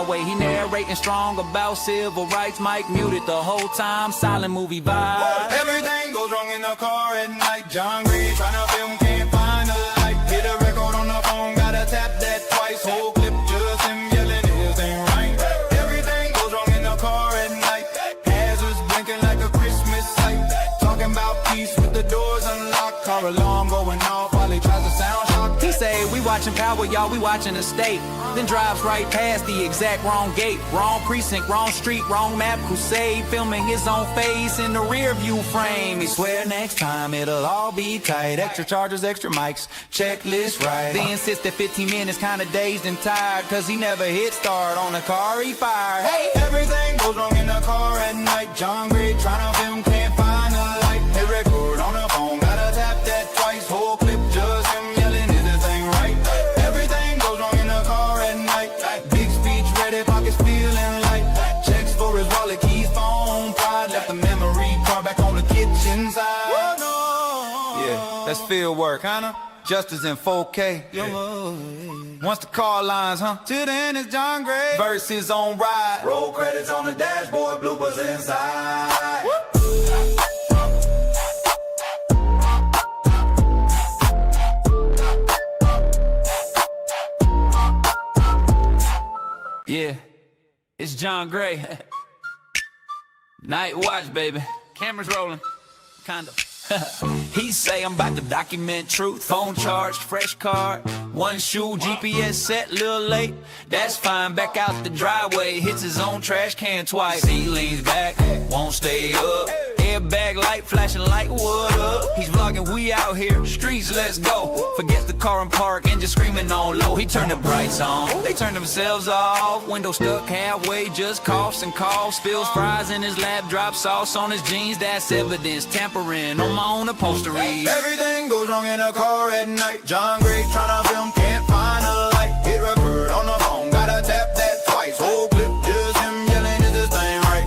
Way he narrating strong about civil rights. Mike muted the whole time, silent movie vibe. Everything goes wrong in the car at night. John Gray tryna film, can't find a light. Hit a record on the phone, gotta tap that twice. Whole clip just him yelling, his ain't right. Everything goes wrong in the car at night. Hazards blinking like a Christmas light. Talking about peace with the doors unlocked. Car alarm going off while he tries to sound shock. He say, we watching Power, y'all, we watching the state. Then drives right past the exact wrong gate. Wrong precinct, wrong street, wrong map. Crusade, filming his own face in the rear view frame. He swear next time it'll all be tight. Extra chargers, extra mics, checklist right. Then sits there 15 minutes, kinda dazed and tired, cause he never hit start on the car he fired. Hey! Everything goes wrong in the car at night. John Gray tryna film, can't find a light. Hit record on the phone, gotta tap that twice. Whole clip just him yelling, is this thing right? Everything goes wrong in the car at night. Big speech ready, pockets feeling light. Checks for his wallet, keys, phone, pride. Left the memory card back on the kitchen side. Yeah, that's field work, huh? Justice in 4K. Once the car lines, huh? Till then it's John Gray versus on ride. Roll credits on the dashboard, bloopers inside. Yeah, it's John Gray. Night watch, baby. Cameras rolling, kind of. He say I'm about to document truth. Phone charged, fresh card, one shoe, GPS set, little late. That's fine, back out the driveway. Hits his own trash can twice. He leans back, won't stay up. Airbag light flashing like what up? He's vlogging, we out here, streets, let's go. Forgets the car and park and just screaming on low. He turned the brights on, they turned themselves off. Window stuck halfway, just coughs and coughs. Spills fries in his lap, drops sauce on his jeans. That's evidence, tampering on my own upholstery. Everything goes wrong in a car at night. John Gray tryna film, can't find a light. Hit record on the phone, gotta tap that twice. Whole clip just him yelling, is this thing right?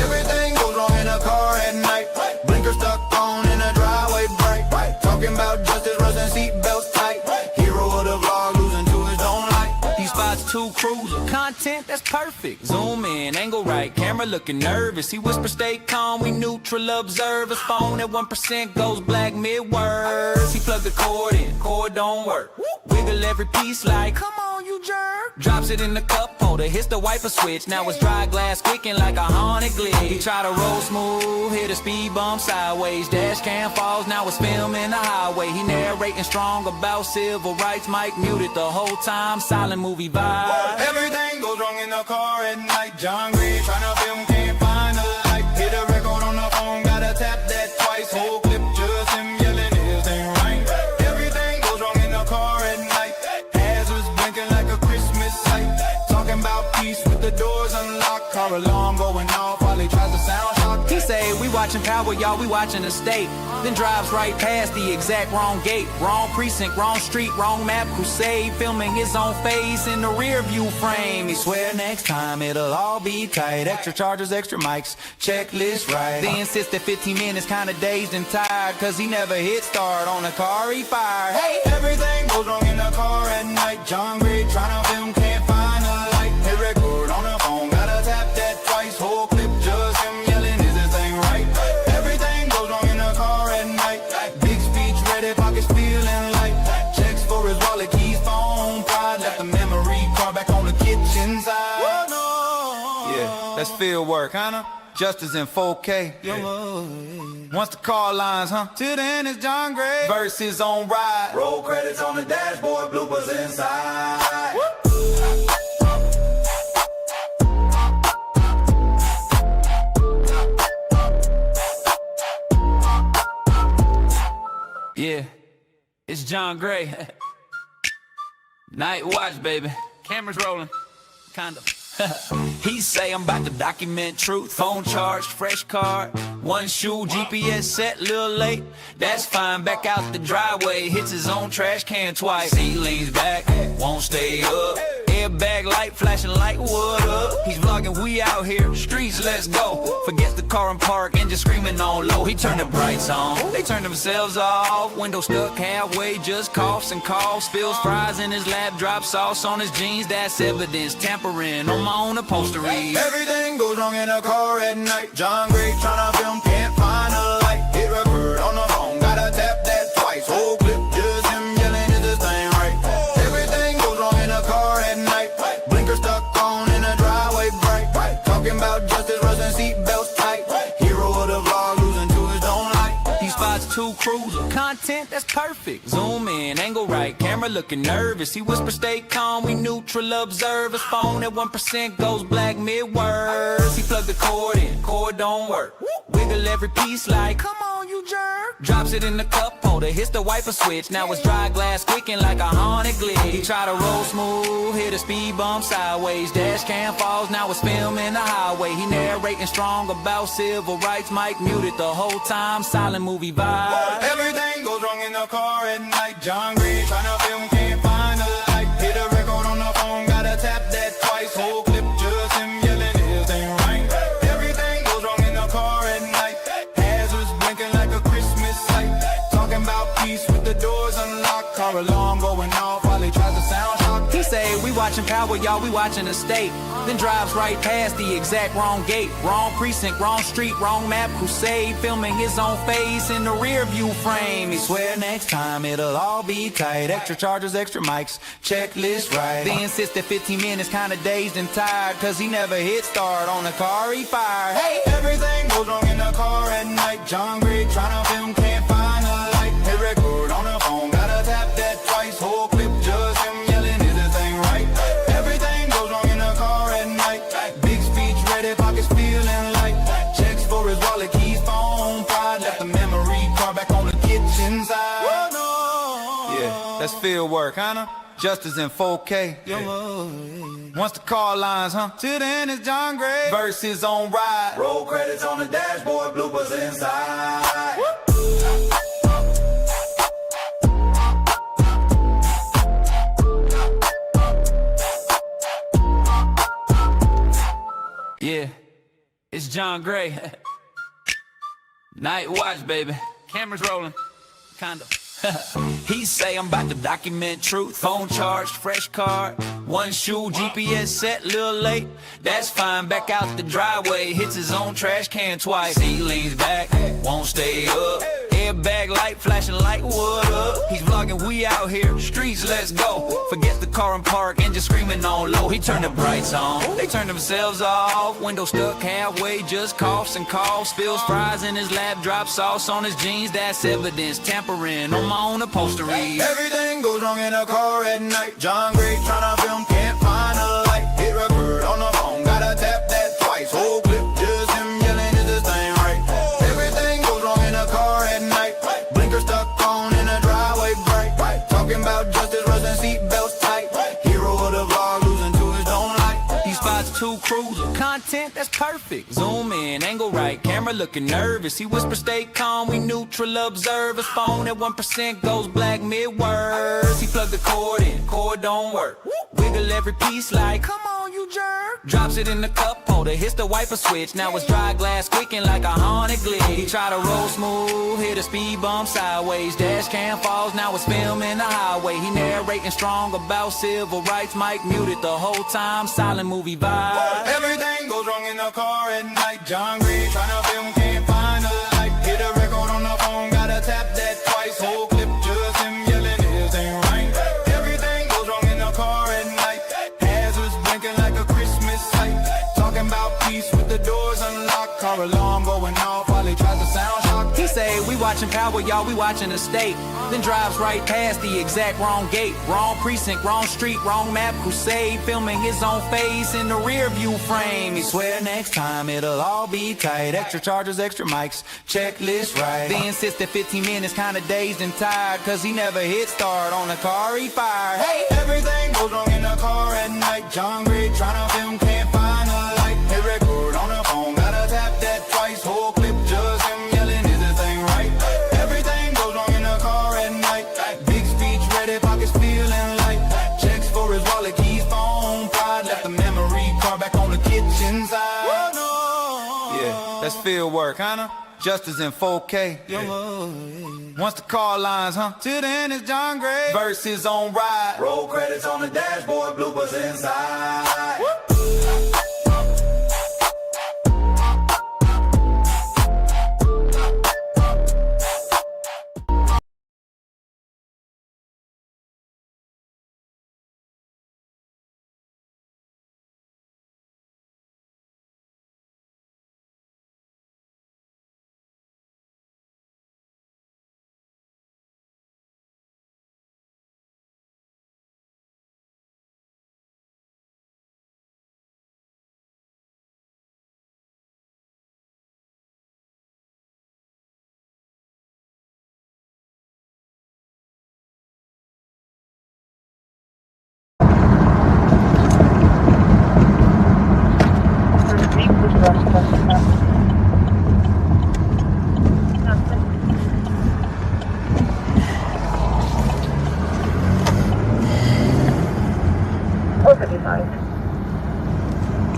Everything goes wrong in a car at night. Blinker stuck on in a driveway bright. Talking about justice, rusting seatbelts tight. Hero of the vlog, losing to his own light. He spots two cruiser content, that's perfect. Zoom in, angle right, camera looking nervous. He whispers, stay calm, we neutral observers. Phone at 1% goes black mid-words. He plugged the cord in, cord don't work. Wiggle every piece like, come on you jerk. Drops it in the cup holder, hits the wiper switch. Now it's dry glass squeaking like a haunted glitch. He try to roll smooth, hit a speed bump sideways. Dash cam falls, now it's filming the highway. He narrating strong about civil rights. Mike muted the whole time, silent movie vibe. Everything goes wrong in the car at night. John Gray tryna film, can't find a light. Hit a record on the phone, gotta tap that twice. Whole clip just him yelling, his ain't right. Everything goes wrong in the car at night. Hazards blinking like a Christmas light. Talking about peace with the doors unlocked. Car alarm going off while he tries to sound shocked. He say, we watching Power, y'all, we watching the state. Then drives right past the exact wrong gate. Wrong precinct, wrong street, wrong map. Crusade, filming his own face in the rear view frame. He swear next time it'll all be tight. Extra chargers, extra mics, checklist right. Then sits there 15 minutes, kinda dazed and tired, cause he never hit start on the car he fired. Hey! Everything goes wrong in the car at night. John Gray tryna film, can't find a light. Hit record on the phone, gotta tap that twice. Whole clip just him yelling, is this thing right? Everything goes wrong in the car at night. Big speech ready, pockets feeling light. Checks for his wallet, keys, phone, pride. Left the memory card back on the kitchen side. Yeah, that's field work, huh? Justice in 4K. Once the car lines, huh? Till then it's John Gray versus on ride. Roll credits on the dashboard, bloopers inside. Yeah, it's John Gray. Night watch, baby. Cameras rolling, kind of. He say I'm about to document truth. Phone charged, fresh card, one shoe, GPS set, little late. That's fine, back out the driveway. Hits his own trash can twice. He leans back, won't stay up. Airbag light flashing like what up? He's vlogging, we out here, streets, let's go. Forgets the car and park and just screaming on low. He turned the brights on, they turned themselves off. Window stuck halfway, just coughs and coughs. Spills fries in his lap, drops sauce on his jeans. That's evidence, tampering on my own upholstery. Everything goes wrong in a car at night. John Gray tryna film, can't find a light. Hit record on the phone, gotta tap that twice. Whole clip, just him yelling, is this thing right? Everything goes wrong in a car at night. Blinker stuck on in a driveway bright. Talking about justice, Russian seatbelts tight. Hero of the vlog, losing to his own light. He spots two cruisers, content that's perfect. Zoom in, angle right, camera looking nervous. He whispers, stay calm, we neutral observers. Phone at 1% goes black mid-words. He plugged the cord in, cord don't work. Wiggle every piece like, come on you jerk. Drops it in the cup holder, hits the wiper switch. Now it's dry glass squeaking like a haunted glitch. He tried to roll smooth, hit a speed bump sideways. Dash cam falls, now it's filming the highway. He narrating strong about civil rights. Mic muted the whole time, silent movie vibe. Everything goes wrong in the car at night. John Gray tryna film, can't find a light. Hit a record on the phone, gotta tap that twice. Whole clip, just him yelling, his thing right. Everything goes wrong in the car at night. Hazards blinking like a Christmas light. Talking about peace with the doors unlocked. Car alarm going off while he tries to sound shock. He say, we watching Power, y'all, we watching the state. Then drives right past the exact wrong gate. Wrong precinct, wrong street, wrong map. Crusade, filming his own face in the rear view frame. He swear next time it'll all be tight. Extra chargers, extra mics, checklist right. Then insists that 15 minutes kinda dazed and tired, cause he never hit start on the car he fired. Hey! Everything goes wrong in the car at night. John Gray tryna film, can't find a light. Hit record on the phone, gotta tap that twice. Whole clip, just him yelling, is this thing right? Everything goes wrong in the car at night. Big speech ready, pockets feeling light. Checks for his wallet, keys, phone, pride. Left the memory card back on the kitchen side. Yeah, that's field work, huh? Justice in 4K. Once the car lines, till then it's John Gray versus on ride. Roll credits on the dashboard, bloopers inside. Yeah, it's John Gray. Night watch, baby. Cameras rolling, kinda. He say I'm about to document truth. Phone charged, fresh card, one shoe, GPS set, little late. That's fine, back out the driveway. Hits his own trash can twice. He leans back, won't stay up. Airbag light flashing like what up? He's vlogging, we out here, streets, let's go. Forget the car and park and just screaming on low. He turned the brights on, they turned themselves off. Window stuck halfway, just coughs and coughs. Spills fries in his lap, drops sauce on his jeans. That's evidence, tampering on my own upholstery. Everything goes wrong in a car at night. John Gray tryna film, can't find a light. Hit record on the phone, gotta tap that twice. Whole clip, just him yelling, is this thing right? Everything goes wrong in a car at night. Blinker stuck on in a driveway bright. Talking about justice, Russian seatbelts tight. Hero of the vlog, losing to his own light. He spots two cruisers, content that's perfect. Zoom in, angle right, camera looking nervous. He whispers, stay calm, we neutral observers. Phone at 1% goes black mid-words. He plugged the cord in, cord don't work. Wiggle every piece like, come on you jerk. Drops it in the cup holder, hits the wiper switch. Now it's dry glass squeaking like a haunted glitch. He try to roll smooth, hit a speed bump sideways. Dash cam falls, now it's filming the highway. He narrating strong about civil rights. Mic muted the whole time, silent movie vibe. Everything goes wrong in the car at night. John Gray tryna film, can't find a light. Hit a record on the phone, gotta tap that twice. Whole clip, just him yelling, his thing right. Everything goes wrong in the car at night. Hazards blinking like a Christmas light. Talking about peace with the doors unlocked. Car alarm going off while he tries to sound shock. He say, we watching Power, y'all, we watching the state. Then drives right past the exact wrong gate. Wrong precinct, wrong street, wrong map. Crusade, filming his own face in the rear view frame. He swear next time it'll all be tight. Extra chargers, extra mics, checklist right. Then insists that 15 minutes kinda dazed and tired, cause he never hit start on the car he fired. Hey! Everything goes wrong in the car at night. John Gray tryna film, can't find a light. Hit record on the phone, gotta tap that twice. Whole clip, just him yelling, is this thing right? Everything goes wrong in the car at night. Big speech ready, pockets feeling light. Checks for his wallet, keys, phone, That's field work, kinda. Justice in 4K. Yeah. Once the car lines, huh? Till then it's John Gray. Verses on ride. Roll credits on the dashboard, bloopers inside.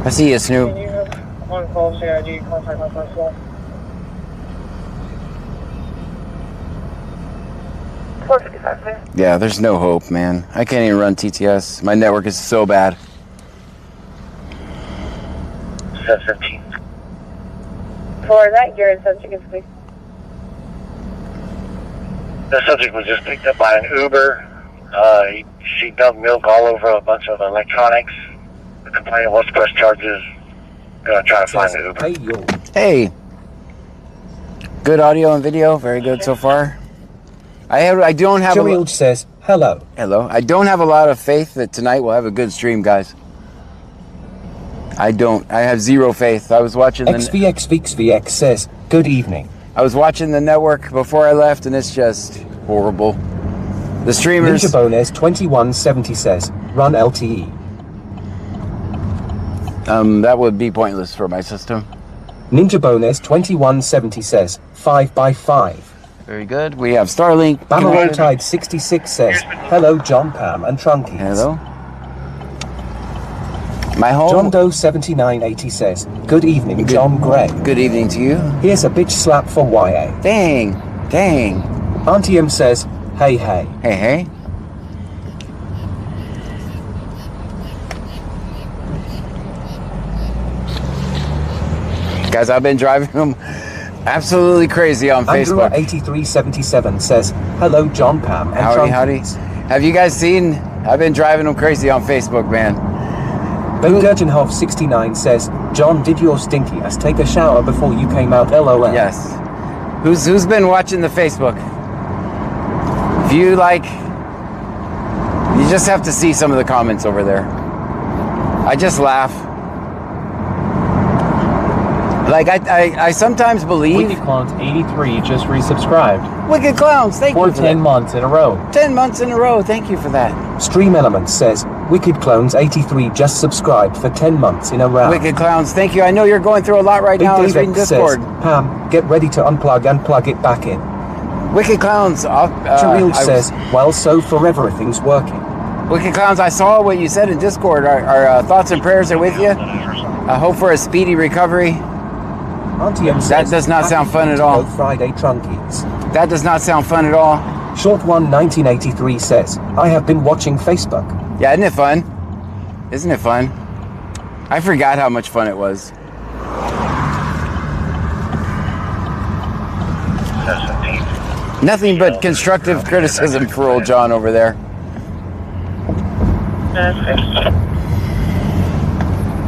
I see you, Snoop. Can you have on-call CID contact my first one? 455, please. Yeah, there's no hope, man. I can't even run TTS. My network is so bad. 715. For that, you're in subject, please. The subject was just picked up by an Uber. She dumped milk all over a bunch of electronics. The complaint was press charges. Gonna try to find the Uber. Hey. Good audio and video. Very good so far. I don't have Jamil says, hello. Hello. I don't have a lot of faith that tonight we'll have a good stream, guys. I don't. I have zero faith. I was watching the... XVXVXVX says, good evening. I was watching the network before I left, and it's just horrible. The streamers... Ninja Bones 2170 says, run LTE. That would be pointless for my system. Ninja Bones 2170 says, 5x5. Very good. We have Starlink. Bamaroll Tide 66 says, hello John, Pam, and Trunkies. Hello. My home... John Doe 7980 says, good evening, John Gray. Good evening to you. Here's a bitch slap for YA. Dang. Dang. Auntie M says, hey, hey. Hey, hey. Guys, I've been driving them absolutely crazy on Andrew Facebook. 8377 says, hello John, Pam, and Howdy. Trunkies. Have you guys seen? I've been driving them crazy on Facebook, man. Ben Gurgenhoff 69 says, John, did your stinky ass take a shower before you came out, LOL? Yes. Who's been watching the Facebook? If you like, you just have to see some of the comments over there. I just laugh. Like, I sometimes believe... Wicked Clowns 83 just resubscribed. Wicked Clowns, thank you For for 10 that. months in a row. 10 months in a row, thank you for that. Stream Elements says, Wicked Clones 83 just subscribed for 10 months in a row. Wicked Clowns, thank you. I know you're going through a lot right Big now. I was Dave reading X Discord. says, Pam, get ready to unplug and plug it back in. Wicked Clowns, Jamil says, well, so for everything's working. Wicked Clowns, I saw what you said in Discord. Our thoughts and prayers are with you. I hope for a speedy recovery. Auntie M says, That does not sound fun at all. Friday Trunkies. That does not sound fun at all. Short One 1983 says, I have been watching Facebook. Yeah, isn't it fun? Isn't it fun? I forgot how much fun it was. 715. Nothing but constructive criticism for old John over there.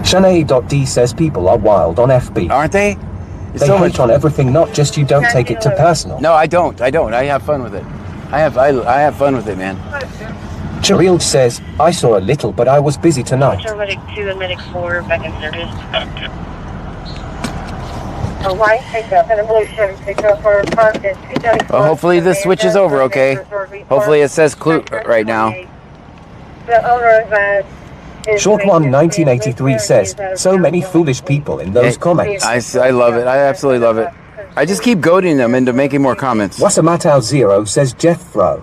Shanae.d says people are wild on FB. Aren't they? It's They so hate much on everything, not just you don't take it to personal. No, I don't. I have fun with it. I have fun with it, man. Charil says, I saw a little, but I was busy tonight. Medic 2 and Medic 4 back in service. A white pickup and a blue Chevy pickup for parked at 234. Well, hopefully this switches over, okay? Hopefully it says Clue right now. The owner of that is Short One 1983 says, so many foolish people in those comments. I love it. I absolutely love it. I just keep goading them into making more comments. Wasamatau Zero says Jethro.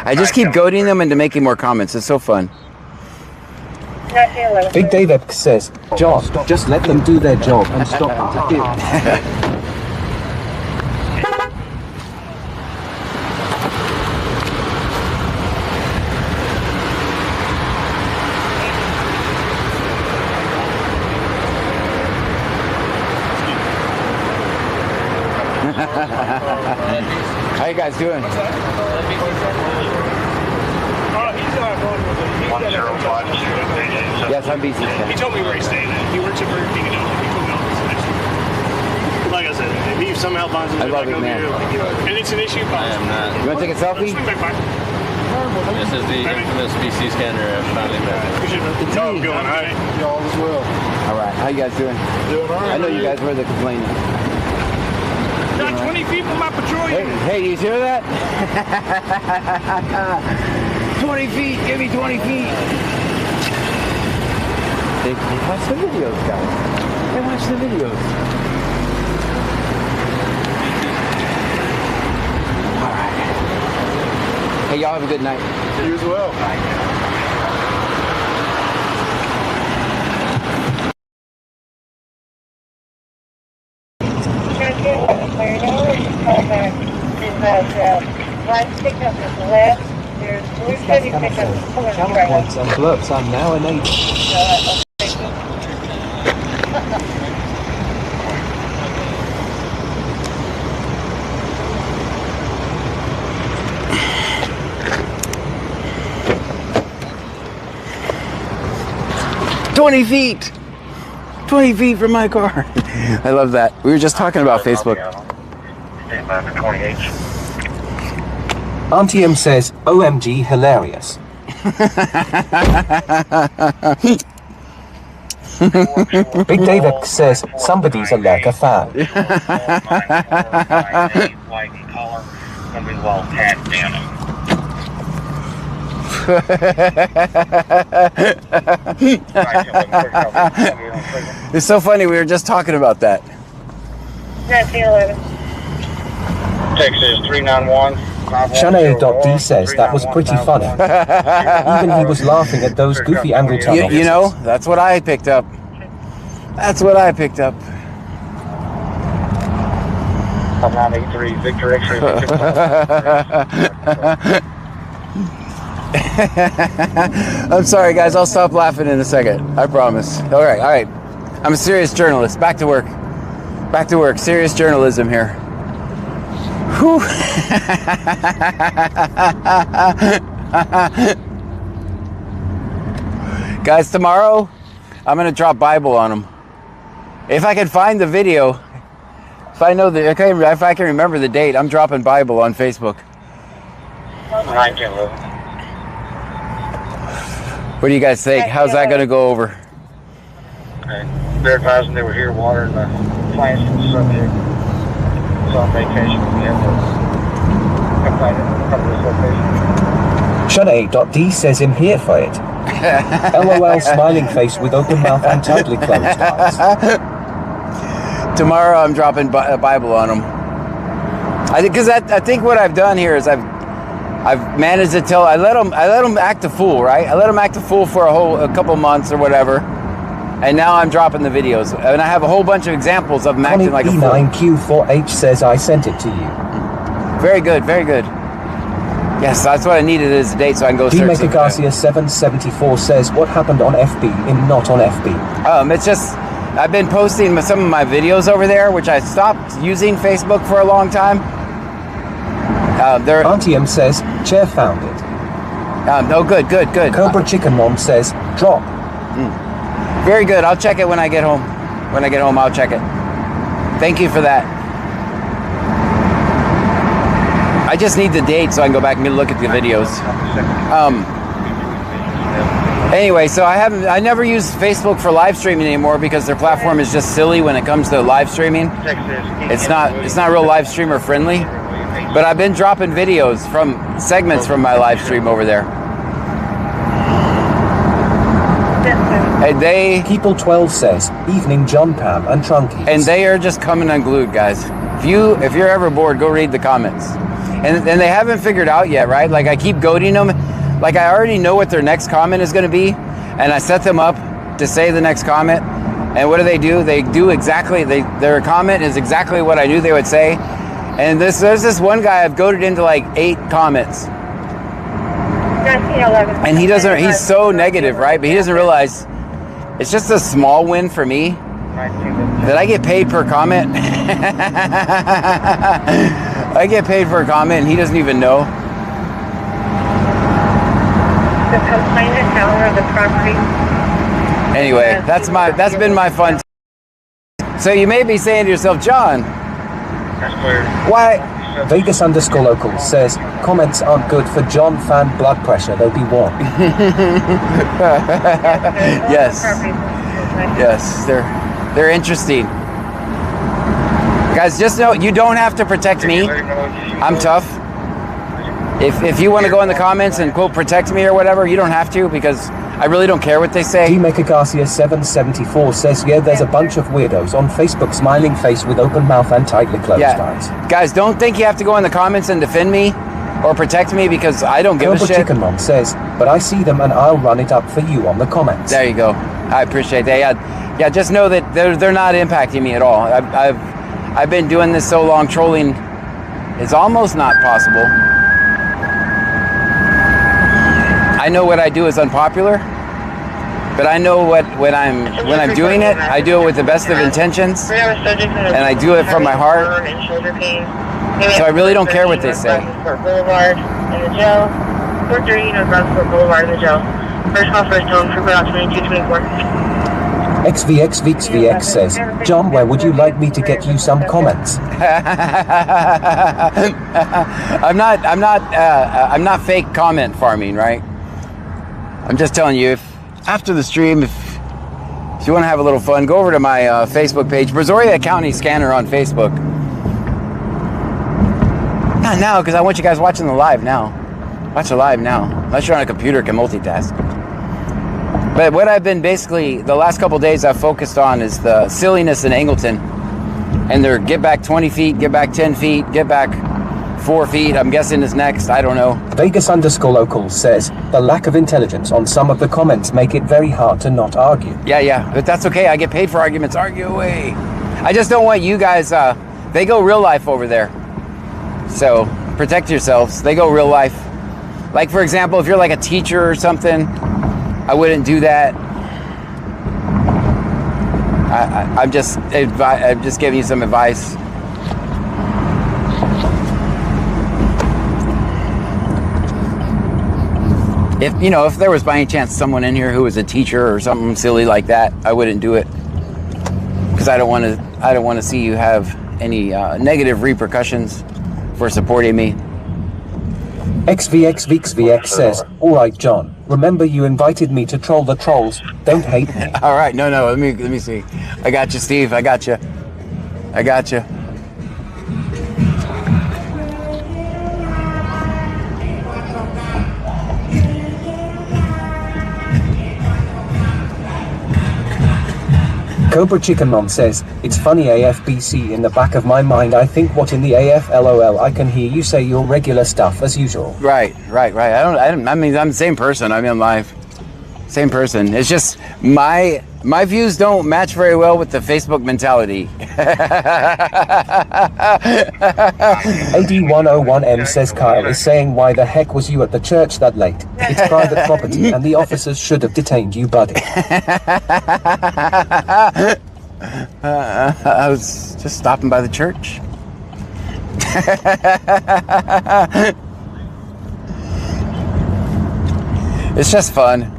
I just keep goading them into making more comments. It's so fun. 1911. Big Dave Epps says, John, just let them do their job and stop interfering. How you guys doing? Yes, I'm BC. He told me where he's staying at. He works at Burger King and he told me all this next week. Like I said, if he somehow finds a I love it, man. And it's an issue. I am not. You want to take a selfie? Swing back by. This is the infamous BC scanner of finally met. Oh, I'm going. All right. Y'all as well. All right. How you guys doing? Doing all right. I know you guys were the complaining. Got 20 feet from my patrol unit. Hey, do you hear that? 20 feet. Give me 20 feet. They watch the videos, guys. They watch the videos. All right. Hey, y'all have a good night. You as well. One pickup is left. There's blue city pickup. Channel points and bluffs are now enabled. 20 feet! 20 feet from my car. I love that. We were just talking about Facebook. Stand by for 28. Auntie M says, OMG, hilarious. Big Dave Epps says, somebody's a lurker fan. It's so funny, we were just talking about that. 1911. Texas 391. Shanae.d says that was pretty funny. Even he was laughing at those goofy angle tunnels. You know, that's what I picked up. That's what I picked up. 983 Victor X-ray. I'm sorry, guys. I'll stop laughing in a second. I promise. All right, all right. I'm a serious journalist. Back to work. Back to work. Serious journalism here. Whew. Guys, tomorrow I'm gonna drop Bible on them. If I can find the video, if I know the, if I can remember the date, I'm dropping Bible on Facebook. 1911. What do you guys think? How's that gonna go over? Okay. They're advising they were here watering the plants from the subject. Was on vacation. We have to come to this location. Shanae.d says him here for it. LOL smiling face with open mouth and tightly closed eyes. Tomorrow I'm dropping a Bible on them. I think what I've done here is I've managed to tell. I let them act a fool, right? I let them act a fool for a couple months or whatever, and now I'm dropping the videos, and I have a whole bunch of examples of them acting like a fool. E9Q4H says I sent it to you. Very good, very good. Yes, that's what I needed as a date, so I can go search. D-Maker Garcia 774 says, what happened on FB in not on FB? It's just, I've been posting some of my videos over there, which I stopped using Facebook for a long time. Auntie M says, chair found it. Oh, good. Cobra Chicken Mom says, drop. Very good. I'll check it when I get home. When I get home, I'll check it. Thank you for that. I just need the date so I can go back and look at the videos. Anyway, so I never use Facebook for live streaming anymore because their platform is just silly when it comes to live streaming. It's not real live streamer friendly. But I've been dropping videos from segments from my live stream over there. And People12 says, evening John Pam and Trunkies. And they are just coming unglued, guys. If you're ever bored, go read the comments. And they haven't figured out yet, right? Like I keep goading them. Like I already know what their next comment is going to be, and I set them up to say the next comment. And what do? They do exactly, their comment is exactly what I knew they would say. And there's this one guy I've goaded into like 8 comments. 1911. And he's so negative, right? But he doesn't realize it's just a small win for me that I get paid per comment. I get paid for a comment and he doesn't even know. The complainant owner of the property. Anyway, that's been my fun. So you may be saying to yourself, John, why? Vegas _ local says comments aren't good for John fan blood pressure. They'll be warm. Yes, they're interesting. Guys, just know you don't have to protect me. I'm tough. If you want to go in the comments and quote protect me or whatever, you don't have to, because I really don't care what they say. D-Maker Garcia 774 says, yeah, there's a bunch of weirdos on Facebook, smiling face with open mouth and tightly closed eyes. Guys, don't think you have to go in the comments and defend me or protect me, because I don't give a shit. Chicken Mom says, but I see them and I'll run it up for you on the comments. There you go. I appreciate that. Yeah, just know that they're not impacting me at all. I've been doing this so long, trolling is almost not possible. I know what I do is unpopular, but I know when I'm doing it, I do it with the best of intentions, and I do it from my heart. So I really don't care what they say. Boulevard in the jail. 430 North Brownsport Boulevard in the jail. First call, first tone for about 2224. XVX says, John, where would you like me to get you some comments? I'm not fake comment farming, right? I'm just telling you, if after the stream, if you want to have a little fun, go over to my Facebook page, Brazoria County Scanner on Facebook. Not now, because I want you guys watching the live now. Watch the live now. Unless you're on a computer, can multitask. But what I've been basically, the last couple days I've focused on is the silliness in Angleton. And their get back 20 feet, get back 10 feet, get back 4 feet, I'm guessing is next, I don't know. Vegas _ local says, the lack of intelligence on some of the comments make it very hard to not argue. Yeah, but that's okay, I get paid for arguments, argue away. I just don't want you guys, they go real life over there. So, protect yourselves, they go real life. Like for example, if you're like a teacher or something, I wouldn't do that. I'm just giving you some advice. If there was by any chance someone in here who was a teacher or something silly like that, I wouldn't do it, because I don't want to see you have any negative repercussions for supporting me. XVX says, all right, John, remember you invited me to troll the trolls. Don't hate me. All right, no, let me see. I got you, Steve. I got you. Cobra Chicken Mom says, it's funny AFBC, in the back of my mind I think what in the AF LOL, I can hear you say your regular stuff as usual. Right. I mean, I'm the same person. I'm in live. Same person. It's just my views don't match very well with the Facebook mentality. AD101M says Kyle is saying, why the heck was you at the church that late? It's private property and the officers should have detained you, buddy. I was just stopping by the church. It's just fun.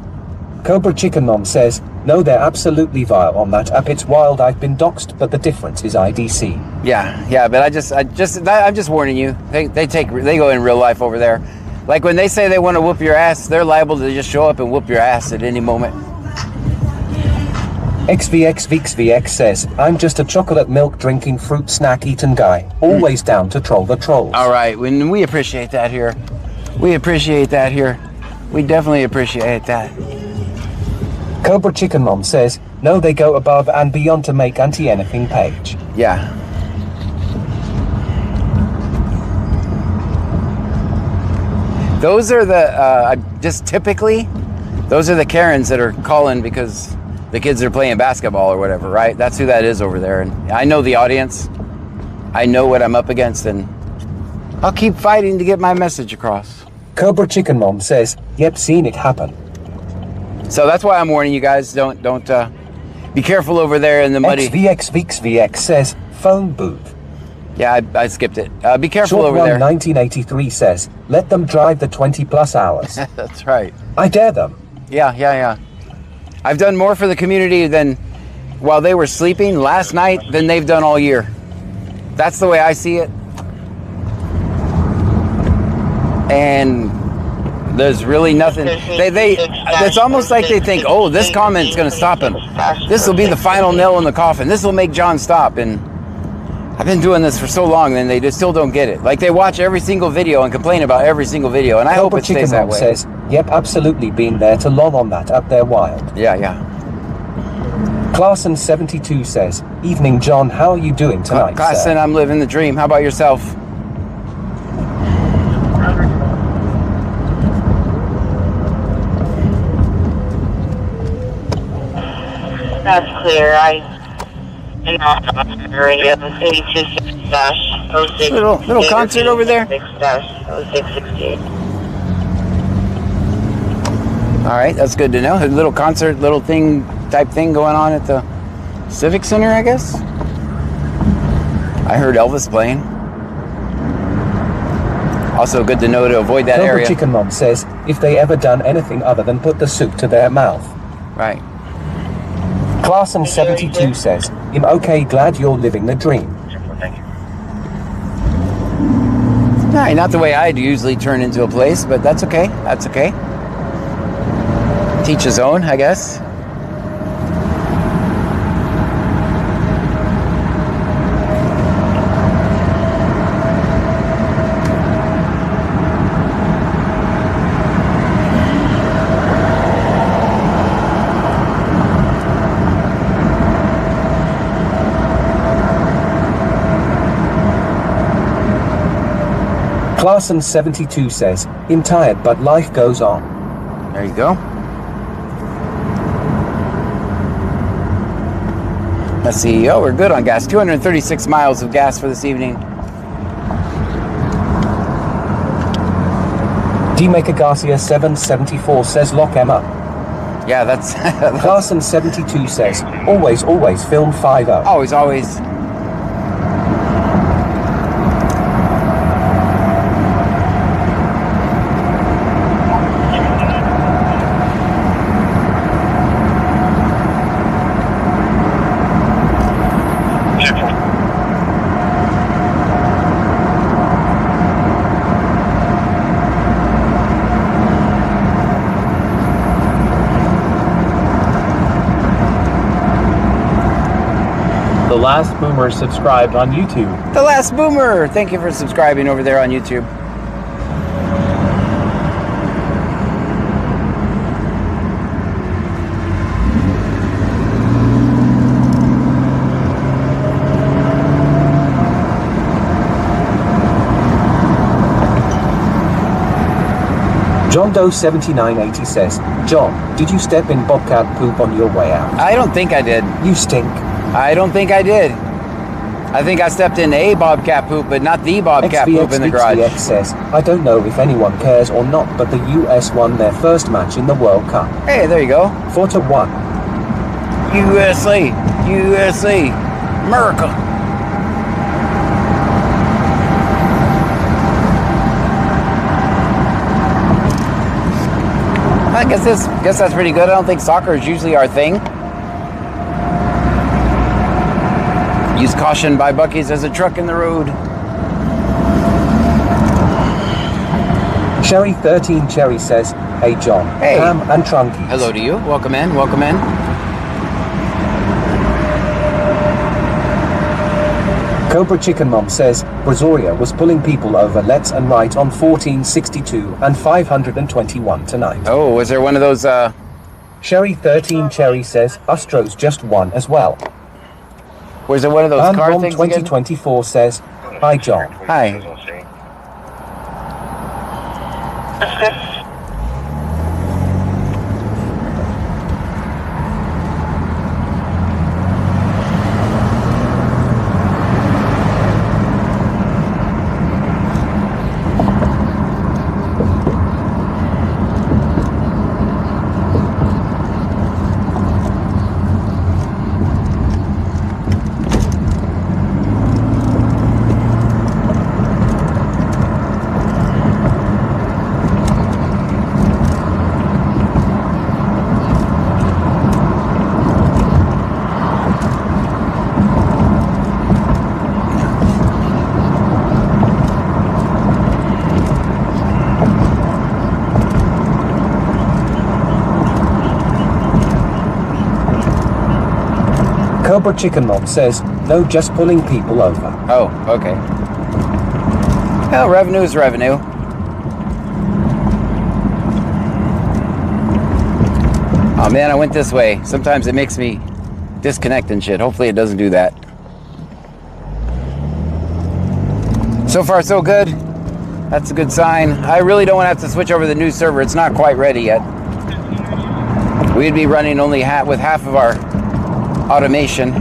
Cobra Chicken Mom says, no, they're absolutely vile on that app. It's wild. I've been doxxed, but the difference is IDC. Yeah, but I'm just warning you. They go in real life over there. Like when they say they want to whoop your ass, they're liable to just show up and whoop your ass at any moment. XVX says, I'm just a chocolate milk drinking fruit snack eating guy. Always down to troll the trolls. All right, we appreciate that here. We definitely appreciate that. Cobra Chicken Mom says, no, they go above and beyond to make anti-anything page. Yeah. Those are the, just typically, Those are the Karens that are calling because the kids are playing basketball or whatever, right? That's who that is over there. And I know the audience. I know what I'm up against, and I'll keep fighting to get my message across. Cobra Chicken Mom says, yep, seen it happen. So that's why I'm warning you guys. Don't be careful over there in the muddy. XVX says, phone booth. Yeah, I skipped it. Be careful Short over Run there. 1983 says, let them drive the 20+ hours. That's right. I dare them. Yeah. I've done more for the community than while they were sleeping last night than they've done all year. That's the way I see it. And there's really nothing. It's almost like they think, oh, this comment's going to stop him. This will be the final nail in the coffin. This will make John stop. And I've been doing this for so long, and they just still don't get it. Like, they watch every single video and complain about every single video, and I hope it stays that way. Says, yep, absolutely been there to lol on that up there wild. Yeah. Clarson72 says, evening John, how are you doing tonight, Clarson, I'm living the dream. How about yourself? That's clear. Little concert over there. 0668. All right, that's good to know. A little concert, little thing type thing going on at the Civic Center, I guess. I heard Elvis playing. Also good to know to avoid that area. Chicken Mom says, if they ever done anything other than put the soup to their mouth. Right. Clarson72 says, I'm okay, glad you're living the dream. Thank you. Right, not the way I'd usually turn into a place, but that's okay. That's okay. Teach his own, I guess. Clarson72 says, I'm tired, but life goes on. There you go. Let's see. Oh, we're good on gas. 236 miles of gas for this evening. D-Maker Garcia 774 says, lock em up. Yeah, that's... Clarson72 says, always film 5-0. Always. The Last Boomer subscribed on YouTube. The Last Boomer! Thank you for subscribing over there on YouTube. John Doe 7980 says, John, did you step in bobcat poop on your way out? I don't think I did. You stink. I don't think I did. I think I stepped in a bobcat poop, but not the bobcat poop in the garage. XVX says, I don't know if anyone cares or not, but the US won their first match in the World Cup. Hey, there you go. 4-1. USA, America. I guess that's pretty good. I don't think soccer is usually our thing. Use caution by Buc-ee's as a truck in the road. Sherry 13 Cherry says, hey John, hey. Ham and Trunkies. Hello to you. Welcome in. Cobra Chicken Mom says, Brazoria was pulling people over left and right on 1462 and 521 tonight. Oh, was there one of those, Sherry 13 Cherry says, Ustro's just won as well. Was there one of those and car Rom things 2024 says, hi John. Hi. Cobra Chicken Mom says, no, just pulling people over. Oh, okay. Well, revenue is revenue. Oh man, I went this way. Sometimes it makes me disconnect and shit. Hopefully it doesn't do that. So far so good. That's a good sign. I really don't want to have to switch over to the new server. It's not quite ready yet. We'd be running only with half of our automation.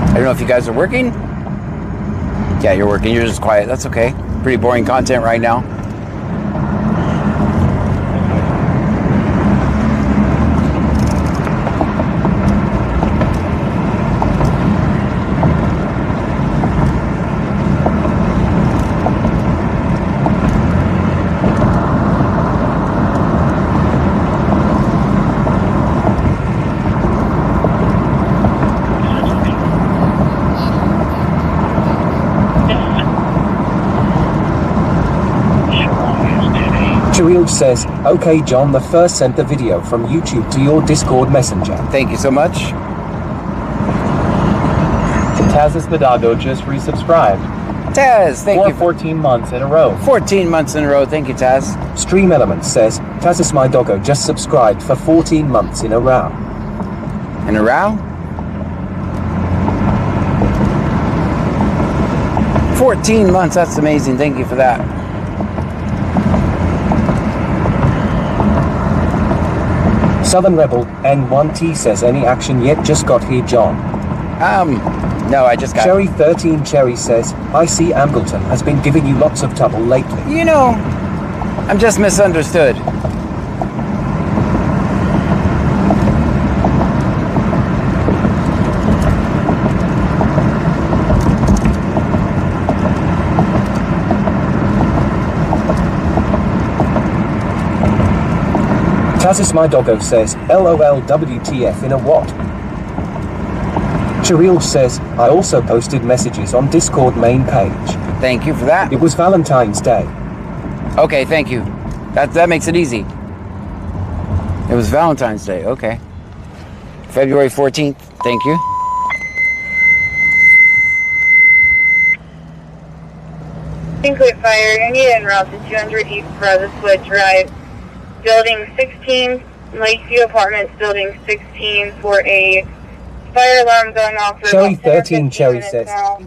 I don't know if you guys are working. Yeah, you're working. You're just quiet. That's okay. Pretty boring content right now. Chiril says, okay John, the first sent the video from YouTube to your Discord messenger. Thank you so much. Taz's the doggo just resubscribed. Taz, thank you. 14 months in a row. 14 months in a row. Thank you, Taz. Stream Elements says, Taz's my doggo just subscribed for 14 months in a row. In a row? 14 months. That's amazing. Thank you for that. Southern Rebel N1T says, any action yet? Just got here, John. No, I just got... Cherry 13 Cherry says, I see Ambleton has been giving you lots of trouble lately. You know, I'm just misunderstood. Tazis my doggo says, LOL WTF in a what? Chiril says, I also posted messages on Discord main page. Thank you for that. It was Valentine's Day. Okay, thank you. That makes it easy. It was Valentine's Day, okay. February 14th, thank you. Include fire, unit en route to 200 East Brazoria Drive, Building 16, Lakeview Apartments, Building 16, for a fire alarm going off for Cherry about 10 or 13 15 Cherry minutes says, now.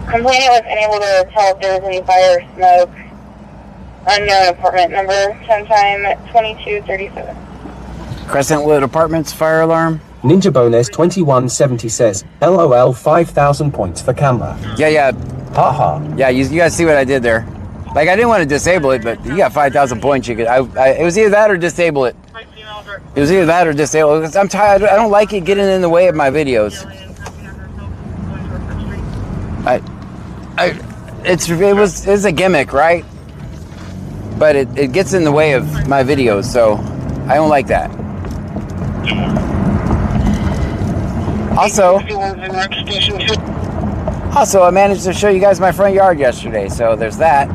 Complainant was unable to tell if there was any fire or smoke. Unknown apartment number, 10 time 2237. Crescentwood Apartments fire alarm. Ninja Bones 2170 says, LOL 5,000 points for camera. Yeah. Haha. Yeah, you guys see what I did there. Like, I didn't want to disable it, but you got 5,000 points. You could. It was either that or disable it. It was either that or disable it. I'm tired. I don't like it getting in the way of my videos. It's a gimmick, right? But it gets in the way of my videos, so I don't like that. Also, I managed to show you guys my front yard yesterday, so there's that.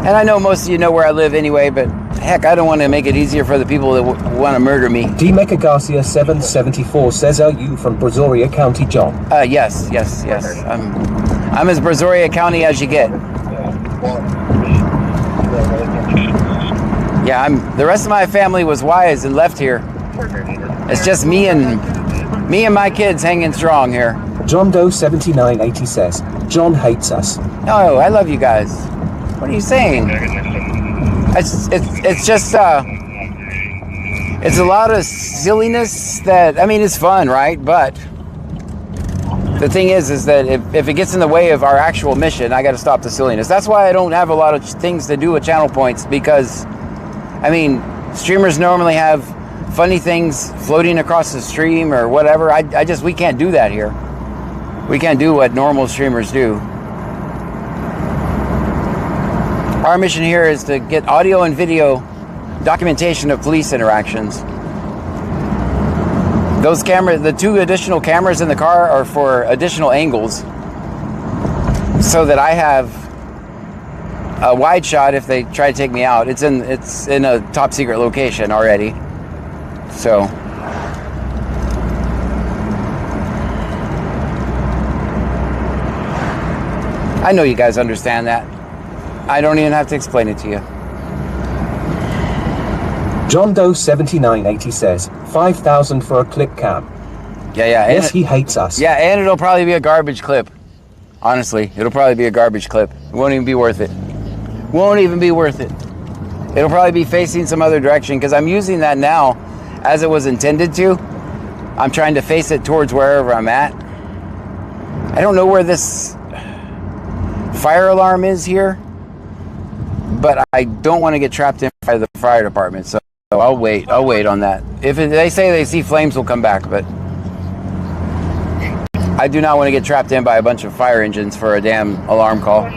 And I know most of you know where I live anyway, but heck, I don't want to make it easier for the people that want to murder me. D. Mecha Garcia 774 says, are you from Brazoria County, John? Yes. I'm as Brazoria County as you get. Yeah, the rest of my family was wise and left here. It's just me and my kids hanging strong here. John Doe 7980 says, John hates us. No, I love you guys. What are you saying? It's just it's a lot of silliness that, I mean, it's fun, right? But the thing is that if it gets in the way of our actual mission, I got to stop the silliness. That's why I don't have a lot of things to do with channel points, because, I mean, streamers normally have funny things floating across the stream or whatever. We can't do that here. We can't do what normal streamers do. Our mission here is to get audio and video documentation of police interactions. Those cameras, the 2 additional cameras in the car are for additional angles, so that I have a wide shot if they try to take me out. It's in a top secret location already. So I know you guys understand that. I don't even have to explain it to you. John Doe 7980 says 5,000 for a clip cam. Yeah. Yes, he hates us. Yeah, and it'll probably be a garbage clip. Honestly, it'll probably be a garbage clip. It won't even be worth it. Won't even be worth it. It'll probably be facing some other direction, because I'm using that now as it was intended to. I'm trying to face it towards wherever I'm at. I don't know where this fire alarm is here, but I don't want to get trapped in by the fire department, so I'll wait on that. If they say they see flames, we'll come back, but I do not want to get trapped in by a bunch of fire engines for a damn alarm call.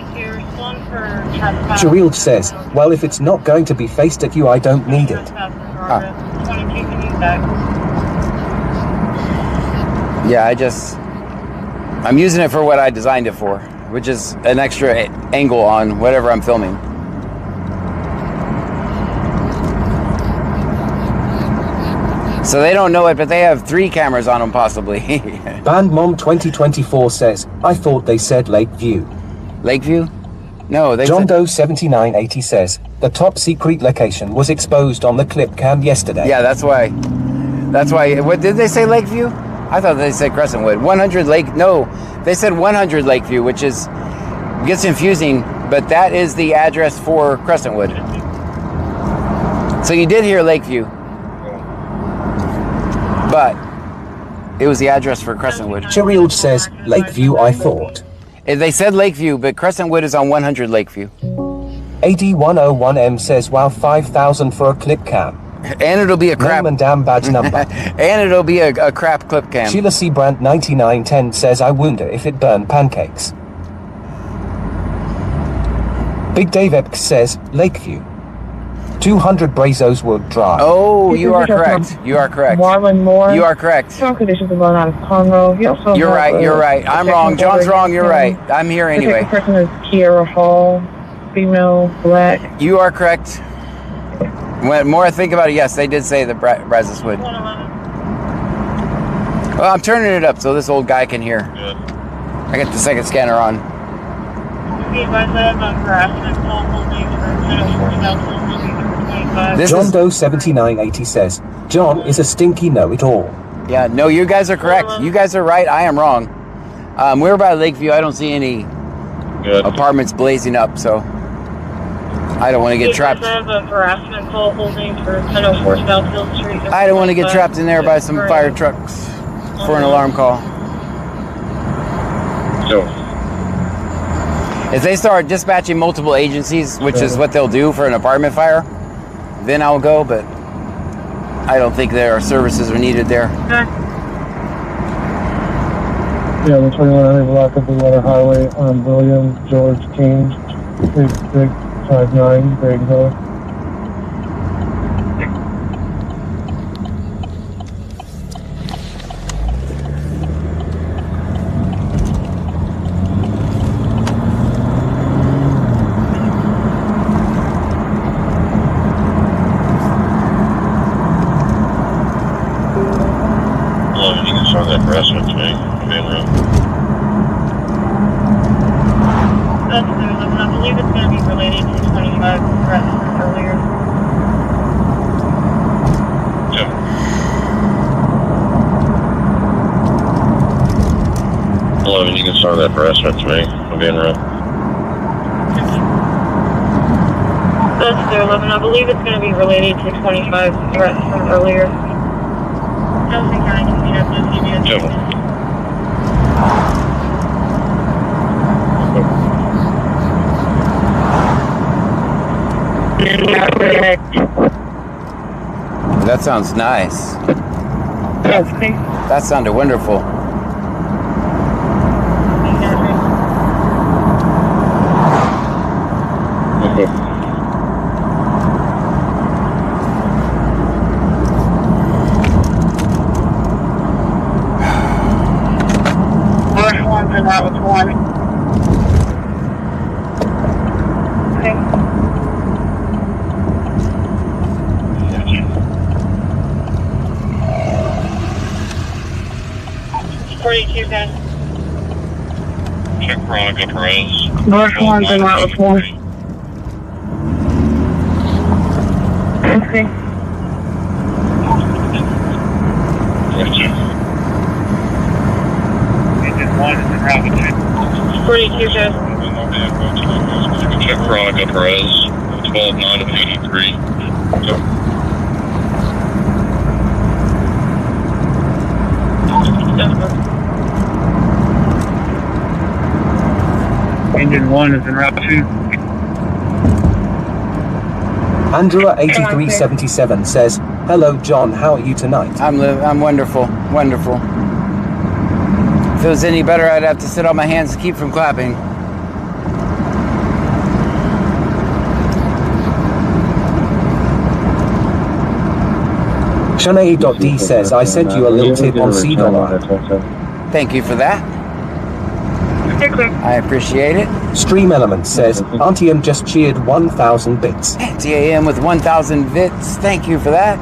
Cherilde says, well, if it's not going to be faced at you, I don't need it. Yeah, I'm using it for what I designed it for, which is an extra angle on whatever I'm filming. So they don't know it, but they have 3 cameras on them, possibly. Band Mom 2024 says, I thought they said Lakeview. Lakeview? No, they John said... Doe 7980 says, the top secret location was exposed on the clip cam yesterday. Yeah, that's why. What did they say, Lakeview? I thought they said Crescentwood. 100 Lake... No, they said 100 Lakeview, which gets confusing, but that is the address for Crescentwood. So you did hear Lakeview, but it was the address for Crescentwood. Cherilde says, Lakeview, I thought. They said Lakeview, but Crescentwood is on 100 Lakeview. AD101M says, wow, 5,000 for a clip cam. And it'll be a crap... Name and damn badge number. And it'll be a crap clip cam. Sheila C. Brandt 9910 says, I wonder if it burned pancakes. Big Dave Epps says, Lakeview. 200 Brazos Wood Drive. Oh, you are correct. You are correct. Marlon Moore. You are correct. Some conditions are going out of Conroe. You're right. I'm wrong. John's wrong. You're right. I'm here anyway. The person is Kiera Hall, female, black. You are correct. When more I think about it, yes, they did say the Brazos Wood. Well, I'm turning it up so this old guy can hear. Good. I got the second scanner on. John Doe 7980 says, John is a stinky know-it-all. Yeah, no, you guys are correct. You guys are right. I am wrong. We're by Lakeview. I don't see any apartments blazing up, so I don't want to get trapped. I don't want to get trapped in there by some fire trucks for an alarm call. If they start dispatching multiple agencies, which is what they'll do for an apartment fire, then I'll go, but I don't think their services are needed there. Yeah, the 2100 block of the Water Highway on William George King, 6659, Greg Hill. You can start that harassment to me. I'm being real. That's their 11. I believe it's going to be related to 25 threats from earlier. I don't think I can just give you a correct. That sounds nice. Okay. That sounded wonderful. First one's and that was one. Okay. 42 guys. Check Veronica Perez. First one's and that was one. Okay. 42 guys. Check Veronica Perez. 12-9 of 83. Engine 1 is en route 2. Andrea8377 says, "Hello John, how are you tonight?" I'm wonderful, wonderful. If it was any better, I'd have to sit on my hands to keep from clapping. Shanae.d says, "I sent you a little tip on $C. Thank you for that. I appreciate it. Stream Element says, "Auntie M just cheered 1,000 bits." TAM with 1,000 bits. Thank you for that.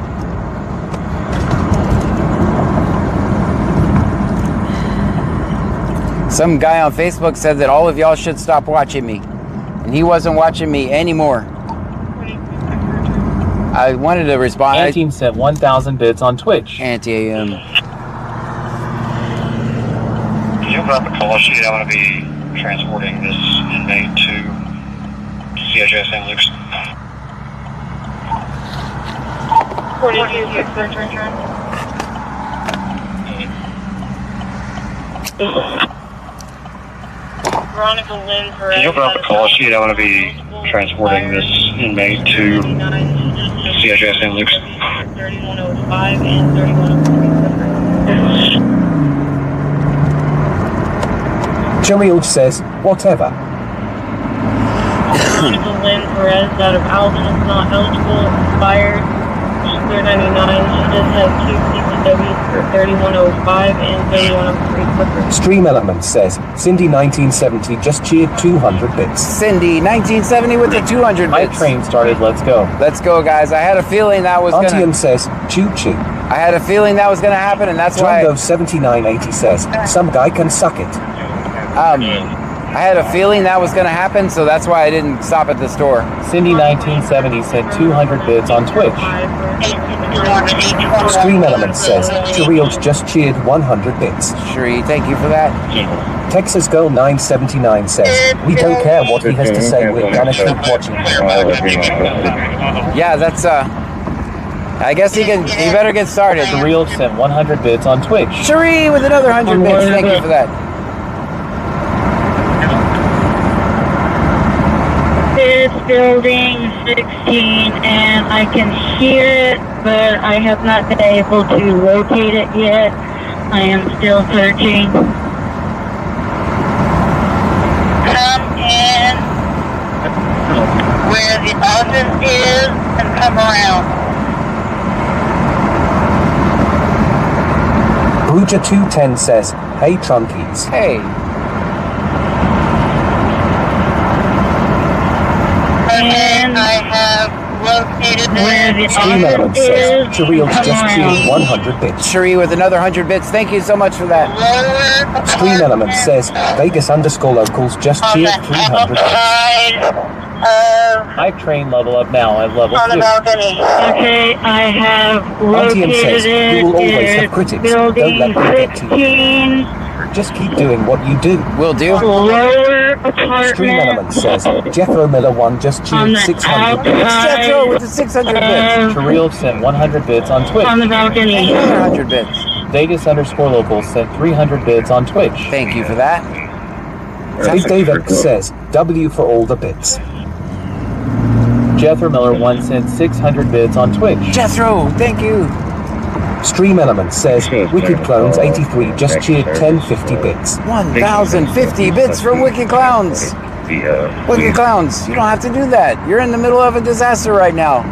Some guy on Facebook said that all of y'all should stop watching me. And he wasn't watching me anymore. I wanted to respond. Anteam sent 1,000 bits on Twitch. Anti-AM. Can you open up a call sheet? I want to be transporting this inmate to CHS St. Luke's. 42 Veronica Lynn Perez. Can you open up a call sheet? I want to be transporting this inmate to CHS St. Luke's. 3105 and 3103. Jerry says, "Whatever." Veronica Lynn Perez out of Alvin is not eligible, expired. She's 399. She does have 2 CCWs for 3105 and 3103 Clippers. Stream Element says, "Cindy 1970 just cheered 200 bits." Cindy, 1970 with the 200 My bits. train started, let's go. Let's go, guys. I had a feeling that was Auntie gonna... M says, "Choo choo." I had a feeling that was gonna happen, and that's why... Django 7980 says, "Some guy can suck it." I had a feeling that was gonna happen, so that's why I didn't stop at the store. Cindy 1970 sent 200 bits on Twitch. Stream Element says, "Cheerios just cheered 100 bits." Sheree, thank you for that. Texas Girl 979 says, "We don't care what he has to say, we're gonna keep watching." Yeah, that's I guess he better get started. Cheerios sent 100 bits on Twitch. Sheree with another 100 bits. Thank you for that. It's building 16 and I can hear it, but I have not been able to locate it yet. I am still searching. Come in where the office is and come around. Bruja 210 says, "Hey Trunkies." Hey. And I have located where the Stream Element says, "Cheerios just cheered 100 bits." Sheree with another 100 bits. Thank you so much for that. Stream Element says, "Vegas_locals just cheered 300 bits." My train level up now at level 2. Okay, I have Auntie M located says, "You will always have critics. Don't building let them get to you. 16. Just keep doing what you do." Will do. Lower Stream apartment Element says, "Jethro Miller 1 just on cheered the 600 bits." Jethro with the 600 bits. Cheerios sent 100 bits on Twitch. on the balcony. Another 100 bits. Vegas_locals sent 300 bits on Twitch. Thank you for that. Big Dave X says, "W for all the bits." Jethro Miller 1 sent 600 bits on Twitch. Jethro, thank you. Stream Element says, Wicked Clones 83 just cheered 1050 bits. 1,050 bits for Wicked Clowns. Wicked Clowns, you don't have to do that. You're in the middle of a disaster right now.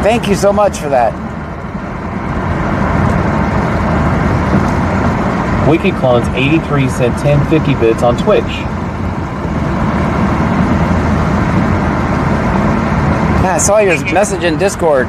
Thank you so much for that. Wicked Clones 83 sent 1050 bits on Twitch. Yeah, I saw your message in Discord.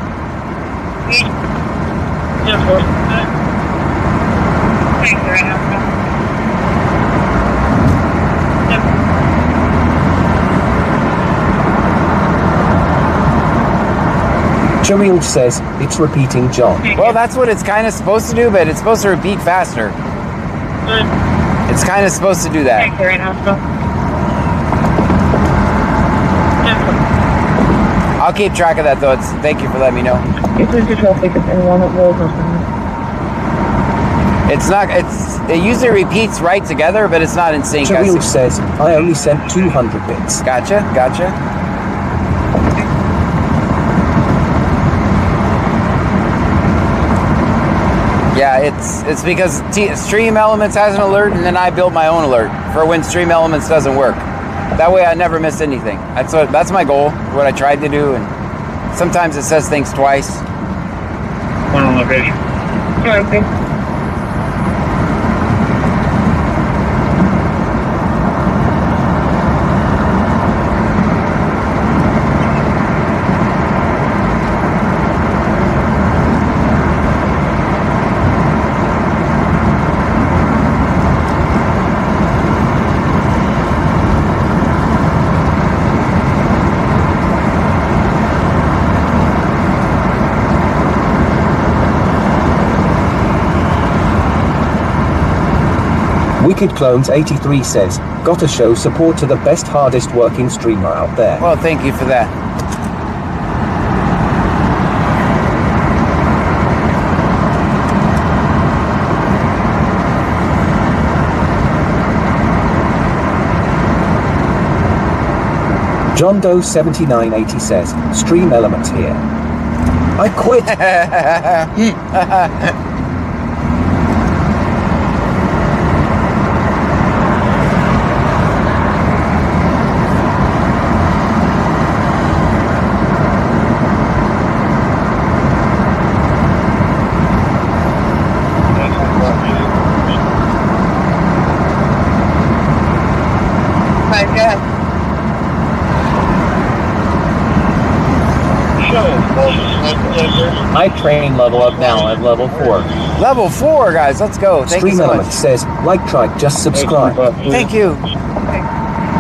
Jamil says, it's repeating John. Well, that's what it's kind of supposed to do, but it's supposed to repeat faster. It's kind of supposed to do that. I'll keep track of that, though. Thank you for letting me know. It's not. It usually repeats right together, but it's not in sync. Jamil says, I only sent 200 bits. Gotcha. Yeah, it's because Stream Elements has an alert, and then I built my own alert for when Stream Elements doesn't work. That way I never miss anything. That's my goal, what I tried to do, and sometimes it says things twice. One on location. Okay. Wicked Clones 83 says, gotta show support to the best hardest working streamer out there. Well, thank you for that. John Doe 7980 says, Stream Elements here. I quit. My train level up now at level 4. Level 4, guys. Let's go. Thank Stream you so Element much. says, like Trike, just subscribe. Thank you.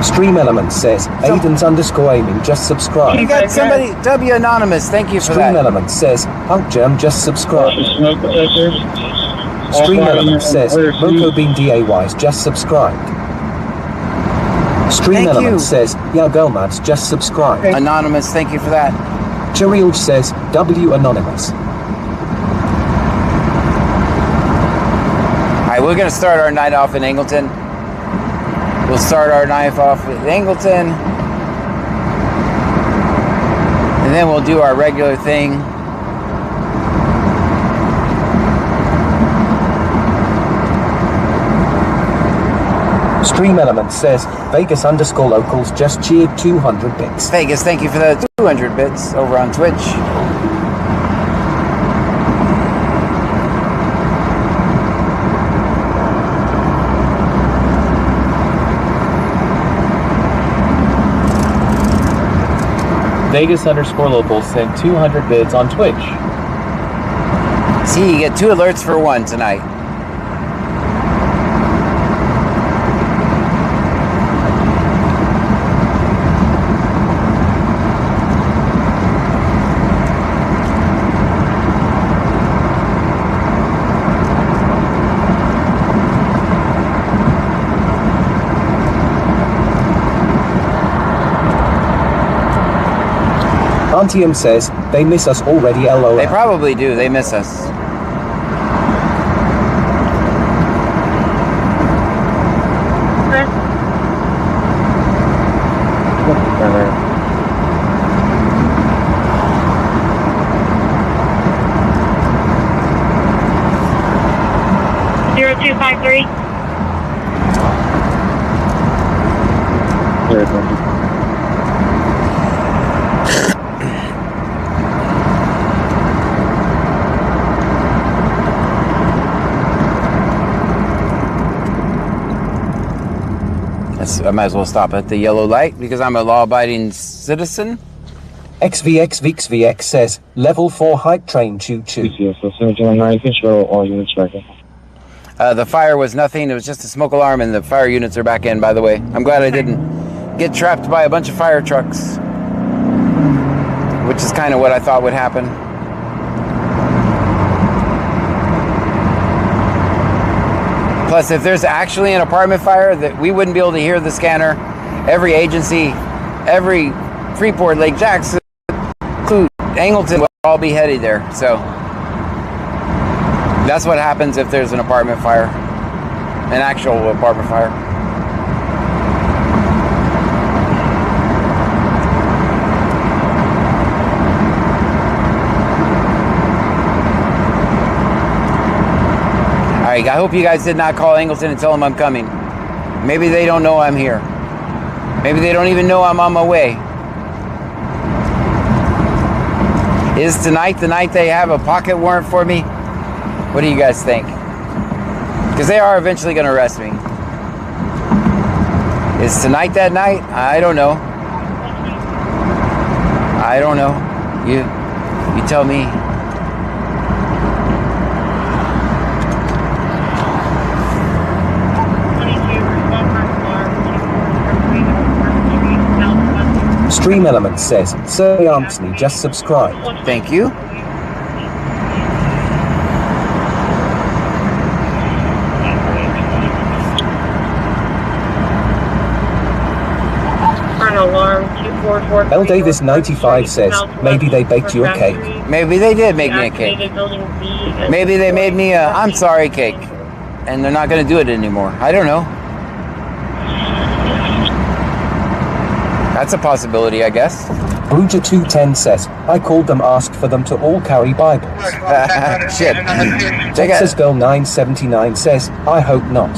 Stream Element says, Aiden's underscore aiming, just subscribe. You got somebody, W Anonymous. Thank you for Stream that. Element says, Punk Germ, just subscribe. Stream Element says, Moko Bean DAY's just subscribed. Stream Thank Element you. says, Yeah Girl Mads, just subscribe. Anonymous, thank you for that. Cheryl says, W Anonymous. Alright, we're going to start our night off in Angleton. We'll start our night off with Angleton. And then we'll do our regular thing. Stream Element says, Vegas underscore locals just cheered 200 bits. Vegas, thank you for the 200 bits over on Twitch. Vegas underscore locals sent 200 bits on Twitch. See, you get 2 alerts for 1 tonight. Antium says, they miss us already, LOL. They probably do. They miss us. 5-3. I might as well stop at the yellow light because I'm a law-abiding citizen. XVX says, level 4 hype train choo-choo. The fire was nothing. It was just a smoke alarm, and the fire units are back in, by the way. I'm glad I didn't get trapped by a bunch of fire trucks, which is kind of what I thought would happen. Plus, if there's actually an apartment fire, that we wouldn't be able to hear the scanner. Every agency, every Freeport, Lake Jackson, Angleton will all be headed there. So that's what happens if there's an apartment fire, an actual apartment fire. All right, I hope you guys did not call Angleton and tell them I'm coming. Maybe they don't know I'm here. Maybe they don't even know I'm on my way. Is tonight the night they have a pocket warrant for me? What do you guys think? Because they are eventually going to arrest me. Is tonight that night? I don't know. I don't know. You tell me. Stream Element says, Sir Anthony just subscribed. Thank you. L Davis 95 says, maybe they baked you a cake. Maybe they did make me a cake. Maybe they made me a I'm sorry cake. And they're not going to do it anymore. I don't know. That's a possibility, I guess. Bruja 210 says, I called them, asked for them to all carry Bibles. Shit. Texas Girl 979 says, I hope not.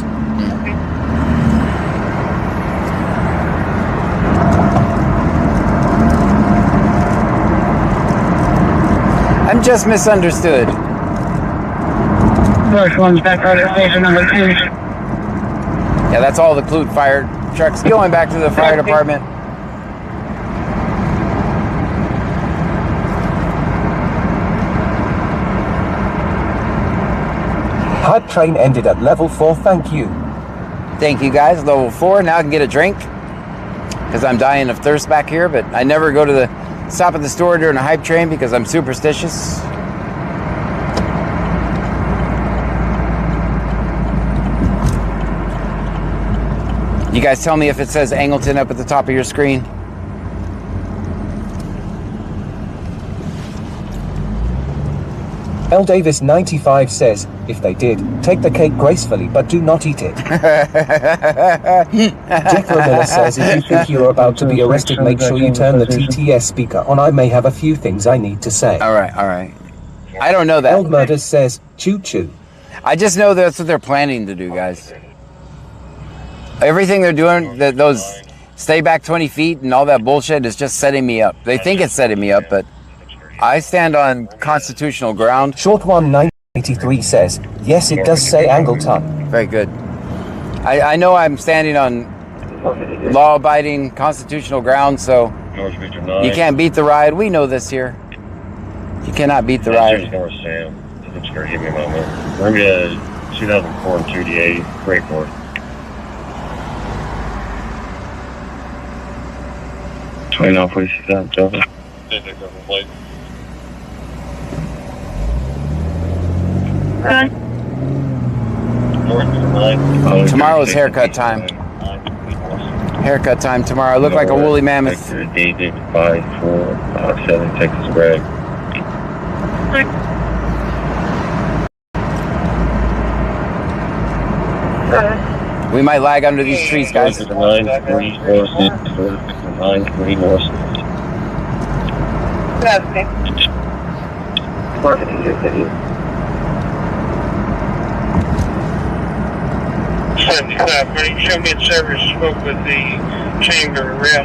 I'm just misunderstood. Yeah, that's all the Clute fire trucks going back to the fire department. Hype train ended at level 4, thank you. Thank you guys, level 4. Now I can get a drink because I'm dying of thirst back here, but I never go to the stop at the store during a hype train because I'm superstitious. You guys tell me if it says Angleton up at the top of your screen. L Davis 95 says, if they did, take the cake gracefully, but do not eat it. Jeffrey Miller says, if you think you're about to be arrested, make sure you turn the TTS speaker on. I may have a few things I need to say. All right. I don't know that. Eld Murders says, choo-choo. I just know that's what they're planning to do, guys. Everything they're doing, those stay back 20 feet and all that bullshit is just setting me up. They think it's setting me up, but I stand on constitutional ground. Short 1983 says, yes, it does say Angleton. Very good. I know I'm standing on law-abiding constitutional ground, so you can't beat the ride. We know this here. You cannot beat the ride. North Sam. It's going to give me a moment. We're going to 2004 and 2DA Freeport. Now, please, Delta. Tomorrow's haircut time. Haircut time tomorrow. I look like a woolly mammoth. Dated 5457 Texas Greg. We might lag under these trees, guys. 9-3 North. That's okay. 75. Buddy, show me in service. Spoke with the chamber rep.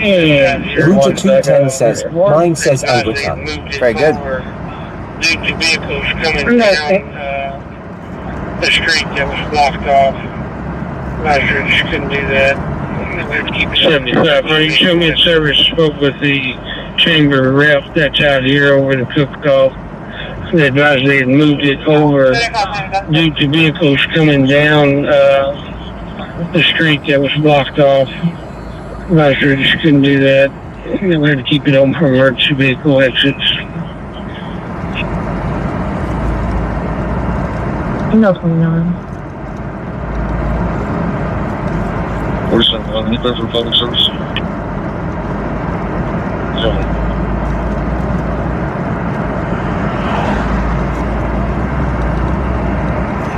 Router 210 says, mine says overtime. Very good. Due to vehicles coming down the street that was blocked off. Roger, just couldn't do that. 75. Buddy, show me in service. Spoke with the chamber rep that's out here over the cook-off. They advised they had moved it over due to vehicles coming down the street that was blocked off. Roger, just couldn't do that. We had to keep it open for emergency vehicle exits. No 29. 4711, any clear for public service?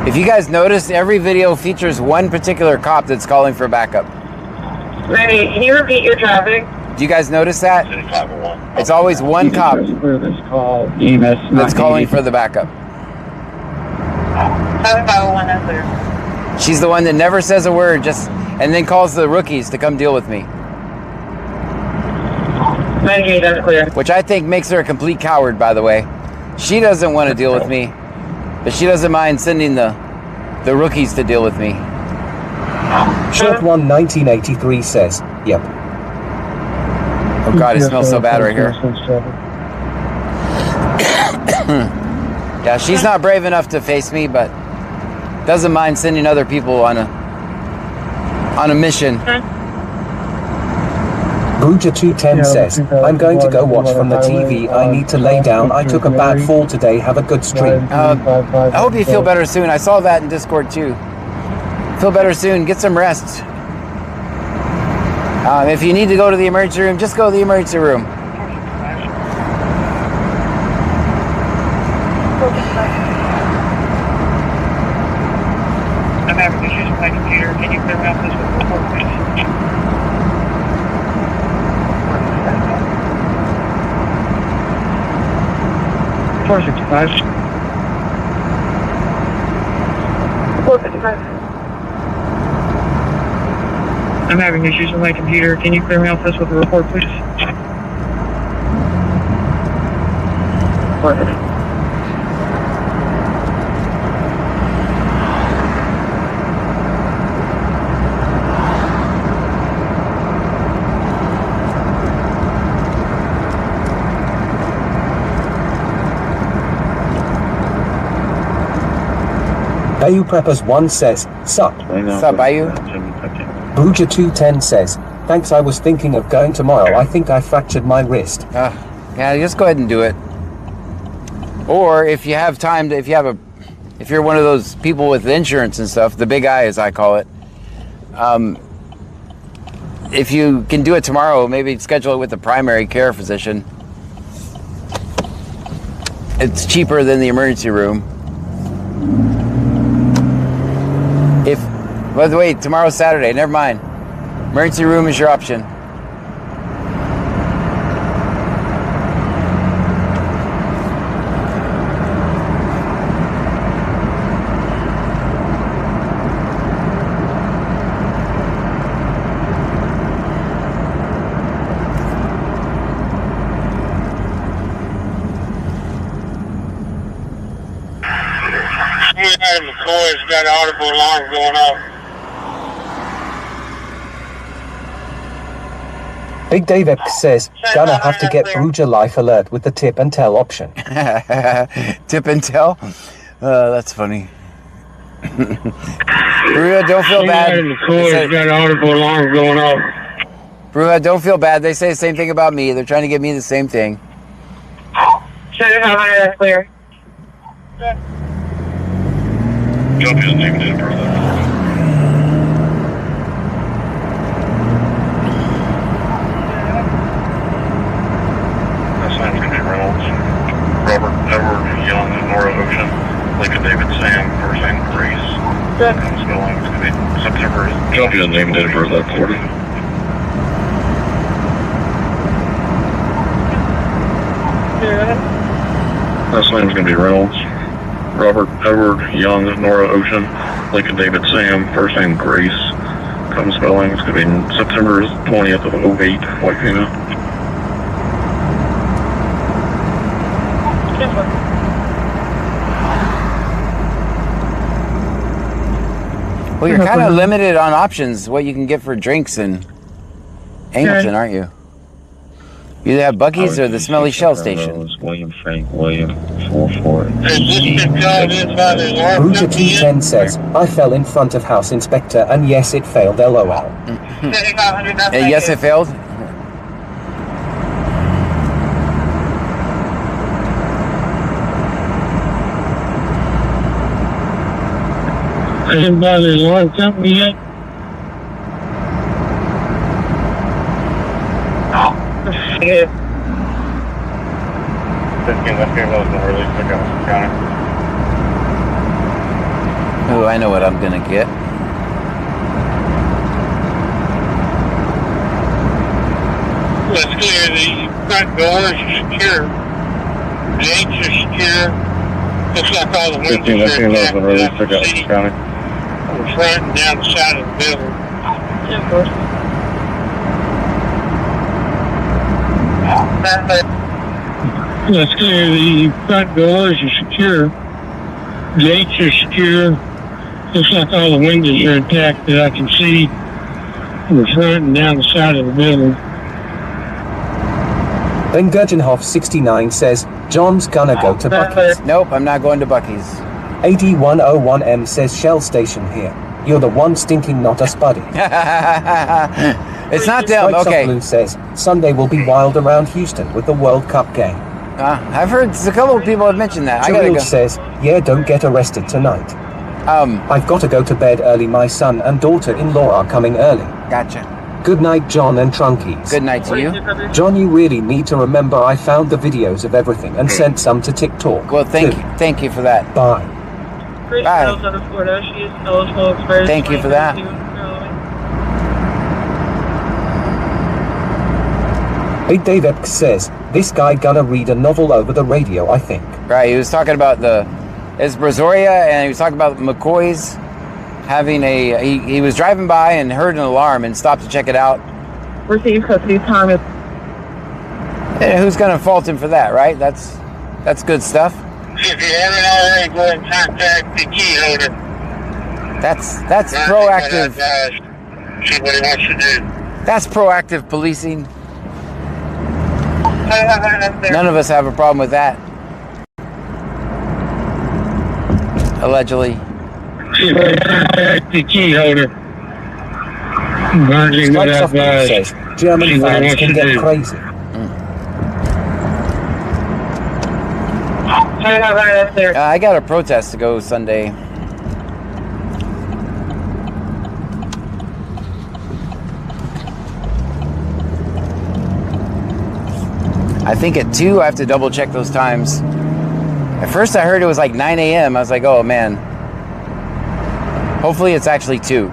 If you guys notice, every video features one particular cop that's calling for backup. Ready, can you repeat your traffic? Do you guys notice that? It's always one cop that's calling for the backup. 7501, that's clear. She's the one that never says a word, and then calls the rookies to come deal with me. 98, that's clear. Which I think makes her a complete coward, by the way. She doesn't want to deal with me, but she doesn't mind sending the rookies to deal with me. Short 1 1983 says, yep. Oh God, it smells so bad right here. Yeah, she's not brave enough to face me, but doesn't mind sending other people on a mission. Bruja 210 says, I'm going to go watch from the TV. I need to lay down. I took a bad fall today. Have a good stream. I hope you feel better soon. I saw that in Discord too. Feel better soon. Get some rest. If you need to go to the emergency room, just go to the emergency room. I'm having issues with my computer. Can you clear me off this report, please? 465. 455. I'm having issues with my computer. Can you clear me off this with a report, please? 450. Bayou Preppers 1 says, sup. Sup, Bayou? Bruja 210 says, thanks, I was thinking of going tomorrow. I think I fractured my wrist. Yeah, just go ahead and do it. Or if you have time to, if you're one of those people with insurance and stuff, the big eye as I call it, if you can do it tomorrow, maybe schedule it with the primary care physician. It's cheaper than the emergency room. By the way, tomorrow's Saturday, never mind. Emergency room is your option. McCoy's got audible alarm going off. Big Dave Epps says, gonna have to get Bruja Life Alert with the tip and tell option. Tip and tell? That's funny. Bruja, don't feel bad. McCoy's got audible alarm going off. Bruja, don't feel bad. They say the same thing about me. They're trying to get me the same thing. Should have that clear. Jump in, name it in, brother. That's name's gonna be Reynolds. Robert Edward Young, Nora Ocean, Lincoln David Sam, first name Grace. Spelling is gonna be September. Jump in, name it in, brother. Florida. Last name's gonna be Reynolds. Robert Edward Young, Nora Ocean, Lincoln David Sam, first name Grace. Come spelling, it's going to be September 20th of 08, White Puna. Well, you're kind of limited on options, what you can get for drinks in Angleton, aren't you? You either have Buc-ee's or the Smelly Shell Station. William Frank William 44. Bruja T10 says, I fell in front of House Inspector and yes, it failed, lol. Yes, it failed? Anybody want something yet? Yeah. 15 left here, those in the early county. Oh, I know what I'm gonna get. Let's clear the front doors are secure. The gates are secure. Looks like all the windows are intact. County. On the front and down the side of the building. Let's clear the front doors are secure. Gates are secure. Looks like all the windows are intact that I can see. On the front and down the side of the building. Then Gurgenhoff 69 says, John's gonna go to Buc-ee's. Nope, I'm not going to Buc-ee's. AD101M says Shell Station here. You're the one stinking, not us, buddy. It's not them, Strikes okay. Off Blue says, Sunday will be wild around Houston with the World Cup game. I've heard a couple of people have mentioned that. I gotta Jalil go. says, yeah, don't get arrested tonight. I've got to go to bed early. My son and daughter-in-law are coming early. Gotcha. Good night, John and Trunkies. Good night to you. John, you really need to remember I found the videos of everything and sent some to TikTok. Well, thank you for that. Bye. Bye. Thank you for that. Hey, Dave Epps says, this guy gonna read a novel over the radio, I think. Right, he was talking about it's Brazoria, and he was talking about McCoy's having he was driving by and heard an alarm and stopped to check it out. Receive custody time. And who's gonna fault him for that, right? That's good stuff. If you haven't already, go and contact the key holder. That's proactive. See what he wants to do. That's proactive policing. None of us have a problem with that. Allegedly. Contact the key holder. Strikes Off Blue says, German fans can get crazy. I got a protest to go Sunday. I think at 2 I have to double check those times. At first I heard it was like 9 a.m. I was like, oh man. Hopefully it's actually 2.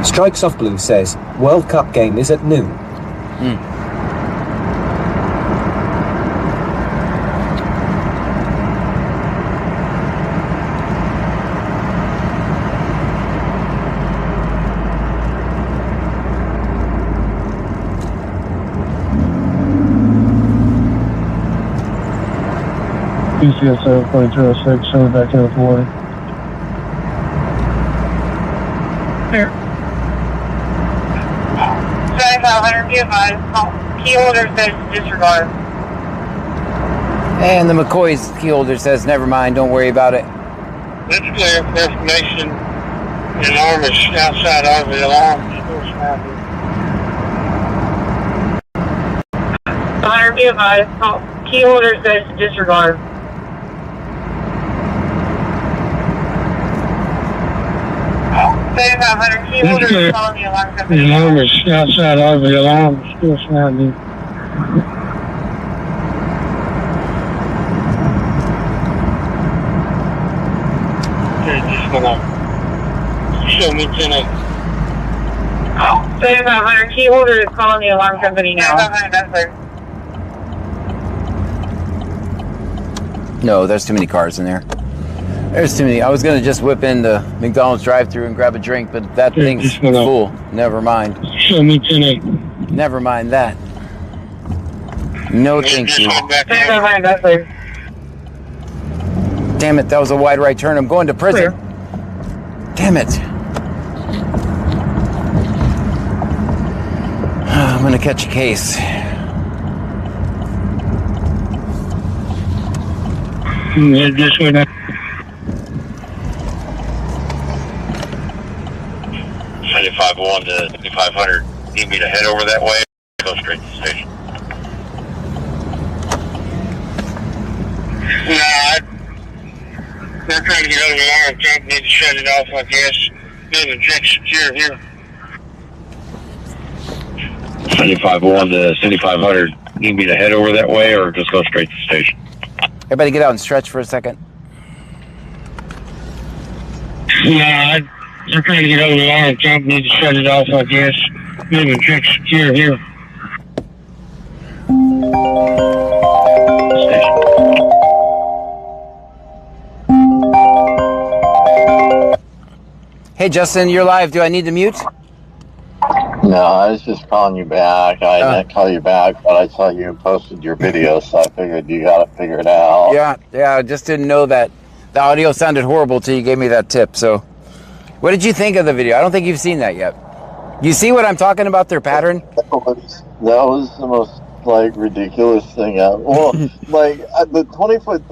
Strikes Off Blue says, World Cup game is at noon. PCS 7.06, send it back to the 40. Here. 7500, be advised. Key holder says disregard. And the McCoy's key holder says, never mind, don't worry about it. Let's clear for information. The alarm is outside of the alarm. Be advised. Key holder says disregard. 7500, key holder is calling the alarm company. The alarm is outside of the alarm is still sounding. Okay, just gonna show me tonight. 7500, key holder is calling the alarm company now. 7500, that's clear. No, there's too many cars in there. There's too many. I was gonna just whip in the McDonald's drive-thru and grab a drink, but that thing's full. Never mind. Show me tonight. Never mind that. No, thank you. 7500, that's clear. Damn it, that was a wide right turn. I'm going to prison. Clear. Damn it. I'm gonna catch a case. Yeah, just went up. 7501 to 7500. Need me to head over that way? Go straight to the station. Nah, they're trying to get over the alarm. Jump, need to shut it off, I guess. Building check secure here. 7501 to 7500. Need me to head over that way or just go straight to the station? Everybody get out and stretch for a second. Nah, they're trying to get over the alarm. Jump, need to shut it off, I guess. Building check secure here. Hey Justin, you're live. Do I need to mute? No, I was just calling you back. I didn't call you back, but I saw you posted your video, so I figured you got to figure it out. Yeah, I just didn't know that the audio sounded horrible till you gave me that tip. So, what did you think of the video? I don't think you've seen that yet. You see what I'm talking about, their pattern? That was the most, ridiculous thing ever. Well, the 20-foot,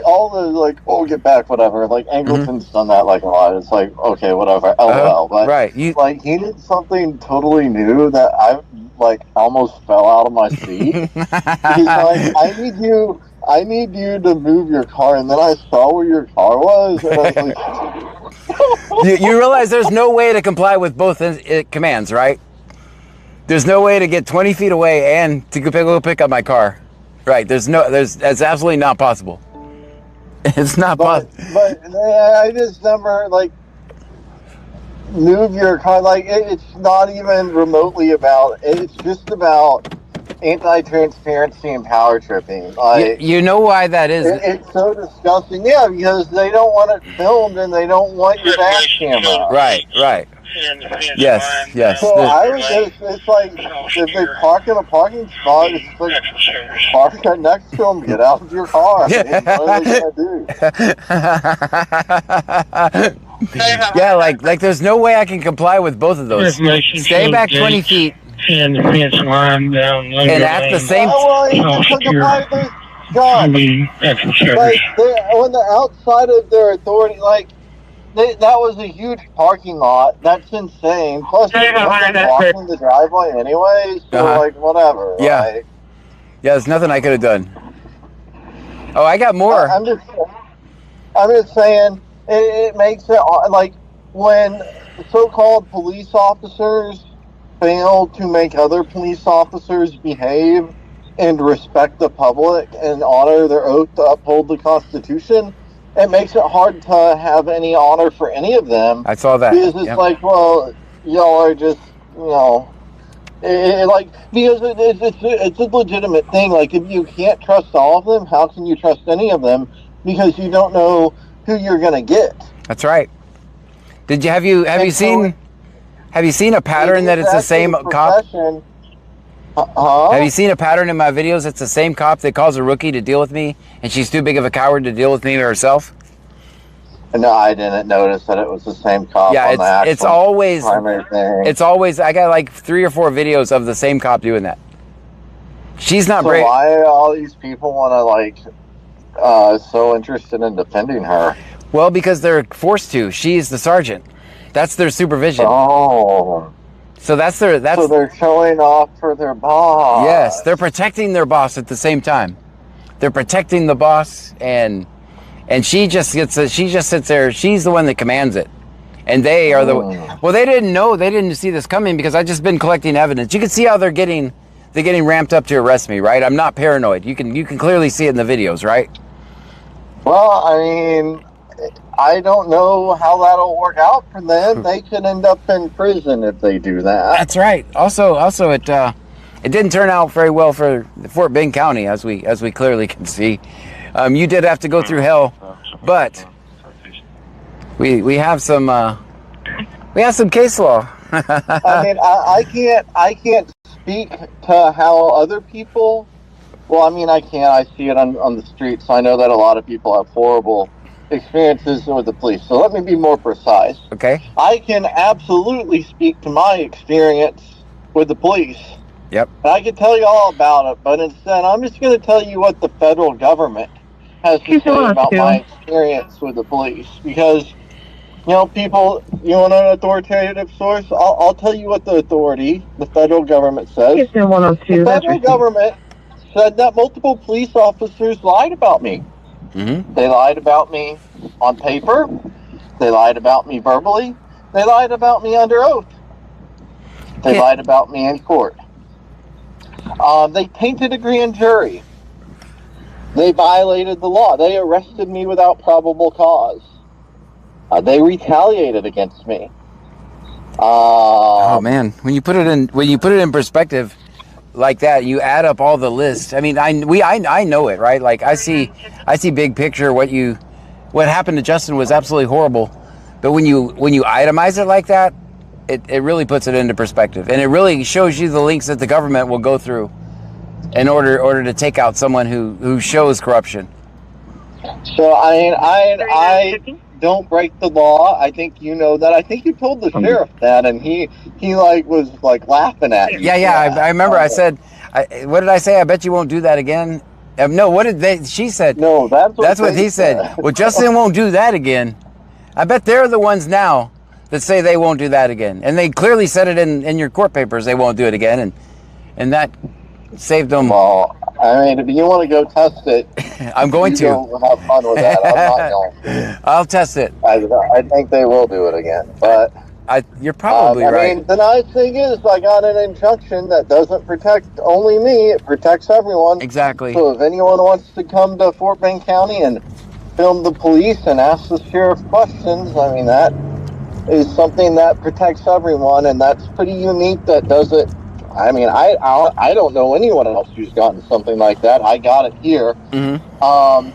all the, get back, whatever. Angleton's done that, a lot. It's okay, whatever, LOL. But, right. he did something totally new that I, almost fell out of my seat. He's like, I need you to move your car. And then I saw where your car was, and I was like... you realize there's no way to comply with both commands, right? There's no way to get 20 feet away and to go pick up my car. Right, that's absolutely not possible. It's not possible. But I just never, move your car. It's not even remotely about, it's just about anti-transparency and power tripping. You know why that is? It's so disgusting. Yeah, because they don't want it filmed and they don't want your dash camera. Right. Yes. So I was just, it's if they park in a parking spot, it's park right next to them, get out of your car. What are they going to do? Yeah, there's no way I can comply with both of those. Stay back 20 feet. And the fence line down. And at the same time, when they're outside of their authority, that was a huge parking lot. That's insane. Plus, they're blocking the driveway anyway, so whatever. Yeah, there's nothing I could have done. Oh, I got more. I'm just saying, it makes it when so-called police officers fail to make other police officers behave and respect the public and honor their oath to uphold the Constitution, it makes it hard to have any honor for any of them. I saw that. Because it's well, y'all are just, because it's a legitimate thing. If you can't trust all of them, how can you trust any of them? Because you don't know who you're going to get. That's right. Have you seen a pattern that it's the same cop? Have you seen a pattern in my videos? It's the same cop that calls a rookie to deal with me, and she's too big of a coward to deal with me herself. No, I didn't notice that it was the same cop. Yeah, it's always primary thing. It's always. I got 3 or 4 videos of the same cop doing that. She's not brave. So why all these people want to so interested in defending her? Well, because they're forced to. She's the sergeant. That's their supervision. Oh. So so they're showing off for their boss. Yes, they're protecting their boss at the same time. They're protecting the boss, and she just sits there. She's the one that commands it, And they are well, they didn't know, they didn't see this coming because I've just been collecting evidence. You can see how they're getting ramped up to arrest me, right? I'm not paranoid. You can clearly see it in the videos, right? Well, I mean, I don't know how that'll work out for them. They could end up in prison if they do that. That's right. Also, it didn't turn out very well for Fort Bend County, as we clearly can see. You did have to go through hell, but we have some case law. I mean, I can't speak to how other people. Well, I mean, I can't. I see it on the street, so I know that a lot of people have horrible experiences with the police. So let me be more precise. Okay. I can absolutely speak to my experience with the police. Yep. And I can tell you all about it, but instead I'm just going to tell you what the federal government has to say about my experience with the police. Because, you know, people, you want an authoritative source? I'll tell you what the federal government says. The federal government said that multiple police officers lied about me. Mm-hmm. They lied about me on paper. They lied about me verbally. They lied about me under oath. They lied about me in court. They tainted a grand jury. They violated the law. They arrested me without probable cause. They retaliated against me. Oh man, when you put it in perspective like that, you add up all the lists. I mean, I know it, right? Like I see big picture. What happened to Justin was absolutely horrible, but when you itemize it like that, it really puts it into perspective, and it really shows you the links that the government will go through in order to take out someone who shows corruption. So I don't break the law. I think you know that. I think you told the sheriff that, and he was laughing at you. Yeah. I remember. I said, what did I say? I bet you won't do that again. No, what did they? She said. No, that's what he said. Well, Justin won't do that again. I bet they're the ones now that say they won't do that again, and they clearly said it in your court papers. They won't do it again, and that saved them. Well, I mean, if you want to go test it, I'm going to. Have fun with that. I'm not going to. I'll test it. I think they will do it again, but you're probably right. I mean, the nice thing is I got an injunction that doesn't protect only me; it protects everyone. Exactly. So if anyone wants to come to Fort Bend County and film the police and ask the sheriff questions, I mean, that is something that protects everyone, and that's pretty unique. That does it. I mean, I don't know anyone else who's gotten something like that. I got it here. Mm-hmm.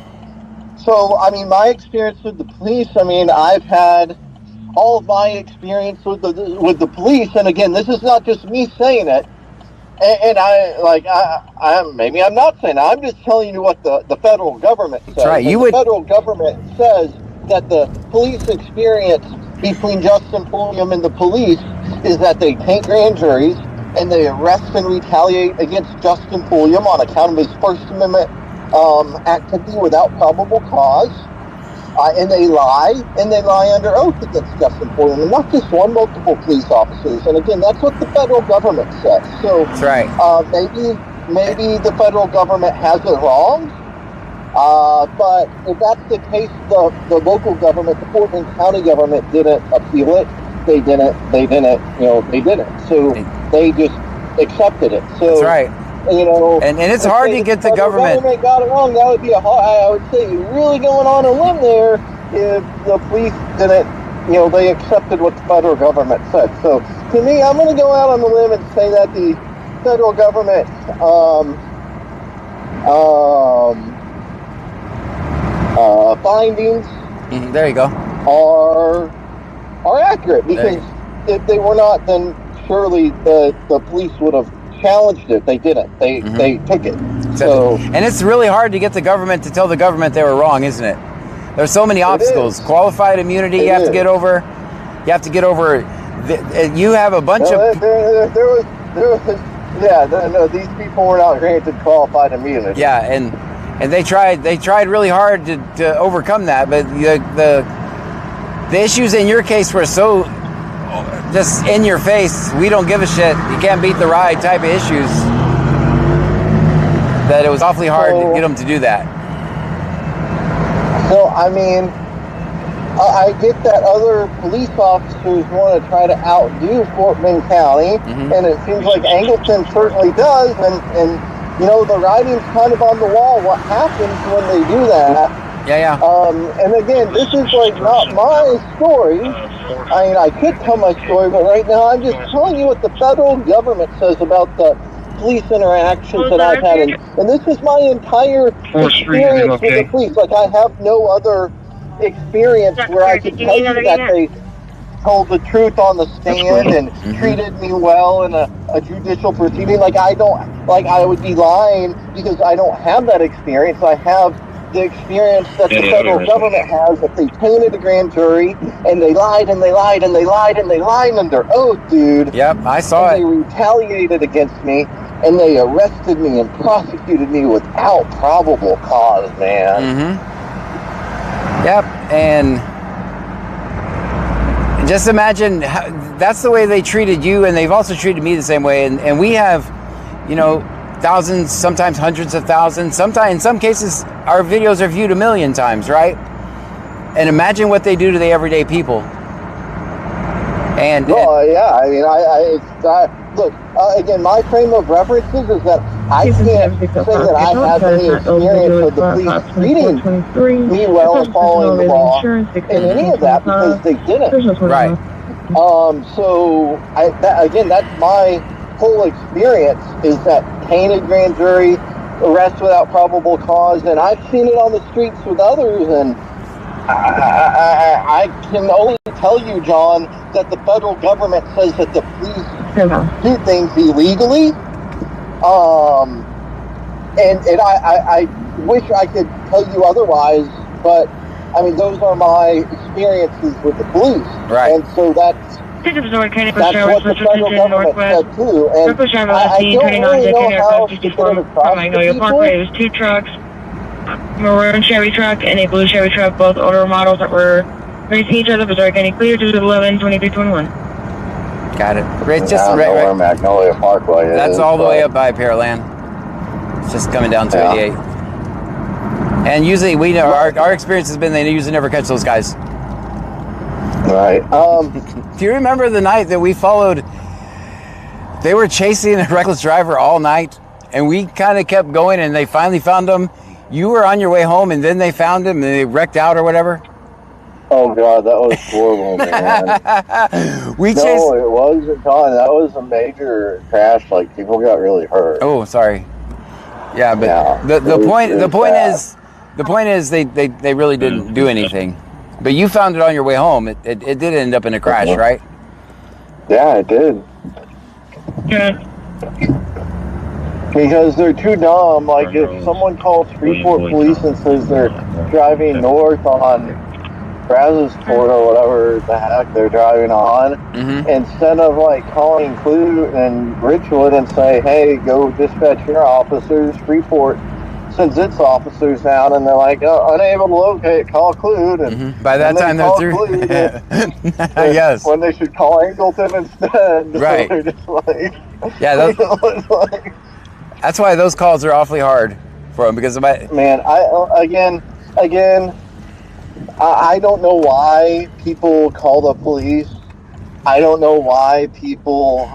So, I mean, my experience with the police, I mean, I've had all of my experience with the police, and again, this is not just me saying it, and maybe I'm not saying it. I'm just telling you what the federal government says. That's right. The federal government says that the police experience between Justin Pulliam and the police is that they taint grand juries, and they arrest and retaliate against Justin Pulliam on account of his First Amendment activity without probable cause. And they lie under oath against Justin Pulliam, and not just one, multiple police officers. And again, that's what the federal government says. So that's right. Maybe the federal government has it wrong. But if that's the case, the local government, the Fort Bend County government, didn't appeal it. They didn't. So they just accepted it. So that's right. You know, and it's hard to get the government got it wrong. That would be I would say really going on a limb there if the police didn't, they accepted what the federal government said. So to me, I'm going to go out on a limb and say that the federal government findings there you go are accurate, because if they were not, then surely the police would have challenged it. They didn't. They took it. So, and it's really hard to get the government to tell the government they were wrong, isn't it? There's so many obstacles. Qualified immunity you have to get over. You have to get over. You have a bunch of. These people were not granted qualified immunity. Yeah, and they tried really hard to overcome that, but the issues in your case were so just in your face, we don't give a shit, you can't beat the ride type of issues, that it was awfully hard to get them to do that. So, I mean, I get that other police officers want to try to outdo Fort Bend County, and it seems like Angleton certainly does, and you know, the writing's kind of on the wall what happens when they do that. Yeah. And again, this is like not my story. I mean, I could tell my story, but right now I'm just telling you what the federal government says about the police interactions that I've had, and this is my entire experience with the police. Like, I have no other experience where I could tell you that they told the truth on the stand and treated me well in a judicial proceeding. Like, I would be lying because I don't have that experience. I have the experience that the federal government has, that they tainted a grand jury and they lied and they lied and they lied and they lied under oath, dude. Yep, I saw it. They retaliated against me and they arrested me and prosecuted me without probable cause, man. Yep, and just imagine that's the way they treated you, and they've also treated me the same way. And we have, you know, thousands, sometimes hundreds of thousands. Sometimes, in some cases, our videos are viewed 1 million times, right? And imagine what they do to the everyday people. And yeah, I mean, look, again, my frame of references is that I can't say that I have any experience with the police treating me well and following the law in any of that, because they didn't. Right. So again, that's my whole experience, is that tainted grand jury, arrest without probable cause, and I've seen it on the streets with others, and I can only tell you, John, that the federal government says that the police do things illegally, and I wish I could tell you otherwise, but I mean, those are my experiences with the police, right? And so that's what the federal government said too, and I don't really know how to get them across to people. It was 2 trucks, maroon Chevy truck and a blue Chevy truck, both older models that were racing each other. Brazoria County clear to 11-23-21. Got it. It's just I don't know where Magnolia Parkway is. That's all the way up by Pearland. It's just coming down to 88. And usually, we know our experience has been they usually never catch those guys. Right. Do you remember the night that we followed? They were chasing a reckless driver all night, and we kind of kept going, and they finally found him. You were on your way home, and then they found him, and they wrecked out or whatever. Oh God, that was horrible, man. No, it wasn't, John. That was a major crash. Like, people got really hurt. Oh, sorry. Yeah, but the point is they really didn't do anything. But you found it on your way home. It did end up in a crash, right? Yeah, it did. Yeah. Because they're too dumb. Like, if someone calls Freeport Police and says they're driving north on Brazosport or whatever the heck they're driving on, instead of like calling Clute and Richwood and say, hey, go dispatch your officers, Freeport sends its officers out, and they're like, unable to locate, call Clute. And by that time they're through. Yes. When they should call Angleton instead. Right. So they're just like, yeah, that's why those calls are awfully hard for them, because man, I don't know why people call the police. I don't know why people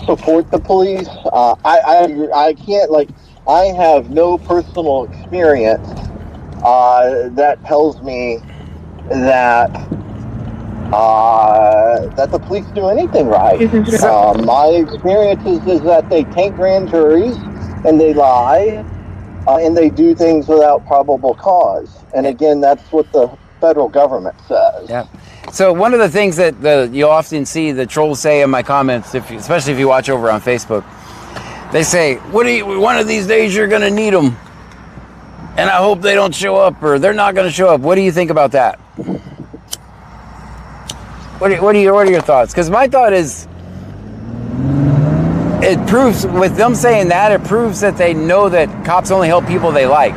support the police. I can't, like, I have no personal experience that tells me that that the police do anything right. My experience is that they taint grand juries and they lie. And they do things without probable cause. And again, that's what the federal government says. Yeah. So one of the things that you'll often see the trolls say in my comments, especially if you watch over on Facebook, they say, one of these days you're going to need them. And I hope they don't show up, or they're not going to show up. What do you think about that? What are your thoughts? Because my thought is, it proves, with them saying that, it proves that they know that cops only help people they like.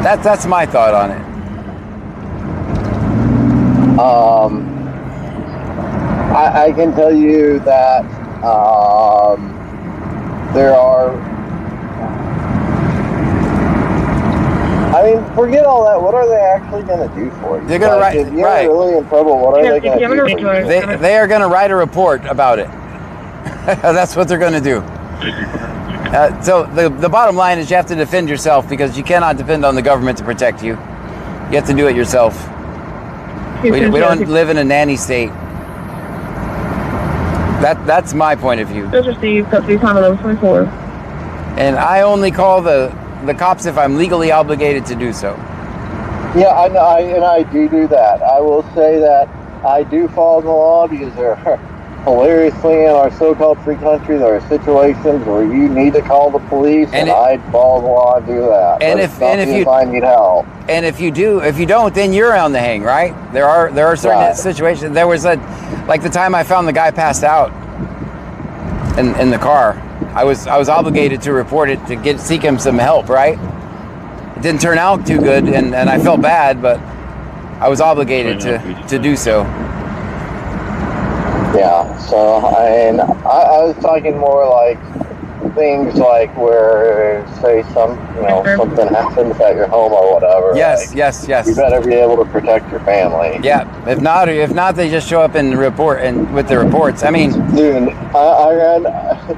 That's my thought on it. I can tell you that there are. I mean, forget all that. What are they actually going to do for you? They're going to write. If you're really in trouble, what are they going to do for you? They are going to write a report about it. That's what they're going to do. So the bottom line is you have to defend yourself because you cannot depend on the government to protect you. You have to do it yourself. We don't live in a nanny state. That's my point of view. Just received custody time 11:24. And I only call the cops if I'm legally obligated to do so. Yeah, I do that. I will say that I do follow the law because there are, hilariously, in our so-called free country, there are situations where you need to call the police, and I follow the law and do that. And if I need help, and if you don't, then you're on the hang, right? There are certain situations. There was like the time I found the guy passed out in the car. I was obligated to report it to seek him some help, right? It didn't turn out too good, and I felt bad, but I was obligated to do so. Yeah, so I was talking more like things like where, say, something happens at your home or whatever. Yes. You better be able to protect your family. Yeah. If not, they just show up and report and with the reports. I mean, dude, I read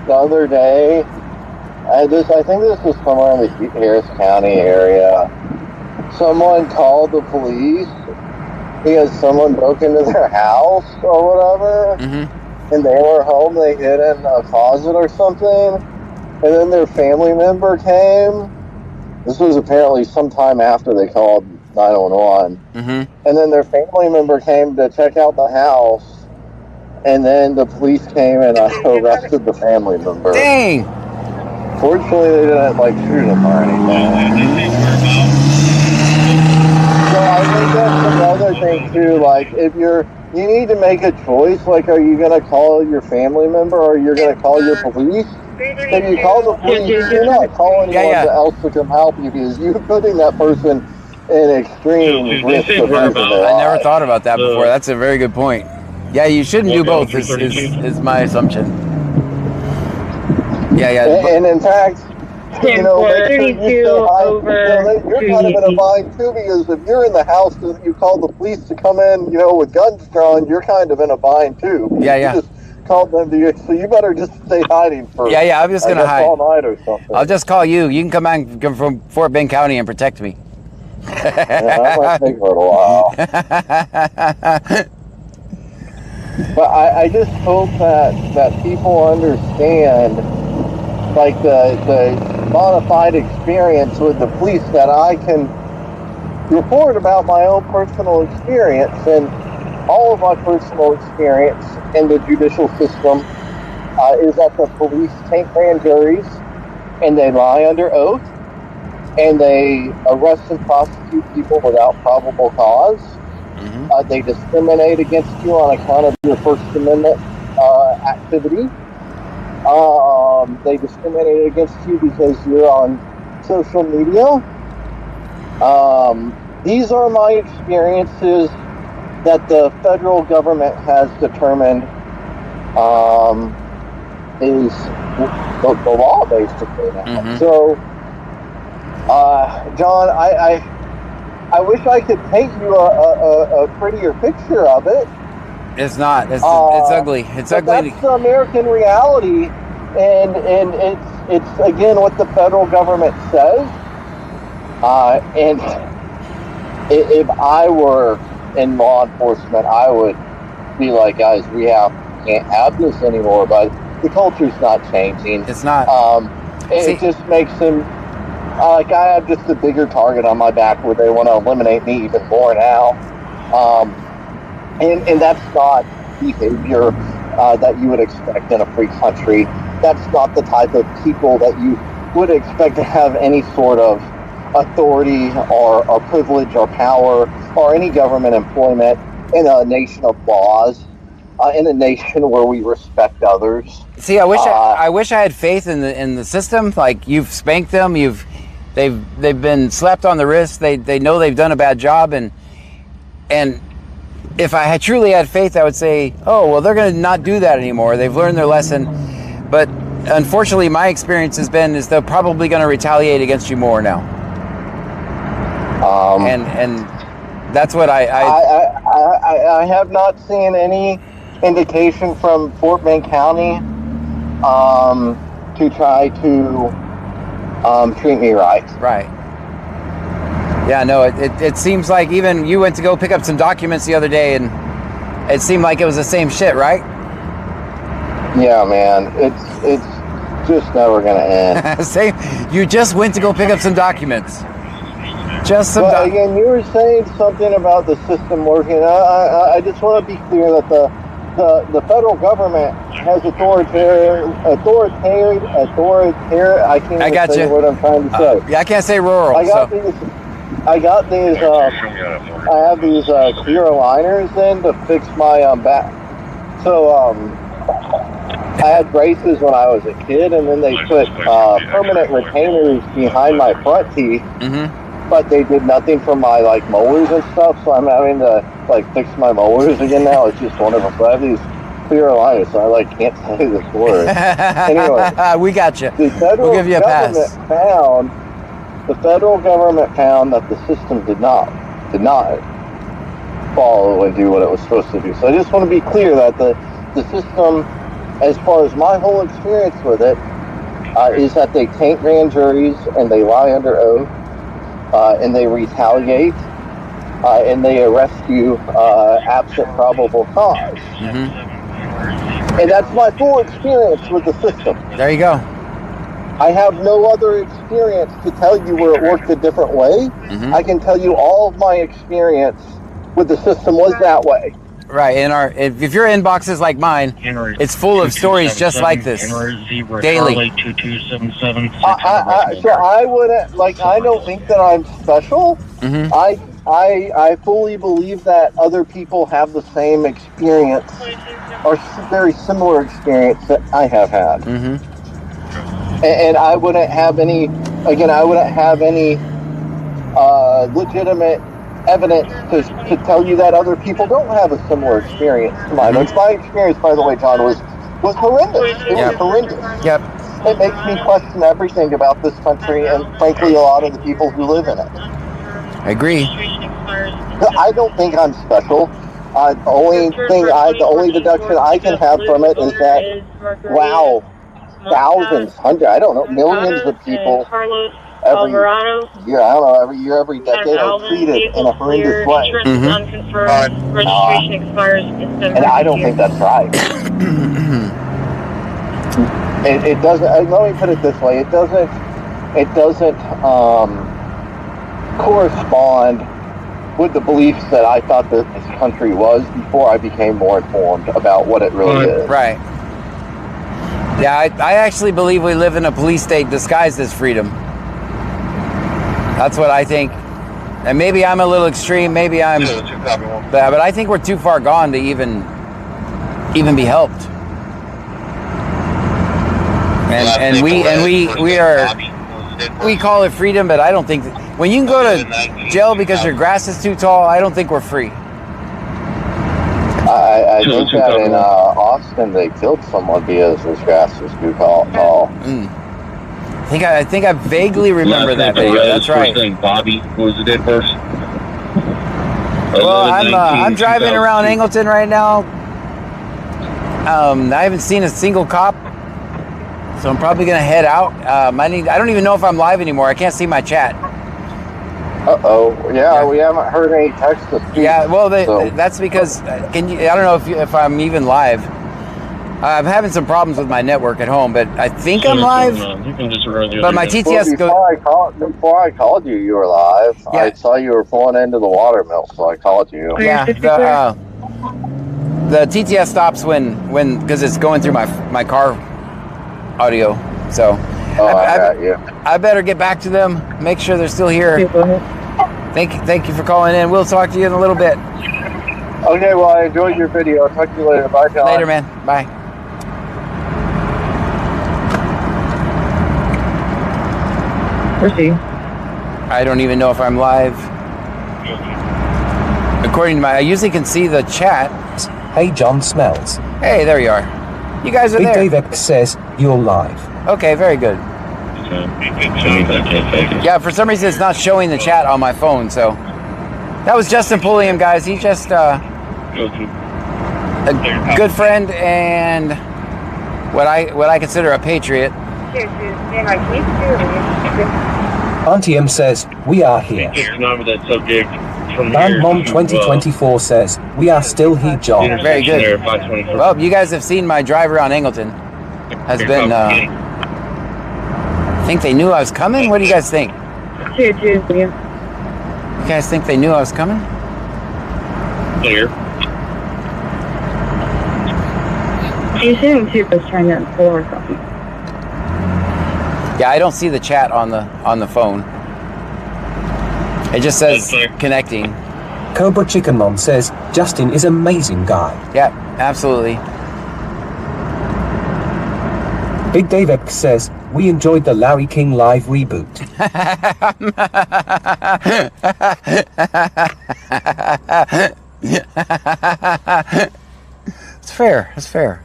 the other day. I think this was somewhere in the Harris County area. Someone called the police because someone broke into their house or whatever, and they were home. They hid in a closet or something, and then their family member came. This was apparently sometime after they called 911, and then their family member came to check out the house, and then the police came and arrested the family member. Dang! Fortunately, they didn't shoot him or anything. So I think that's another thing too. If you need to make a choice. Are you going to call your family member or you're going to call your police? If you call the police, you're not calling anyone else to come help you because you're putting that person in extreme risk of losing their life. I never thought about that before. That's a very good point. Yeah, you shouldn't do both. Is my assumption. Yeah. And in fact, make sure you stay high. You're kind of in a bind too because if you're in the house and you call the police to come in, with guns drawn, you're kind of in a bind too. Yeah. You just called them so you better just stay hiding for. Yeah. I'm just gonna hide all night or something. I'll just call you. You can come back from Fort Bend County and protect me. That might take a little while. But I just hope that people understand. The modified experience with the police that I can report about my own personal experience, and all of my personal experience in the judicial system is that the police take grand juries and they lie under oath and they arrest and prosecute people without probable cause. They discriminate against you on account of your First Amendment activity. They discriminate against you because you're on social media. These are my experiences that the federal government has determined is the law, basically. So, John, I wish I could paint you a prettier picture of it. It's not. It's ugly. It's ugly. That's the American reality, and it's again what the federal government says. And if I were in law enforcement, I would be like, guys, we can't have this anymore. But the culture's not changing. It's not. It just makes them I have just a bigger target on my back where they want to eliminate me even more now. And that's not behavior that you would expect in a free country. That's not the type of people that you would expect to have any sort of authority or privilege or power or any government employment in a nation of laws, in a nation where we respect others. See, I wish I had faith in the system. Like, you've spanked them, they've been slapped on the wrist. They know they've done a bad job, and if I had truly had faith, I would say, oh, well, they're going to not do that anymore. They've learned their lesson. But unfortunately, my experience has been is they're probably going to retaliate against you more now. And that's what I have not seen any indication from Fort Bend County to try to treat me right. Right. Yeah, no, it seems like even you went to go pick up some documents the other day, and it seemed like it was the same shit, right? Yeah, man. It's just never gonna end. Same. You just went to go pick up some documents. Just some. But again, you were saying something about the system working. I just want to be clear that the federal government has authoritarian. I can't even say what I'm trying to say. Yeah, I can't say rural. I got these. I have these clear aligners in to fix my back. So I had braces when I was a kid, and then they put permanent retainers behind my front teeth. Mm-hmm. But they did nothing for my molars and stuff, so I'm having to fix my molars again now. It's just wonderful. So I have these clear aligners, so I can't say this word. Anyway, we got you. We'll give you a pass. The federal government found that the system did not follow and do what it was supposed to do. So I just want to be clear that the system, as far as my whole experience with it, is that they taint grand juries and they lie under oath. And they retaliate, and they arrest you absent probable cause. Mm-hmm. And that's my full experience with the system. There you go. I have no other experience to tell you where it worked a different way. Mm-hmm. I can tell you all of my experience with the system was that way. Right. If your inbox is like mine, it's full of stories just like this daily. So I wouldn't I don't think that I'm special. Mm-hmm. I fully believe that other people have the same experience or very similar experience that I have had. Mm-hmm. And I wouldn't have any. Again, I wouldn't have any legitimate evidence to tell you that other people don't have a similar experience to mine. Which my experience, by the way, John, was horrendous. It was horrendous. Yep. It makes me question everything about this country and, frankly, a lot of the people who live in it. I agree. I don't think I'm special. The only deduction I can have from it is that, wow, thousands, hundreds, I don't know, millions of people every year, every decade are treated in a horrendous way. Mm-hmm. And I don't think that's right. It doesn't, let me put it this way, it doesn't correspond with the beliefs that I thought that this country was before I became more informed about what it really is. Right. Yeah, I actually believe we live in a police state disguised as freedom. That's what I think. And maybe I'm a little extreme, but I think we're too far gone to even be helped. And we call it freedom, but I don't think when you can go to jail because your grass is too tall, I don't think we're free. I think that in Austin they killed someone because his grass was too tall. Mm. I think I vaguely remember that video. That's right. Bobby was the dead person. Well, I'm driving around Angleton right now. I haven't seen a single cop, so I'm probably gonna head out. I don't even know if I'm live anymore. I can't see my chat. Yeah, we haven't heard any text to speak. Yeah, well, that's because I don't know if I'm even live. I'm having some problems with my network at home, but I think I'm live. You can just run the but my TTS goes. Before I called you, you were live. Yeah. I saw you were pulling into the water mill, so I called you. Yeah, the TTS stops when because it's going through my car audio. So I better get back to them. Make sure they're still here. Thank you for calling in. We'll talk to you in a little bit. Okay, well, I enjoyed your video. I'll talk to you later. Bye, John. Later, man. Bye. I don't even know if I'm live. According to I usually can see the chat. Hey, John Smells. Hey, there you are. You guys are Big there. Dave X says you're live. Okay, very good. Yeah, for some reason it's not showing the chat on my phone, so that was Justin Pulliam, guys. He's just a good friend and what I consider a patriot. Auntie M says, we are here. That subject from Band Mom 2024 says, we are still here, John. Very good. Well, you guys have seen my drive around Angleton. Has been, I think they knew I was coming? What do you guys think? You guys think they knew I was coming? Clear. You shouldn't see us trying to pull or something. Yeah, I don't see the chat on the phone. It just says connecting. Cobra Chicken Mom says, Justin is an amazing guy. Yeah, absolutely. Big Dave Epps says, we enjoyed the Larry King live reboot. It's fair. It's fair.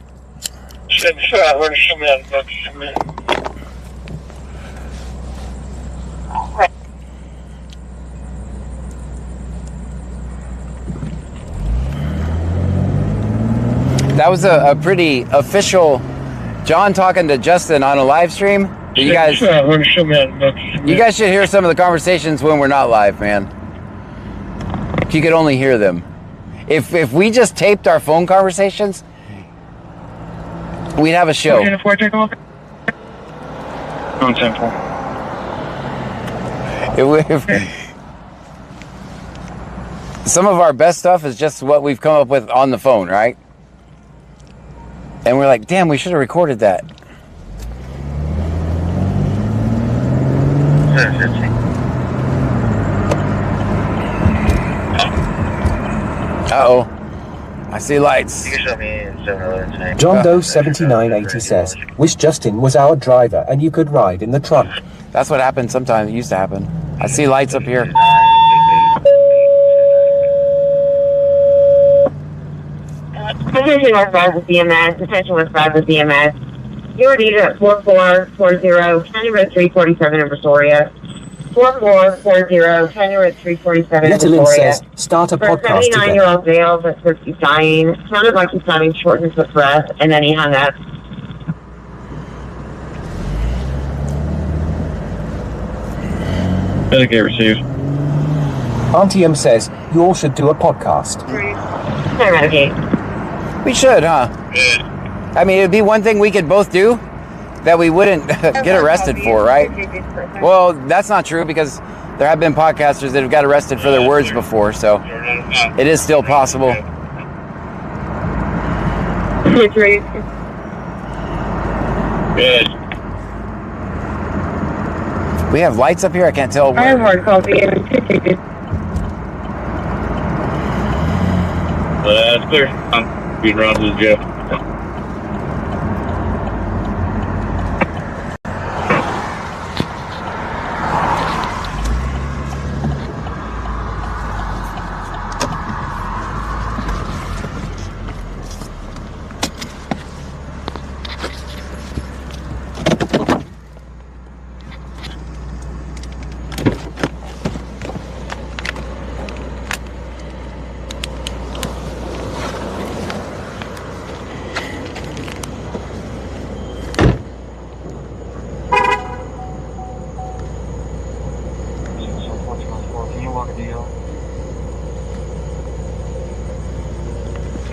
That was a pretty official John talking to Justin on a live stream. You guys should hear some of the conversations when we're not live, man. If you could only hear them. If we just taped our phone conversations, we'd have a show. Some of our best stuff is just what we've come up with on the phone, right? And we're like, damn, we should have recorded that. Uh-oh. I see lights. John Doe 7980 says, wish Justin was our driver and you could ride in the trunk. That's what happened sometimes. It used to happen. I see lights up here. Attention West 5 with DMS. Attention West 5 with DMS. You are needed at 4440 County Road 347 in Brazoria. 4440 County Road 347 in Little Brazoria. says, start a For a podcast 79-year-old male that's supposed to be dying, sounded like he's having shortness of breath, and then he hung up. Dedicate received. Auntie M says, you all should do a podcast. We should, huh? I mean, it'd be one thing we could both do that we wouldn't get arrested for, right? Well, that's not true because there have been podcasters that have got arrested for their words before, so it is still possible. Good. We have lights up here. I can't tell. I have hard coffee. That's clear. I'm beating around to the jail.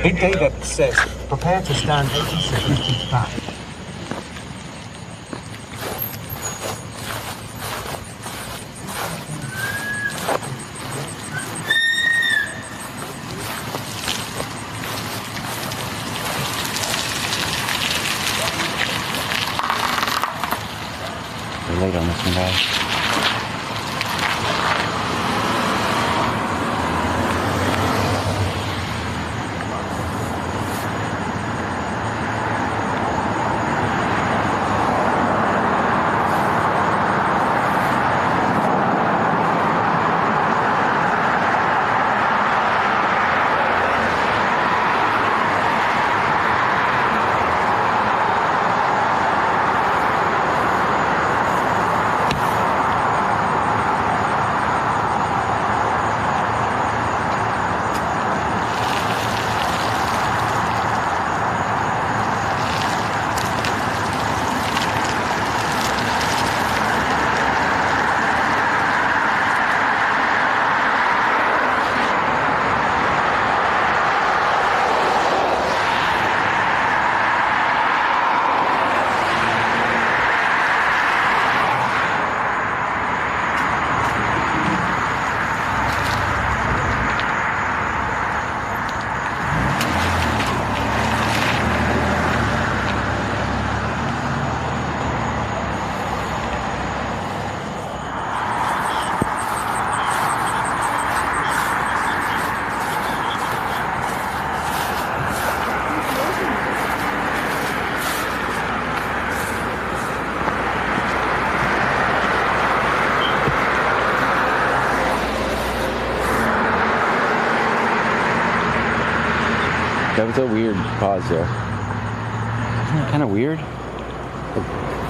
Big David says, prepare to stand 87 feet back. We're late on this one, guys. It's a weird pause there. Isn't that kind of weird? Like,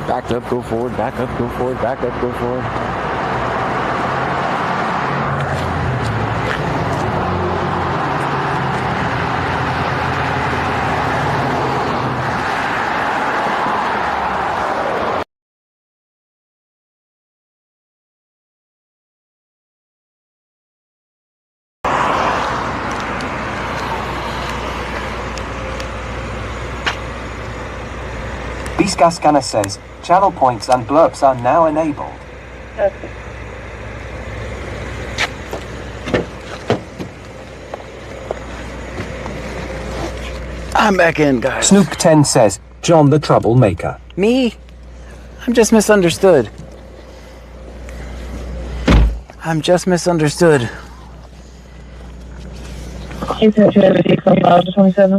backed up, go forward, back up, go forward, back up, go forward. Bisca Scanner says, channel points and blurps are now enabled. Okay. I'm back in, guys. Snook 10 says, John the troublemaker. Me? I'm just misunderstood. I'm just misunderstood.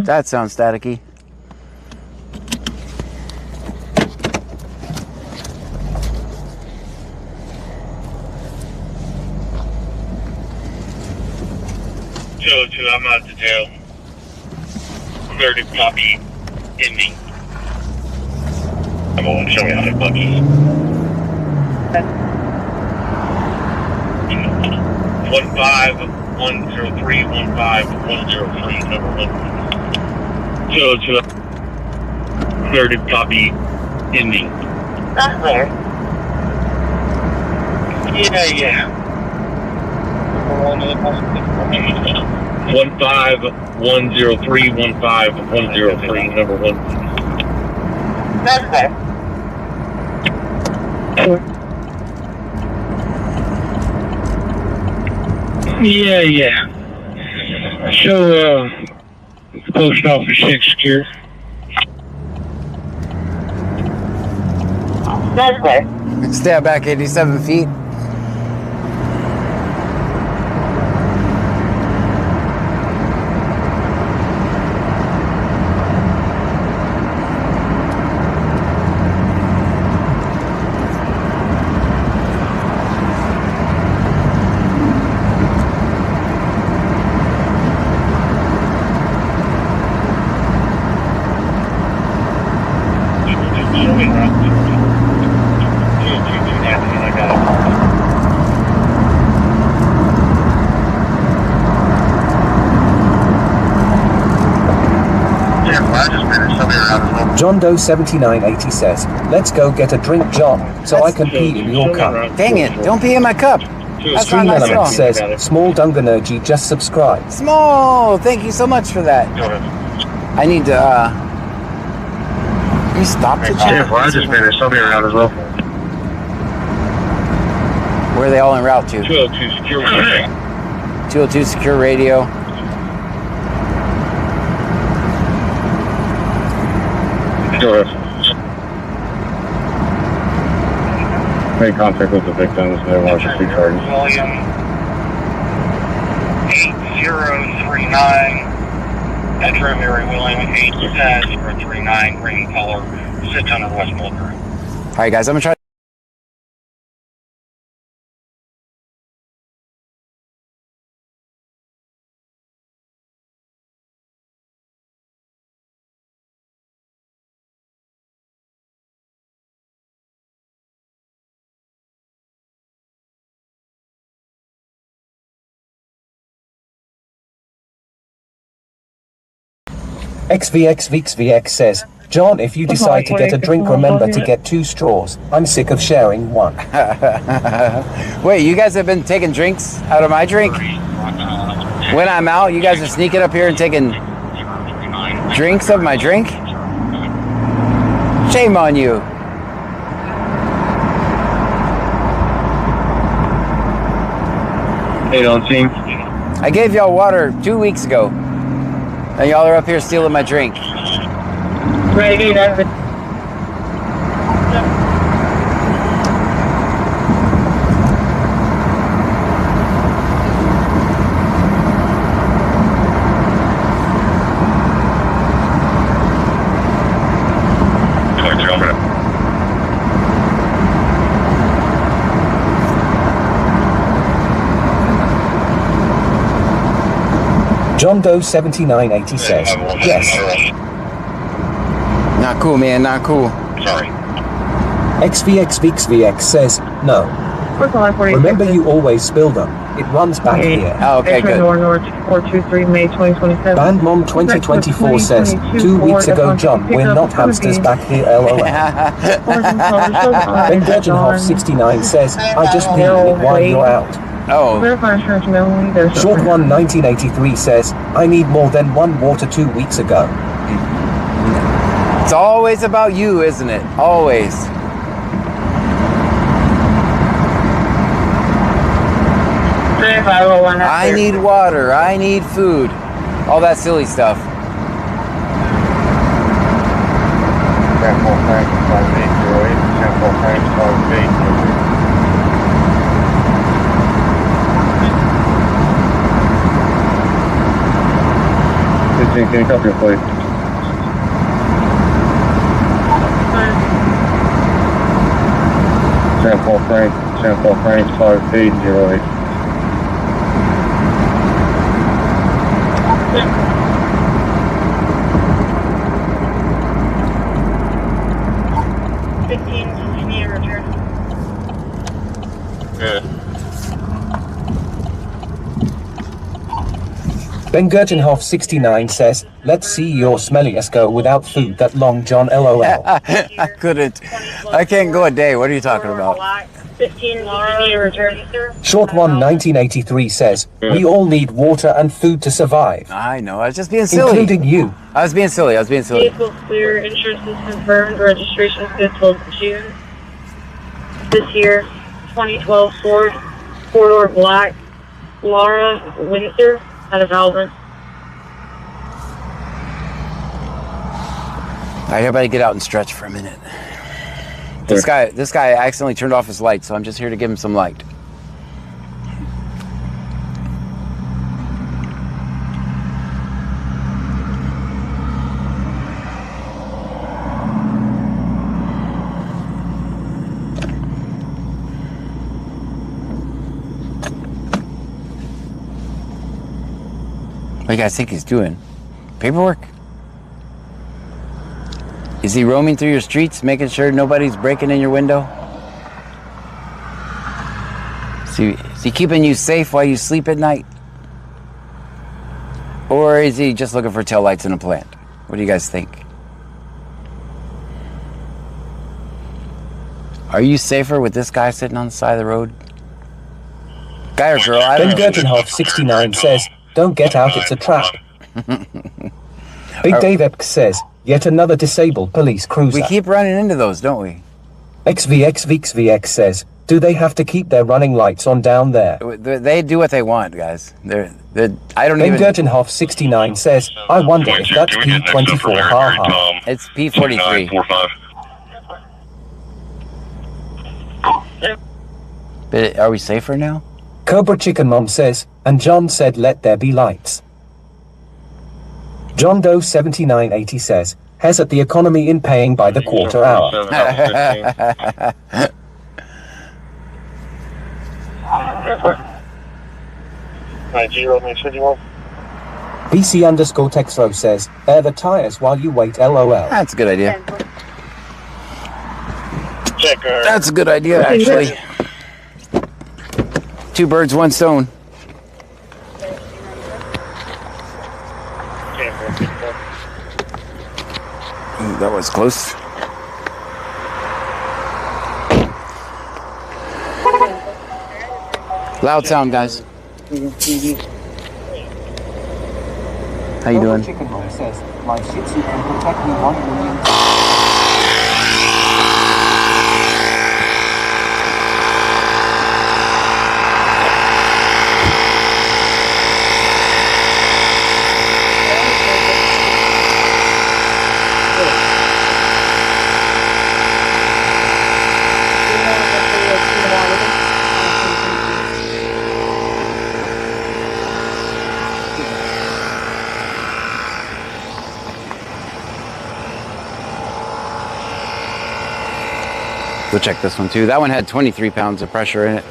That sounds staticky. I'm out of jail. 30 copy ending. I'm going to show me how to bucky. 1510315 number 1. 30 copy ending. That's there. Yeah. 1510315 number 1. That's there. Yeah. So, post office 6 secure. That's there. Stay back 87 feet. John Doe 7980 says, let's go get a drink, John, so I can pee in your cup. Dang it, don't pee in my cup. That's not Stream nice at all. Element says, Small Dunganergy just subscribed. Small, thank you so much for that. I need to, can you stop the chat? I just finished. I'll be around as well. Where are they all en route to? 202 secure radio. 202 secure radio. Go ahead. Make contact with the victims. They want to see charges. William 8039. Metro Mary William 8039. Green color. 600 West Mulberry. All right, guys, I'm gonna try. XVXVXVX says, John, if you decide to get a drink, remember to get 2 straws. I'm sick of sharing one. Wait, you guys have been taking drinks out of my drink? When I'm out, you guys are sneaking up here and taking drinks of my drink? Shame on you. Hey, don't team. I gave y'all water 2 weeks ago. And y'all are up here stealing my drink. Ready, David. John Doe 7980 says, yes. Not cool, man. Not cool. Sorry. XVXVXVX says, no. Remember you always spill them. It runs back here. Oh, okay, good. North 423 May 2027. Band Mom 2024 says, 2 weeks ago, John, we're not hamsters back here, lol. Ben Gurgenhoff 69 says, I just need it while you're out. Oh. Short One 1983 says, I need more than one water 2 weeks ago. It's always about you, isn't it? Always. I need water. I need food. All that silly stuff. Can you copy your plate? San Paul Frank, 5808. Ben Gurgenhoff 69 says, let's see your smelliest go without food that long, John, lol. I couldn't. I can't go a day. What are you talking about? 15 return, sir. Short One 1983 says, we all need water and food to survive. I know. I was just being silly. Including you. I was being silly. Vehicle clear. Insurance is confirmed. Registration is good till June this year. 2012 Ford 4-door black. Laura Windsor out of Alvin. All right, everybody get out and stretch for a minute. This guy accidentally turned off his light, so I'm just here to give him some light. What do you guys think he's doing? Paperwork? Is he roaming through your streets, making sure nobody's breaking in your window? Is he keeping you safe while you sleep at night? Or is he just looking for taillights in a plant? What do you guys think? Are you safer with this guy sitting on the side of the road? Guy or girl? I don't Ben know. Gurgenhoff 69 says, don't get out, it's a trap. Big Dave Epps says, yet another disabled police cruiser. We keep running into those, don't we? XVXVXVX says, do they have to keep their running lights on down there? They do what they want, guys. I don't Ben even... Gurgenhoff 69 says, I wonder if that's P24, haha. It's P43. But are we safer now? Cobra Chicken Mom says, and John said let there be lights. John Doe 7980 says, has at the economy in paying by the quarter hour. BC_Texro says, air the tires while you wait, lol. That's a good idea. That's a good idea, actually. 2 birds, 1 stone. Ooh, that was close. Loud sound, guys. How you doing? Chicken Mom says, my Shih Tzu can protect me 1 million. We'll check this one too. That one had 23 pounds of pressure in it.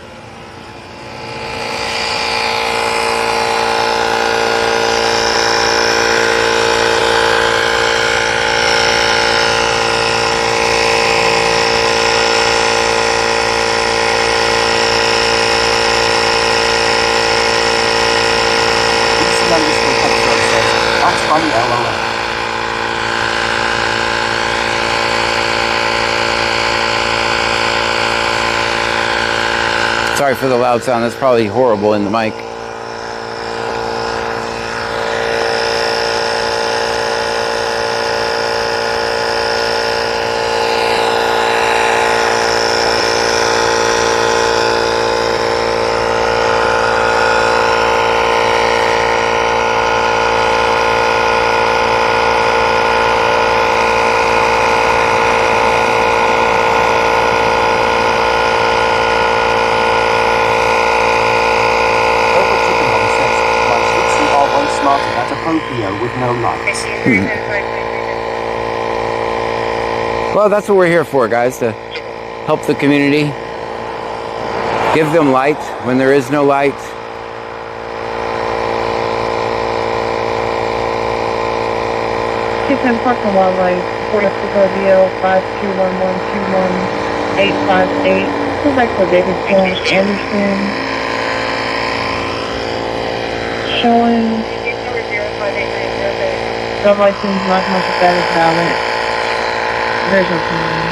Sorry for the loud sound. That's probably horrible in the mic. With no lights. Well, that's what we're here for, guys, to help the community. Give them light when there is no light. Houston Parking Lot Light, Port Ciclovio 521121858. Go back to David Jones Anderson. Showing the license not much of that is valid. There's no problem.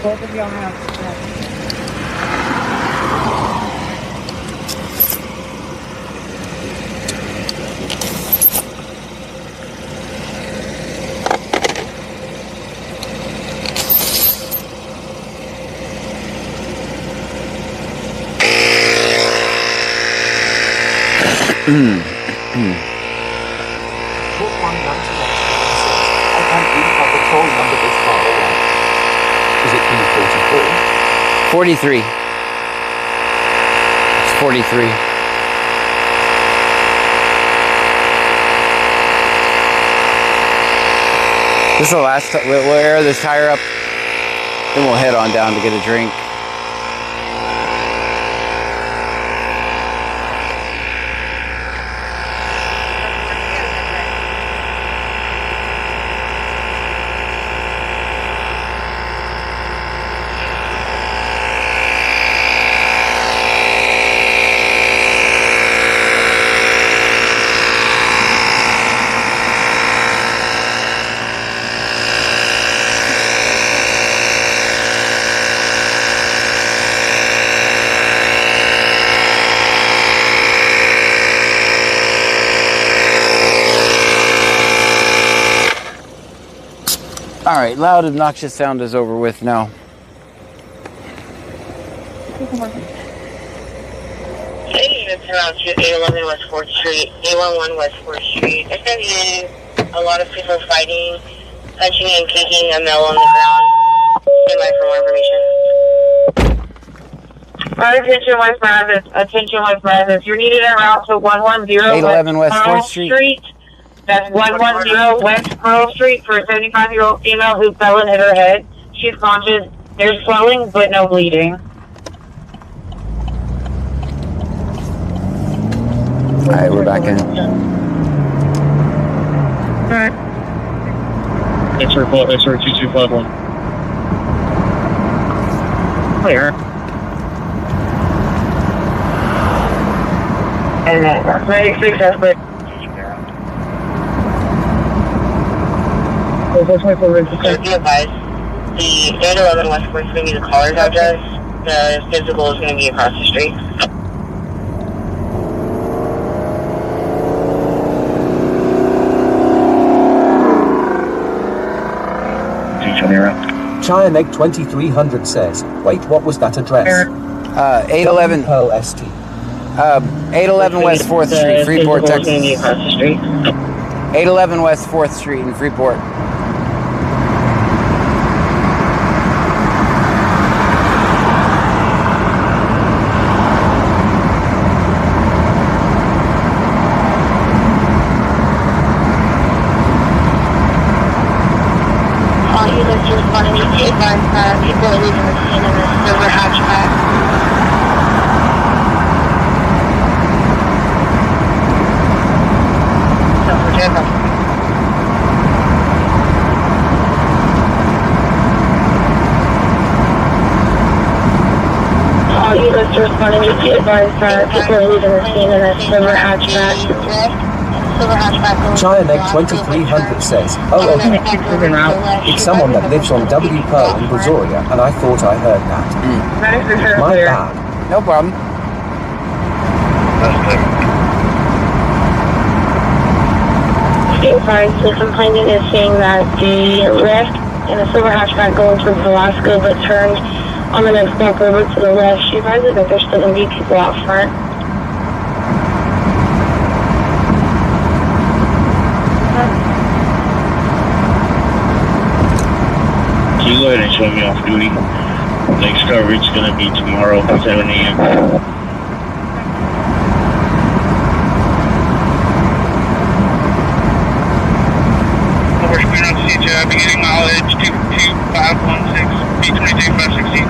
Both of y'all have. I can't read my patrol number this far away. Is it P44? 43. It's 43. This is the last time. We'll air this tire up, then we'll head on down to get a drink. All right, loud, obnoxious sound is over with now. It's around 811 West 4th Street, 811 West 4th Street. There's going to be a lot of people fighting, punching and kicking a mill on the ground. Stand by for more information. Attention West Brazos, attention West Brazos. You're needed en route to 110 811 West 4th Street. That's 110 West Pearl Street for a 75-year-old female who fell and hit her head. She's conscious. There's swelling, but no bleeding. All right, we're back in. Alright. X-ray 2251. Clear. And then, ready, 6 suspect. So be advised, the 811 West 4th is going to be the caller's address. The physical is going to be across the street. Cheyenne Egg 2300 says, wait, what was that address? 811 Pearl ST. 811 West 4th Street, Freeport, Texas. 811 West 4th Street in Freeport. Be advised that people are leaving the scene in a silver hatchback. Chionek 2300 says, oh, it's someone that lives on W Pearl in Brazoria, and I thought I heard that. My bad. No problem. Be advised the complainant is saying that they left in a silver hatchback going towards Alaska, but turned on the next block over to the left. She advises that there's still going to be people out front. You go ahead and show me off duty. Next coverage is going to be tomorrow at 7 a.m. We're speeding up to CHAP, beginning mileage 22516, B22 516.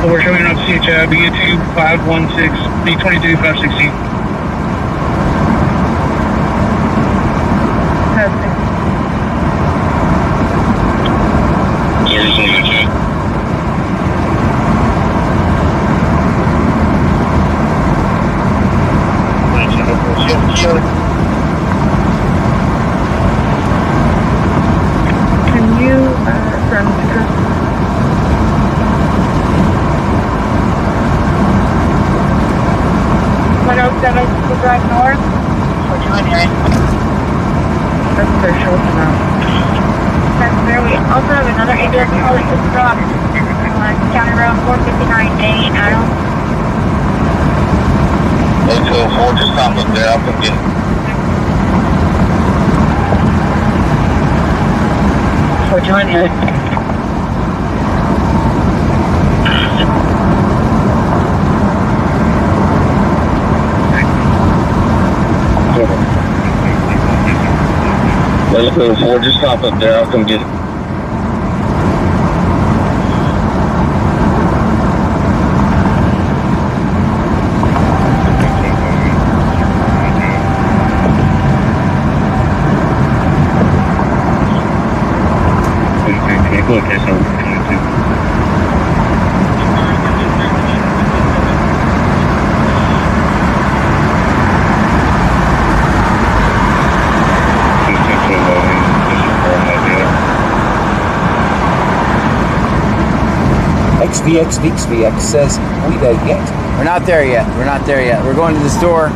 We're showing up CHAP, B22 516, B22 516. Yeah, this is CHAP. Can you from the 107 to drive north? Or 200? That's for sure. That's there. We also have another ambulance calling to stop on County Road 459A in Adams. Let's go forward, just stop up there. I'll come get it. 400. Let's go forward, just stop up there. I'll come get it. XVX says, we there yet? We're not there yet. We're not there yet. We're going to the store.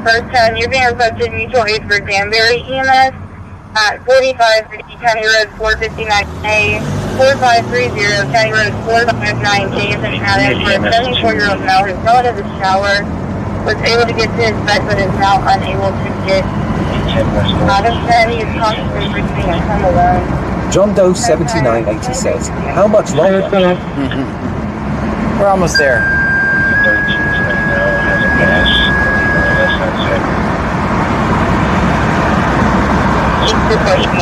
First 10, you're being requested mutual aid for Danbury EMS at 4550 County Road 459A, 4530 County Road 459J is an addict for a 74-year-old male who fell out of the shower, was able to get to his bed but is now unable to get out of bed. He is constantly breathing at home alone. John Doe 7980 says, how much longer? We're almost there.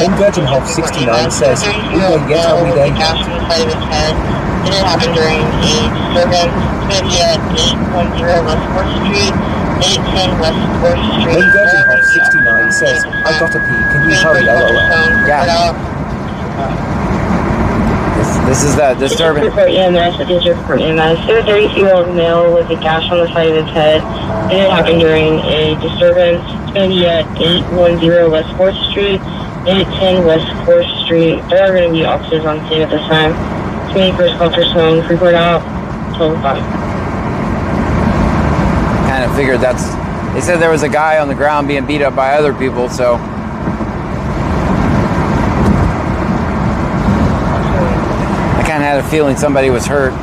In Virginhof 69 says, we don't get how we there yet. It did happen during a disturbance. It's going to be at 810 West 4th Street, 810 West 4th Street. In Virginhof 69 says, I got a pee, can you hurry, LOL? Yeah. This is the disturbance. Report EMS, a district report EMS. A 32-year-old male with a gash on the side of his head. It did happen during a disturbance. It's going to be at 810 West 4th Street, 810 West 4th Street. There are going to be officers on scene at this time. It's me, first call for phone. Report out. 12:05. Kind of figured that's. They said there was a guy on the ground being beat up by other people, so. I kind of had a feeling somebody was hurt.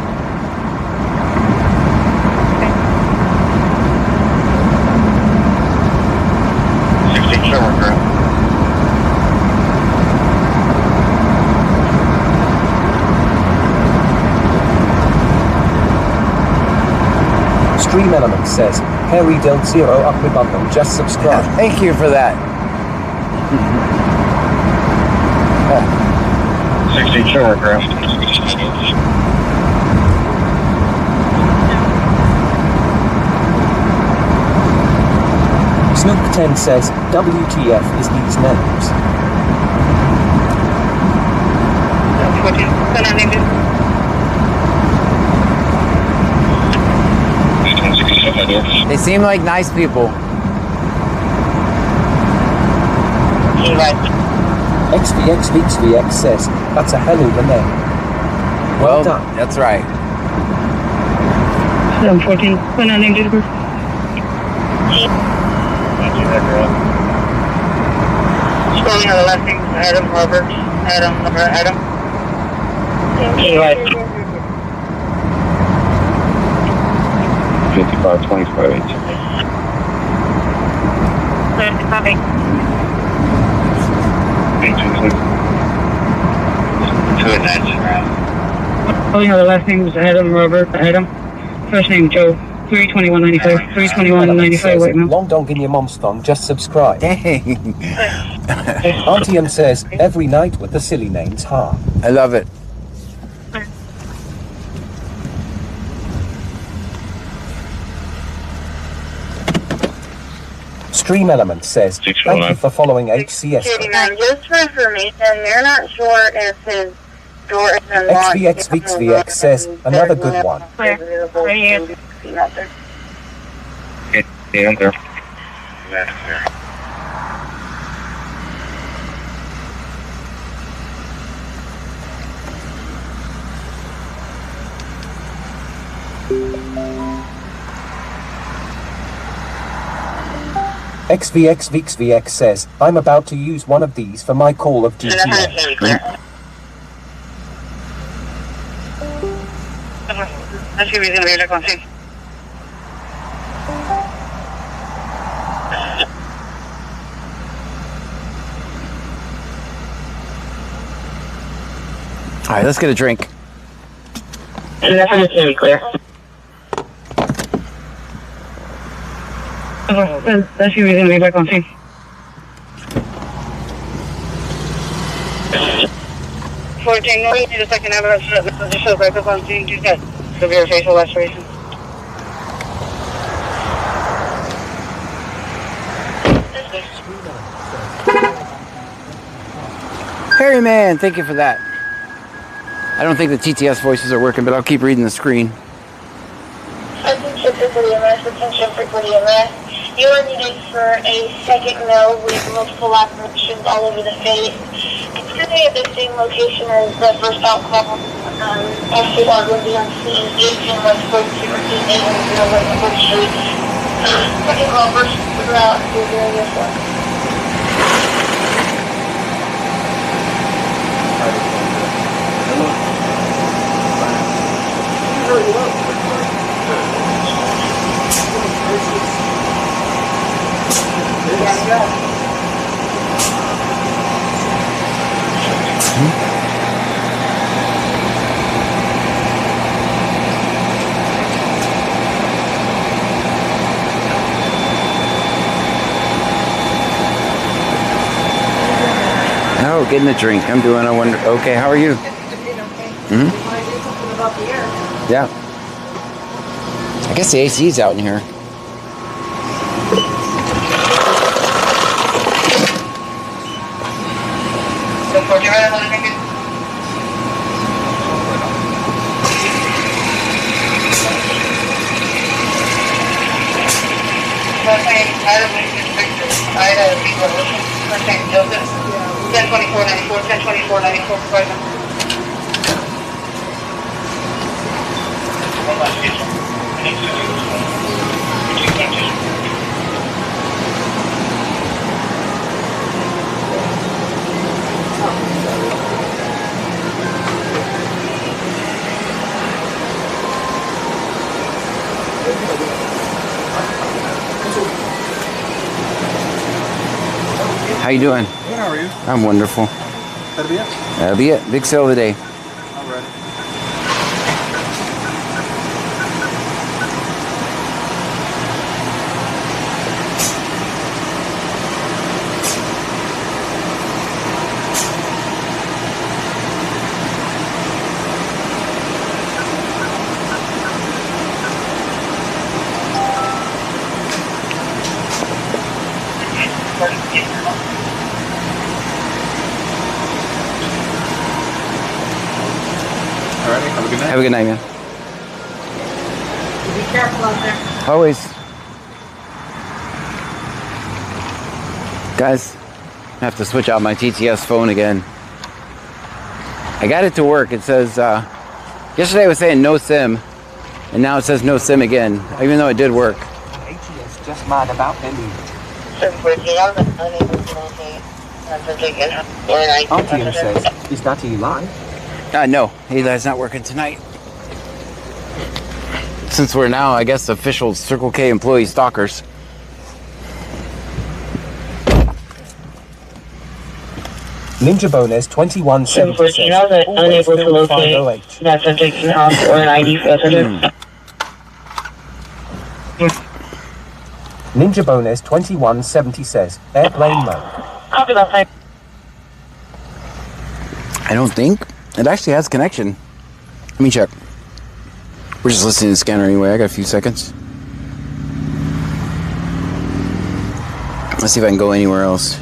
Stream Element says, Harry Del Zero up with bundle, just subscribe. Thank you for that. 60 kilogram. Snoop 10 says, WTF is these names? They seem like nice people. XVX says, that's a hell of a name. Well done. That's right. 714, when I named it. Spelling of the last name, Adam Robert. Adam. Right. 5525. Copy. Spelling of the last name is Adam Robert. Adam. First name Joe. 32195. 32195. Wait, man. Long dong in your mom's thong, just subscribe. Dang. Auntie M says, every night with the silly names, ha. I love it. Stream Element says, thank you for following HCS. Just for information, they're not sure if his door is unlocked. XVX says, another good one. Yeah, there. XVX says, I'm about to use one of these for my Call of Duty. All right, let's get a drink. Definitely clear. That's your reason we're back on scene. No, you need a second ambulance to show back up on scene. Do that. Severe facial laceration. Harry man, thank you for that. I don't think the TTS voices are working, but I'll keep reading the screen. Attention frequency EMS. You are needed for a second mill with multiple operations all over the state. It's going to be at the same location as the first out call. FCR will be on scene 18 West 4th Street, 810 West 4th Street. Second call, first route to 004. Oh, getting a drink. I'm doing. I wonder. Okay, how are you? Hmm. Yeah. I guess the AC's out in here. How you doing? Good, how are you? I'm wonderful. That'll be it? That'll be it. Big sale of the day. All right. All right, have a good night. Have a good night, man. Be careful out there. Always. Guys, I have to switch out my TTS phone again. I got it to work. It says, yesterday it was saying no SIM, and now it says no SIM again, even though it did work. ATS just mad about Emmy. Altium says, is that Eli? No, Eli's not working tonight. Since we're now, I guess, official Circle K employee stalkers. Ninja Bonus 2170 says, always unable to fill locate 508. that subject or an ID resident. Ninja Bonus 2170 says, airplane mode. Copy that. I don't think. It actually has connection. Let me check. We're just listening to the scanner anyway. I got a few seconds. Let's see if I can go anywhere else.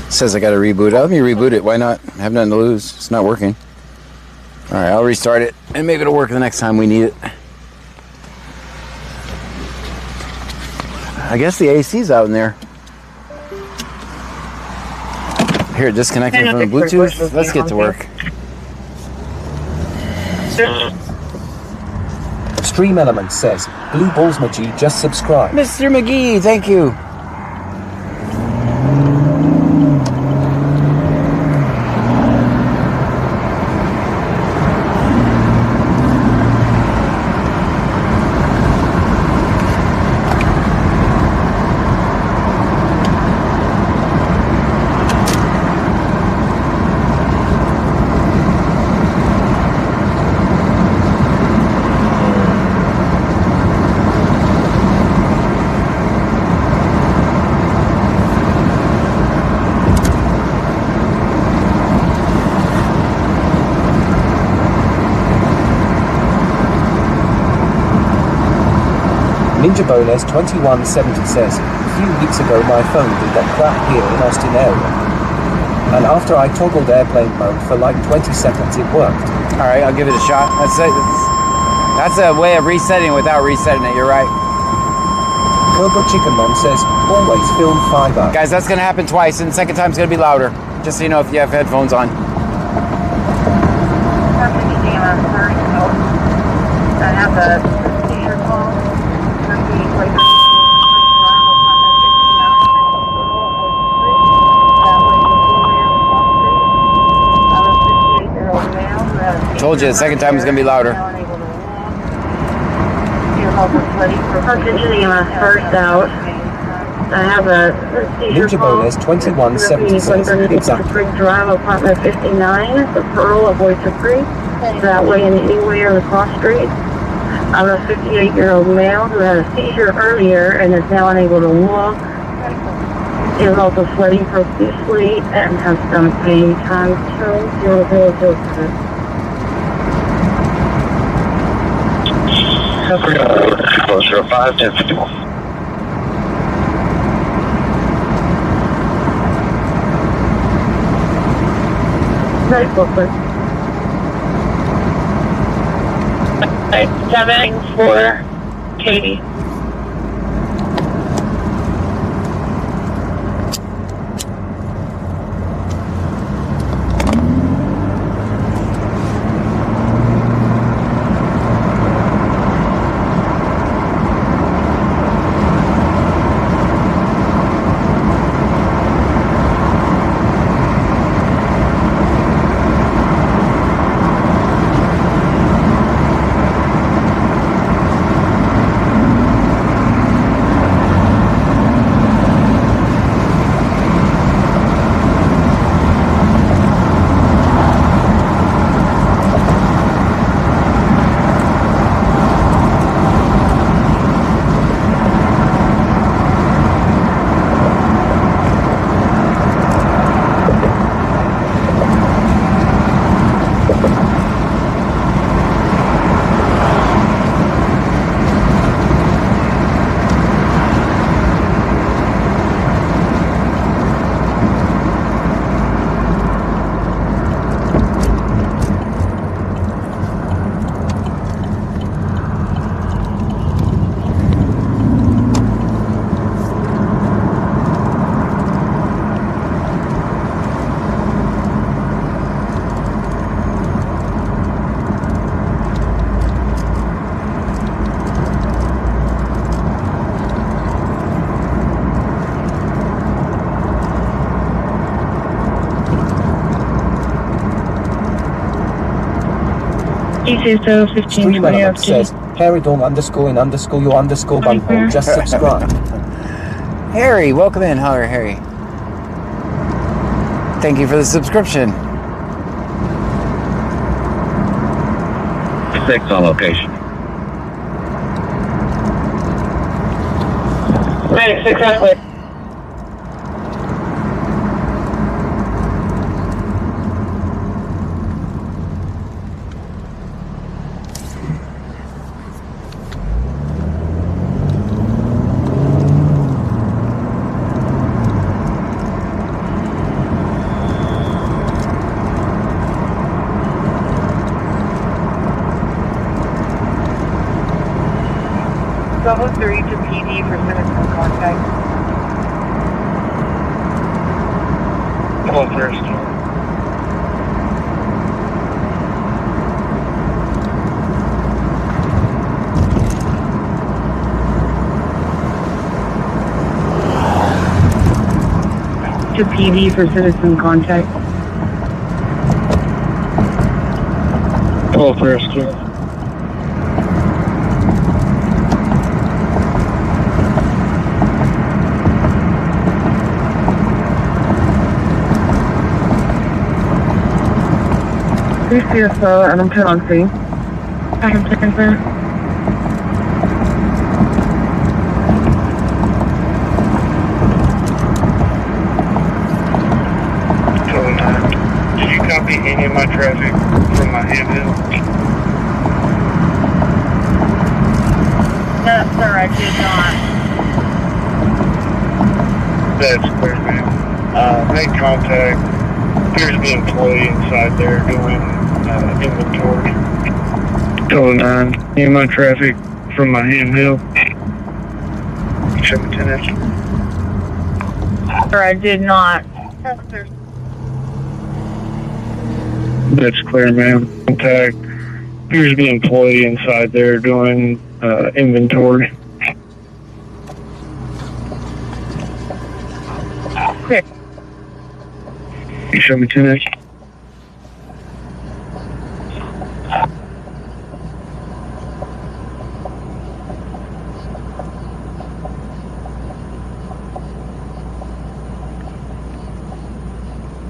Says I gotta reboot it. Let me reboot it. Why not? I have nothing to lose. It's not working. Alright, I'll restart it and maybe it'll work the next time we need it. I guess the AC's out in there. Here, disconnecting from the Bluetooth. Let's get to work. Stream Element says, Blue Balls McGee just subscribed. Mr. McGee, thank you. Ninja Bonus 2170 says, a few weeks ago my phone did that crap here in Austin area. And after I toggled airplane mode for like 20 seconds it worked. Alright, I'll give it a shot. That's a way of resetting without resetting it, you're right. Cobra Chicken Mom says, always film 5 up. Guys, that's gonna happen twice and the second time's gonna be louder. Just so you know if you have headphones on. I have a seizure call. Told you the second time is gonna be louder. First out. I have a Ninja Bonus 2170 says, exactly. Drive apartment 59, the Pearl of Voice of Free. That way and anywhere across street. I'm a 58-year-old male who had a seizure earlier and is now unable to walk. Is also sweating profusely and has some pain. Time 200. Closer 51051. Right, Brooklyn. 7 Katie. Stream element says, Harrydong underscore in underscore your underscore bunghole. Just subscribe. Harry, welcome in. Hello, Harry. Thank you for the subscription. 6 on location. 96 on clear. Level 3 to PD for citizen contact. Call first. To PD for citizen contact. Call first. Please see us and I'm turn on scene. I can check in there. Did you copy any of my traffic from my handheld? No, sir, I did not. That's clear, man. Made contact. Appears to be an employee inside there doing inventory. Total 9. Any of my traffic from my handheld? 17 Sir, I did not. Yes, sir. That's clear, ma'am. Contact. Appears to be an employee inside there doing inventory. Clear. You show me 10X?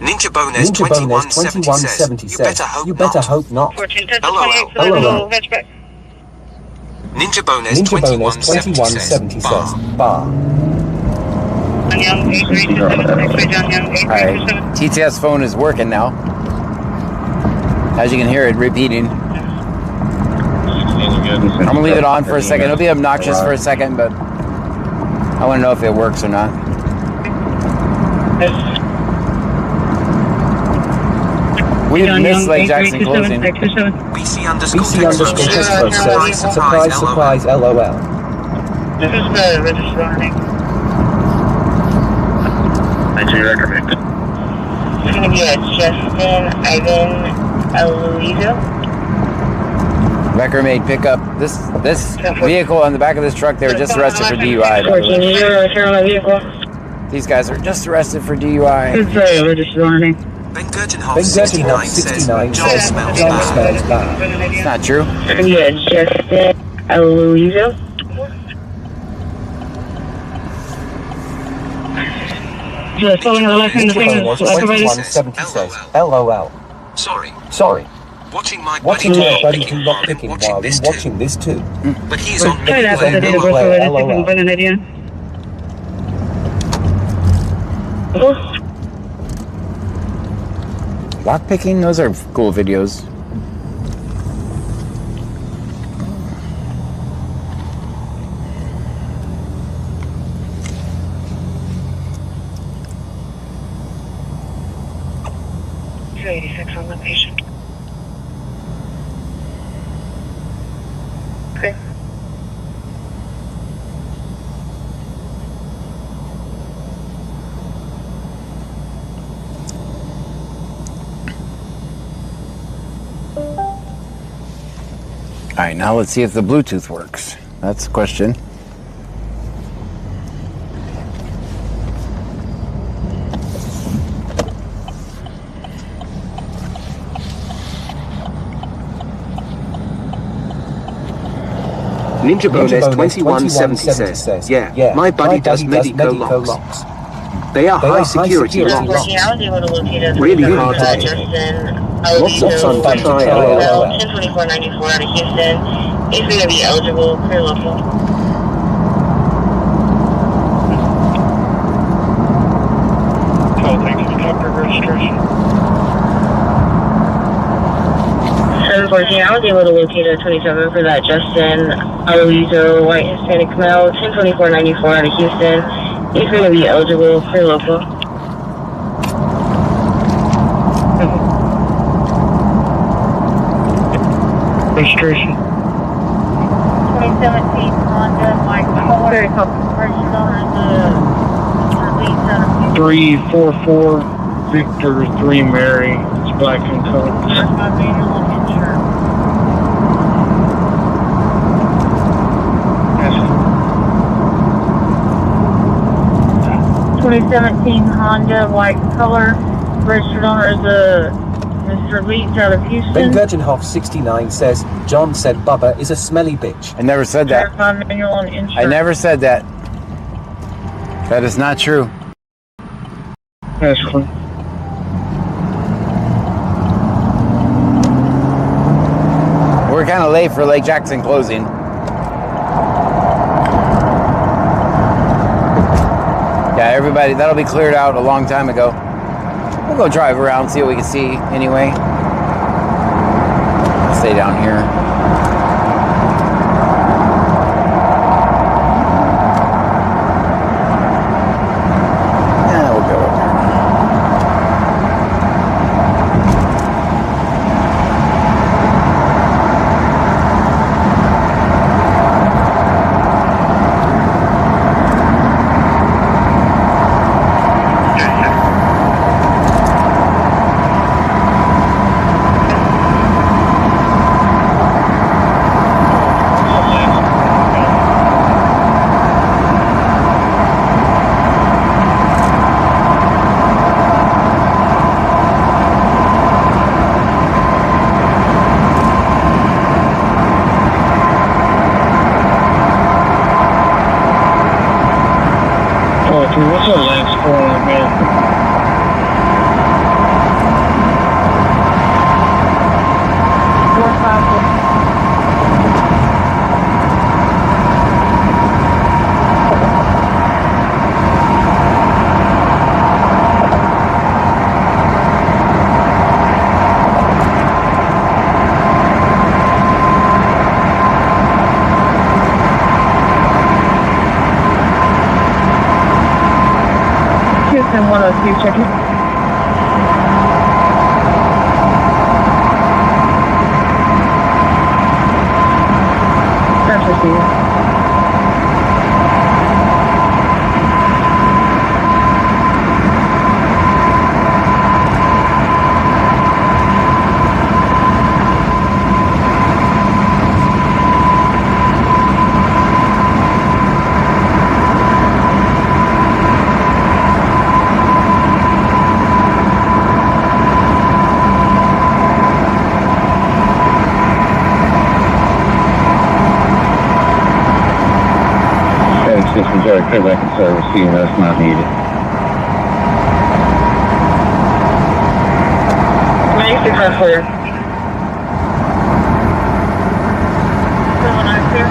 Ninja Bonus 2170 says, you better hope not. LOL. Ninja Bonus 2170 says, bar. Alright, TTS phone is working now. As you can hear it repeating. I'm gonna leave it on for a second. It'll be obnoxious for a second, but I want to know if it works or not. We've missed Lake Jackson closing. BC underscore Textro says, surprise, surprise, LOL. This is the register. I do recommend. It's gonna be a Justin Ivan Eloise. Record made pickup. This vehicle on the back of this truck, they were just arrested for DUI. by the way. These guys are just arrested for DUI. It's register. Ben Gurgenhoff 69 says, John smells bad. It's not true. Yeah, Justin Eloise. Just following the left hand of things. 2170 says, LOL. Sorry. Watching my buddy do lockpicking while I'm watching this too. But he's on Lockpicking? Those are cool videos. On the patient. Okay. All right, now let's see if the Bluetooth works. That's the question. Ninja Bonus 2170 says, yeah, my buddy does Medico locks. They are high security locks. Really hard to get. Lots of fun to try. 102494 out of Houston. He's going to be eligible, clear local. Oh, thank you. Doctor registration. 714, I was able to locate a 27 for that Justin Aloysius white Hispanic male, 102494 out of Houston. He's going to be eligible, clear local. Registration. 2017 Honda white color. Registered owner is 344 Victor 3 Mary. It's black and color. That's my manual insurance. 2017 Honda white color. Registered owner is Mr. Leach out of Houston. Ben Gurgenhoff 69 says, John said Bubba is a smelly bitch. I never said that. I never said that. That is not true. That's clean. We're kind of late for Lake Jackson closing. Yeah, everybody, that'll be cleared out a long time ago. We'll go drive around, see what we can see anyway. Stay down here. Yeah, we'll go up there. What's the last score on there? Houston 102, check it. That's received. Systems are clear back in service, CNS not needed. 96 are clear. Someone out there?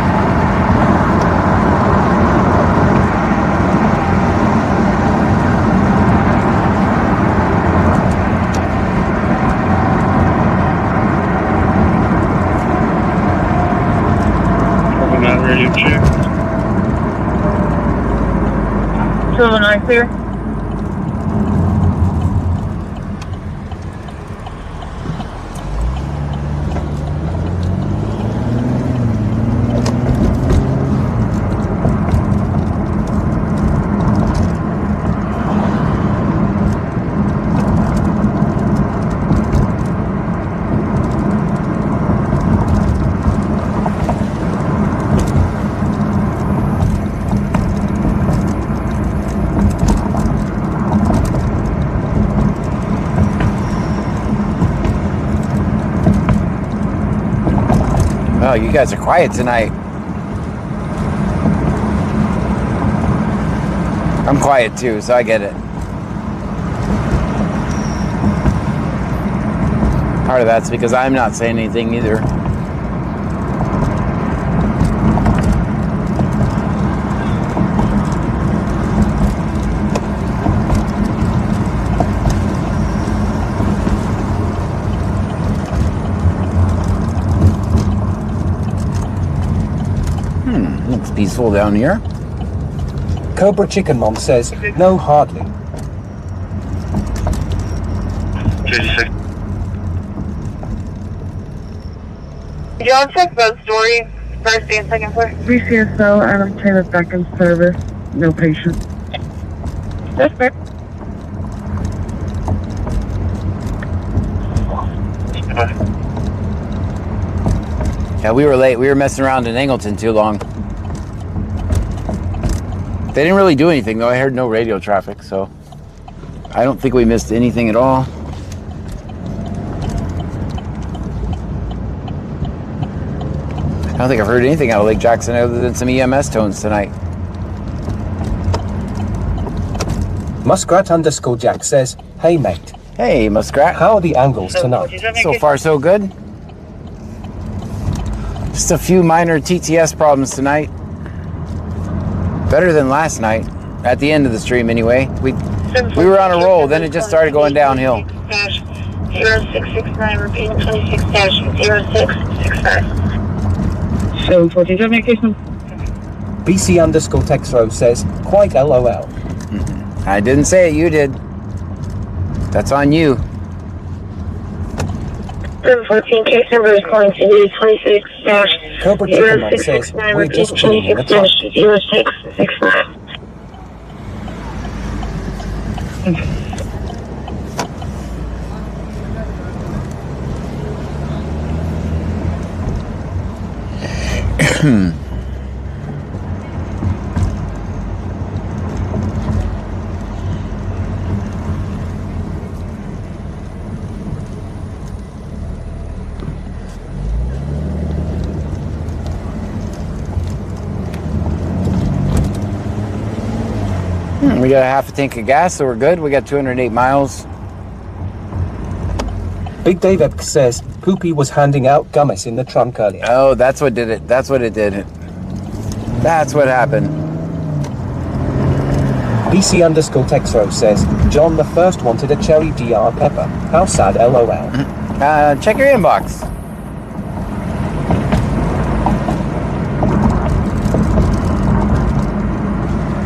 Probably not ready to check. Silver 9 clear. Oh, you guys are quiet tonight. I'm quiet too, so I get it. Part of that's because I'm not saying anything either. Looks peaceful down here. Cobra Chicken Mom says, no, hardly. 56. Did y'all check both story, first and second floor? VCSO, Adam Taylor back in service. No patient. That's fair. Yeah, we were late. We were messing around in Angleton too long. They didn't really do anything though. I heard no radio traffic, so I don't think we missed anything at all. I don't think I've heard anything out of Lake Jackson other than some EMS tones tonight. Muskrat_Jack says, hey mate. Hey Muskrat. How are the angles tonight? So far so good. Just a few minor TTS problems tonight. Better than last night. At the end of the stream anyway. We were on a roll, then it just started going downhill. 0669, repeating 26-0665. 714, communication. BC_Texro says, quite LOL. I didn't say it, you did. That's on you. 714, case number is calling to you 26 Cobra Chicken Mom says, we're just chilling in the top. 0669. We got a half a tank of gas, so we're good. We got 208 miles. Big Dave Epk says, Poopy was handing out gummies in the trunk earlier. Oh, that's what did it. That's what it did. That's what happened. BC_Texro says, John the First wanted a cherry DR pepper. How sad, LOL. Check your inbox.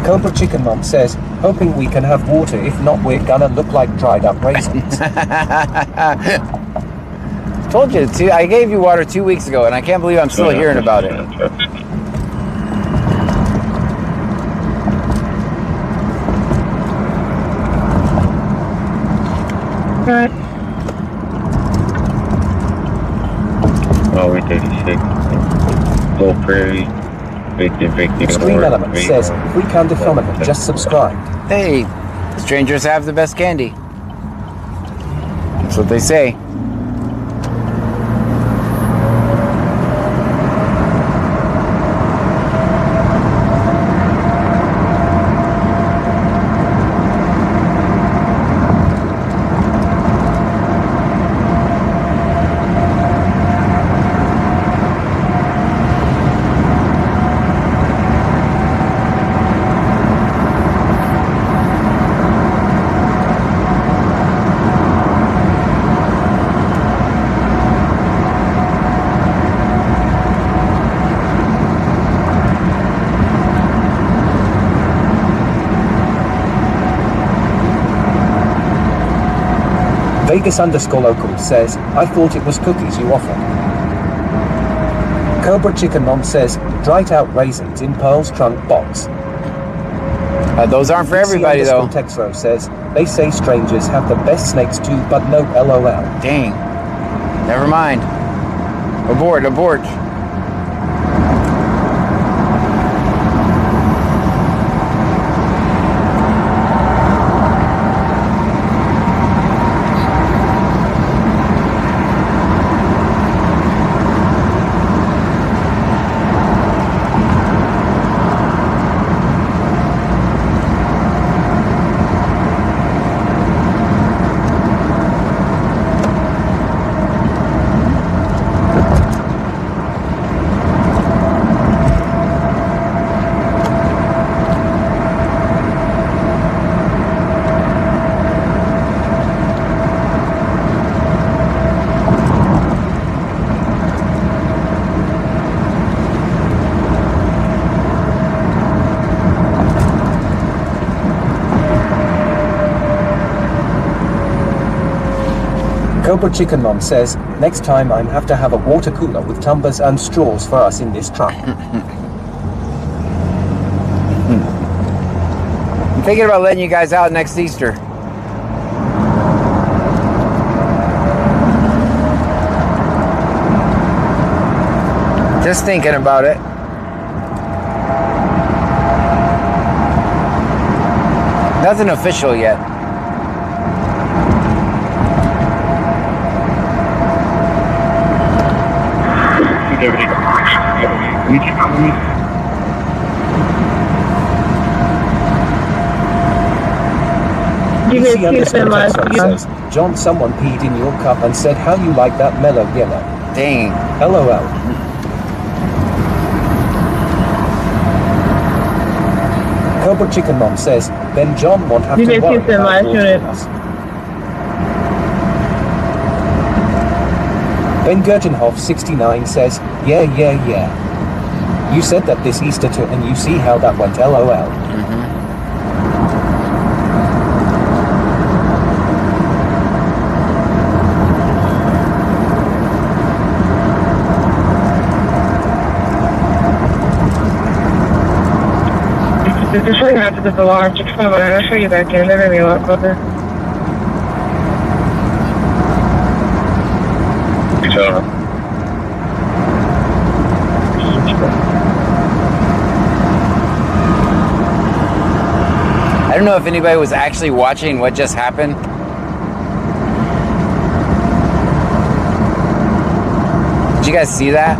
Cobra Chicken Mom says, hoping we can have water, if not we're gonna look like dried up raisins. Told you, I gave you water 2 weeks ago, and I can't believe I'm still hearing about it. Oh, we 36. Go Prairie. Screen Element says, if we can definitive, just subscribe. Hey, strangers have the best candy. That's what they say. Vegas_local says, I thought it was cookies you offered. Cobra Chicken Mom says, dried out raisins in Pearl's trunk box. Those aren't for everybody though. Texro says, they say strangers have the best snakes too, but no LOL. Dang. Never mind. Abort, abort. Cobra Chicken Mom says, next time I have to have a water cooler with tumbers and straws for us in this truck. I'm thinking about letting you guys out next Easter. Just thinking about it. Nothing official yet. Says, John, someone peed in your cup and said how you like that mellow yellow. Dang. LOL. Cobra Chicken Mom says, then John won't have to worry about watering us. Ben Gergenhoff 69 says, yeah. You said that this Easter too, and you see how that went, LOL. Just right after the alarm, just come on, I'll show you back in. They're going to be a lot closer. I don't know if anybody was actually watching what just happened. Did you guys see that?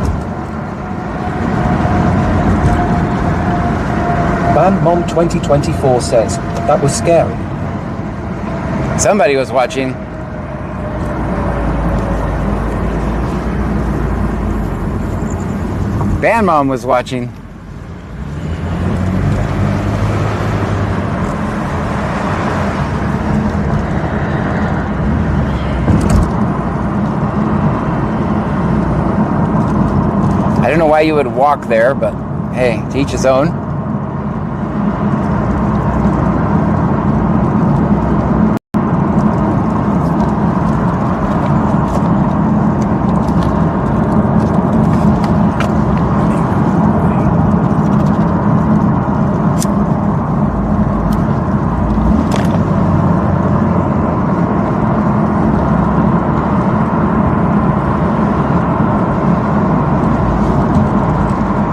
Band Mom 2024 says, that was scary. Somebody was watching. Band Mom was watching. I don't know why you would walk there, but hey, to each his own.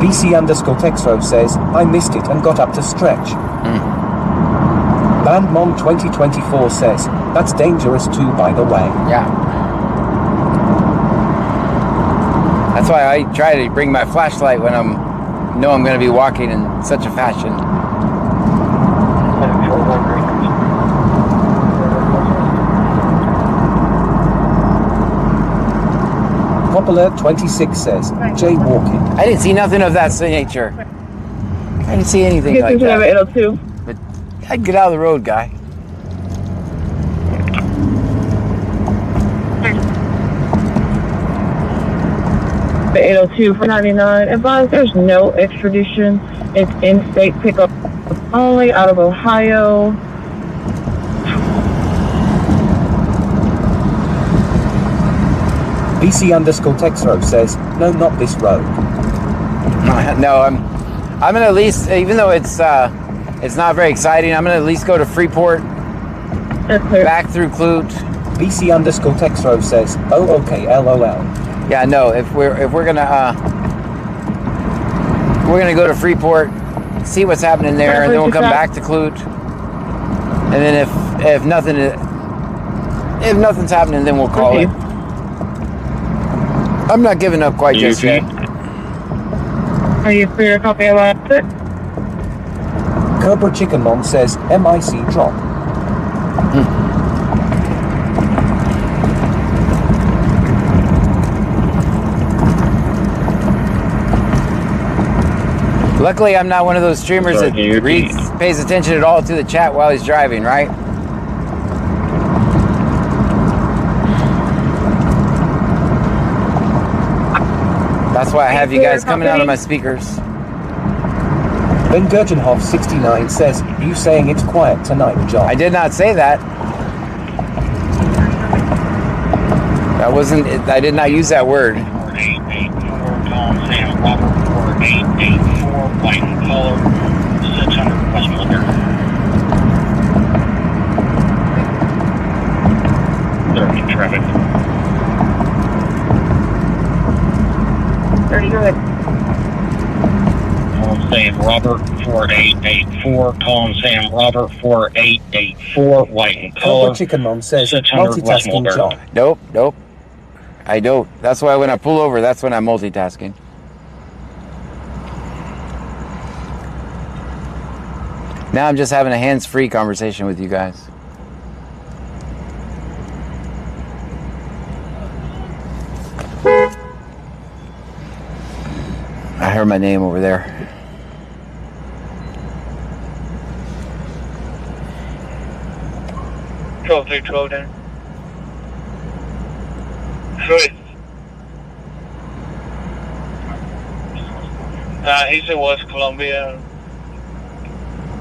BC_Texro says, I missed it and got up to stretch. Band Mom 2024 says, that's dangerous too, by the way. Yeah. That's why I try to bring my flashlight when I'm going to be walking in such a fashion. Popular 26 says, jaywalking. I didn't see nothing of that nature. I didn't see anything like that. But I'd get out of the road, guy. The 802 for 99. Advise there's no extradition. It's in-state pickup only out of Ohio. BC_Texro says, no, not this road. No, I'm gonna at least, even though it's not very exciting, I'm gonna at least go to Freeport, back through Clute. BC_Texro says, oh, okay, LOL. Yeah, no, if we're gonna go to Freeport, see what's happening there, and then we'll come back to Clute. And then if nothing's happening, then we'll call it. I'm not giving up quite just yet. Are you for your copy of it? Cobra Chicken Mom says, MIC drop. Luckily, I'm not one of those streamers that pays attention at all to the chat while he's driving, right? That's why I have you guys coming out of my speakers. Ben Gergenhoff 69 says, you saying it's quiet tonight, John? I did not say that. That wasn't. I did not use that word. 4884, calling Sam Robert 4884, white and color, 600 West Mulder. 30 traffic. 30, go ahead. Calling Sam Robert 4884, calling Sam Robert 4884, white and color. Cobra Chicken Mom says 600 West multitasking Mulder. John. Nope. I don't. That's why when I pull over, that's when I'm multitasking. Now I'm just having a hands-free conversation with you guys. I heard my name over there. Twelve through 12 then. Good. He's in West Columbia.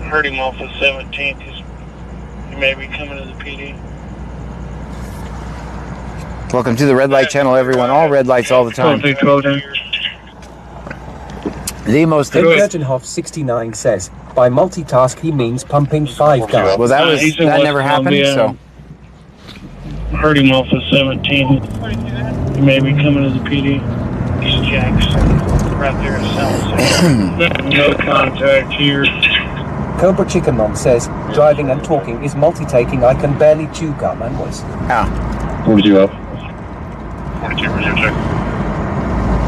Heard him off the 17th. He may be coming to the PD. Welcome to the red light channel, everyone. All red lights all the time. 12 through 12 then. The most. Virginhoff 69 says, by multitask he means pumping 5 guns. Well, that never happened. So. Heard him off the 17th. He may be coming to the PD. He's Jackson, right there in South. No contact here. Cobra Chicken Mom says, driving and talking is multitasking. I can barely chew gum and voice. 42 up. 42, resume check.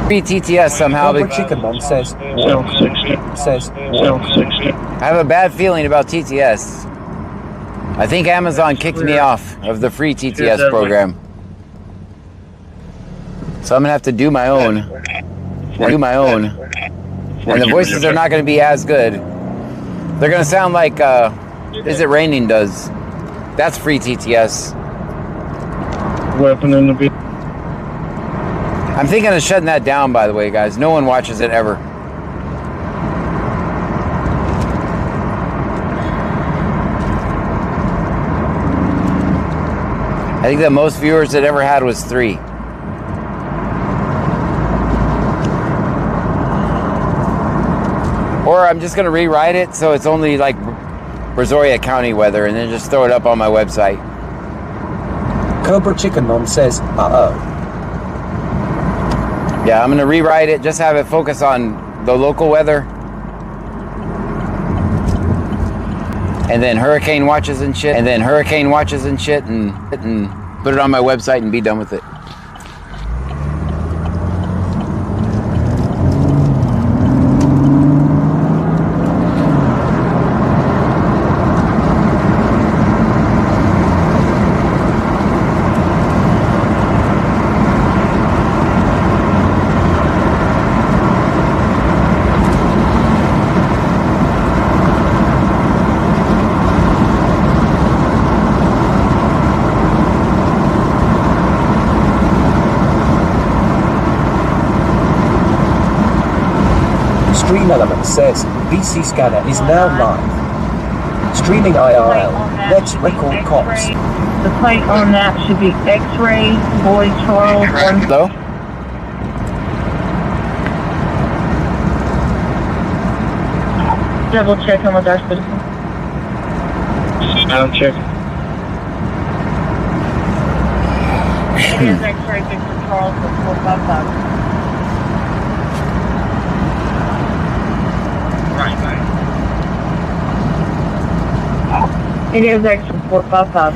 Free TTS somehow. Cobra Chicken Mom says, South 60. South 60. I have a bad feeling about TTS. I think Amazon kicked me off of the free TTS program. So I'm gonna have to do my own. And the voices are not gonna be as good. They're gonna sound like Is It Raining does. That's free TTS. Weapon in the vehicle. I'm thinking of shutting that down, by the way, guys. No one watches it ever. I think the most viewers it ever had was 3. Or I'm just going to rewrite it so it's only like Brazoria County weather and then just throw it up on my website. Cobra Chicken Mom says, uh-oh. Yeah, I'm going to rewrite it, just have it focus on the local weather. And then hurricane watches and shit. And put it on my website and be done with it. Stream Element says, VC Scanner is now live. Streaming IRL. Let's record cops. The plate on that should be X-ray, Boy Charles, 1. Hello? Double check on with our citizen. Sound check. It is X-ray, Victor Charles, 455. Right. It is extra 455.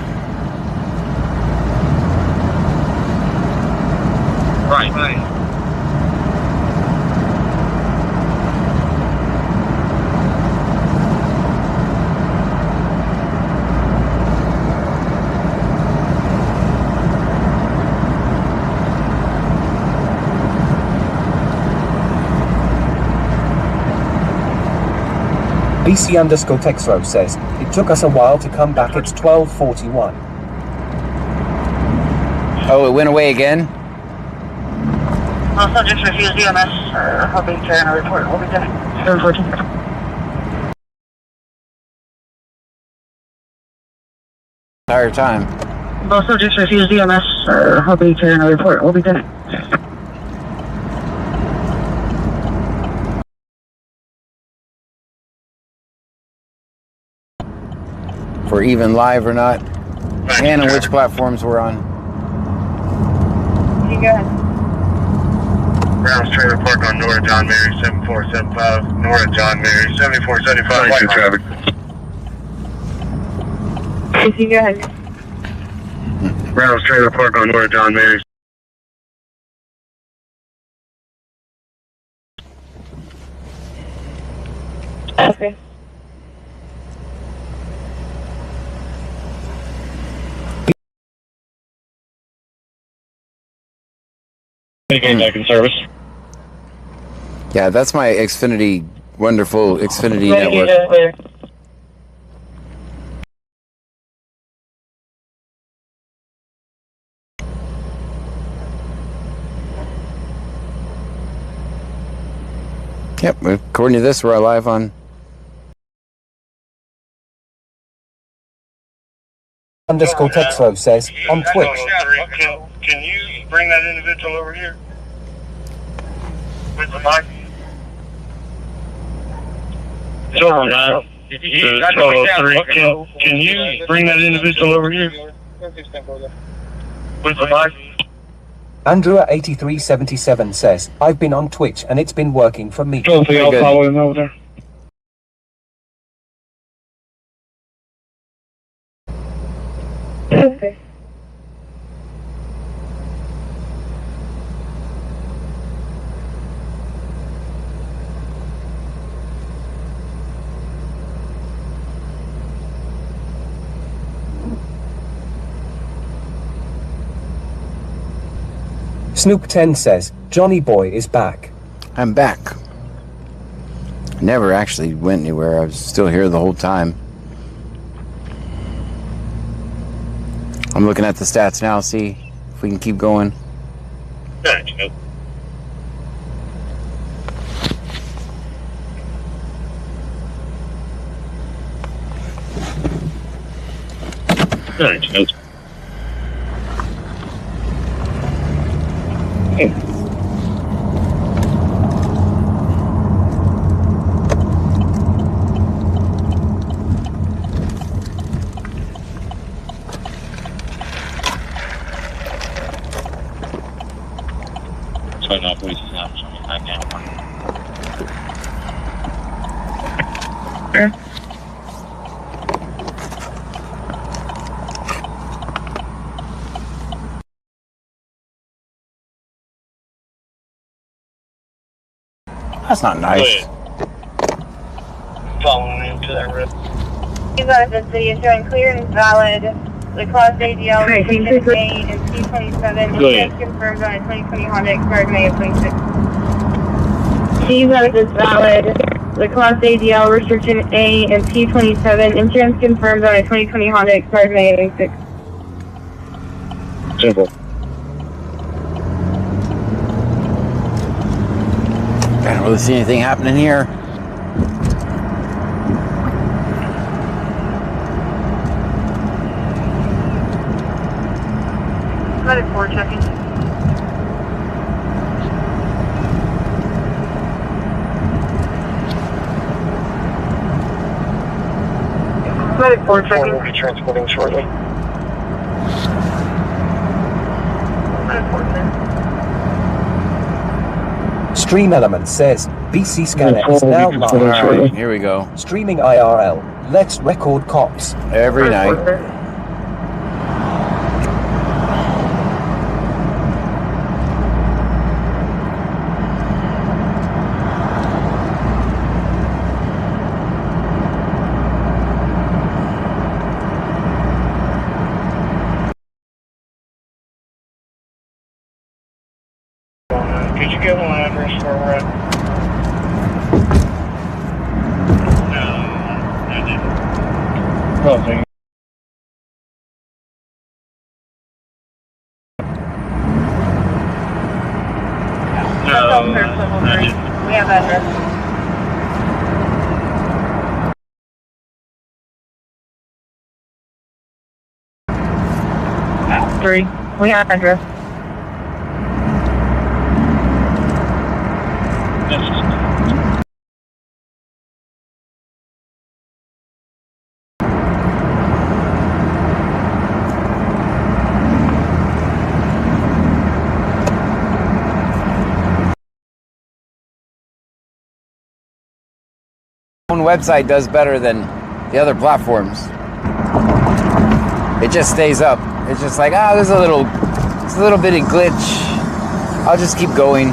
Right. BC_Texro says, it took us a while to come back, it's 12:41. Oh, it went away again? Subjects refused EMS, hoping to carry a report. We'll be done. 714. Entire time. Both subjects refused EMS. Hoping to carry a report. We'll be done. If we're even live or not, and on which platforms we're on. You go ahead. Browns trailer park on Nora John Mary 7475. Nora John Mary 7475. White traffic. You go ahead. Browns trailer park on Nora John Mary. Okay. Getting back in service. Yeah, that's my Xfinity, wonderful Xfinity network. Yep, according to this, we're live on. Underscore Texlo says on Twitch. Can you bring that individual over here? With the mic? Sorry, can you bring that individual over here? With the mic? Andrew at 8377 says, I've been on Twitch and it's been working for me. Hopefully I'll follow him over there. Okay. Snoop 10 says, Johnny Boy is back. I'm back. Never actually went anywhere. I was still here the whole time. I'm looking at the stats now, see if we can keep going. Thanks, Thanks. That's not nice. Following into that river. You got the city is showing clear and valid. The Class ADL restriction A and C27 is confirmed on a 2020 Honda expired May of 26. You got this valid. The Class ADL restriction A and P27 insurance confirmed on a 2020 Honda expired May of 26. Simple. I don't really see anything happening here. Got it, 4 checking. Got it, 4 checking. We'll be transporting shortly. Got it, 4 checking. Stream Element says, BC Scanner is now live. Alright, here we go. Streaming IRL. Let's record cops. Every night. Could you give them an address where we're at? No, I didn't. Nothing. No, I didn't. We have address. 3. We have address. Own website does better than the other platforms. It just stays up. It's just like, there's a little bitty glitch. I'll just keep going.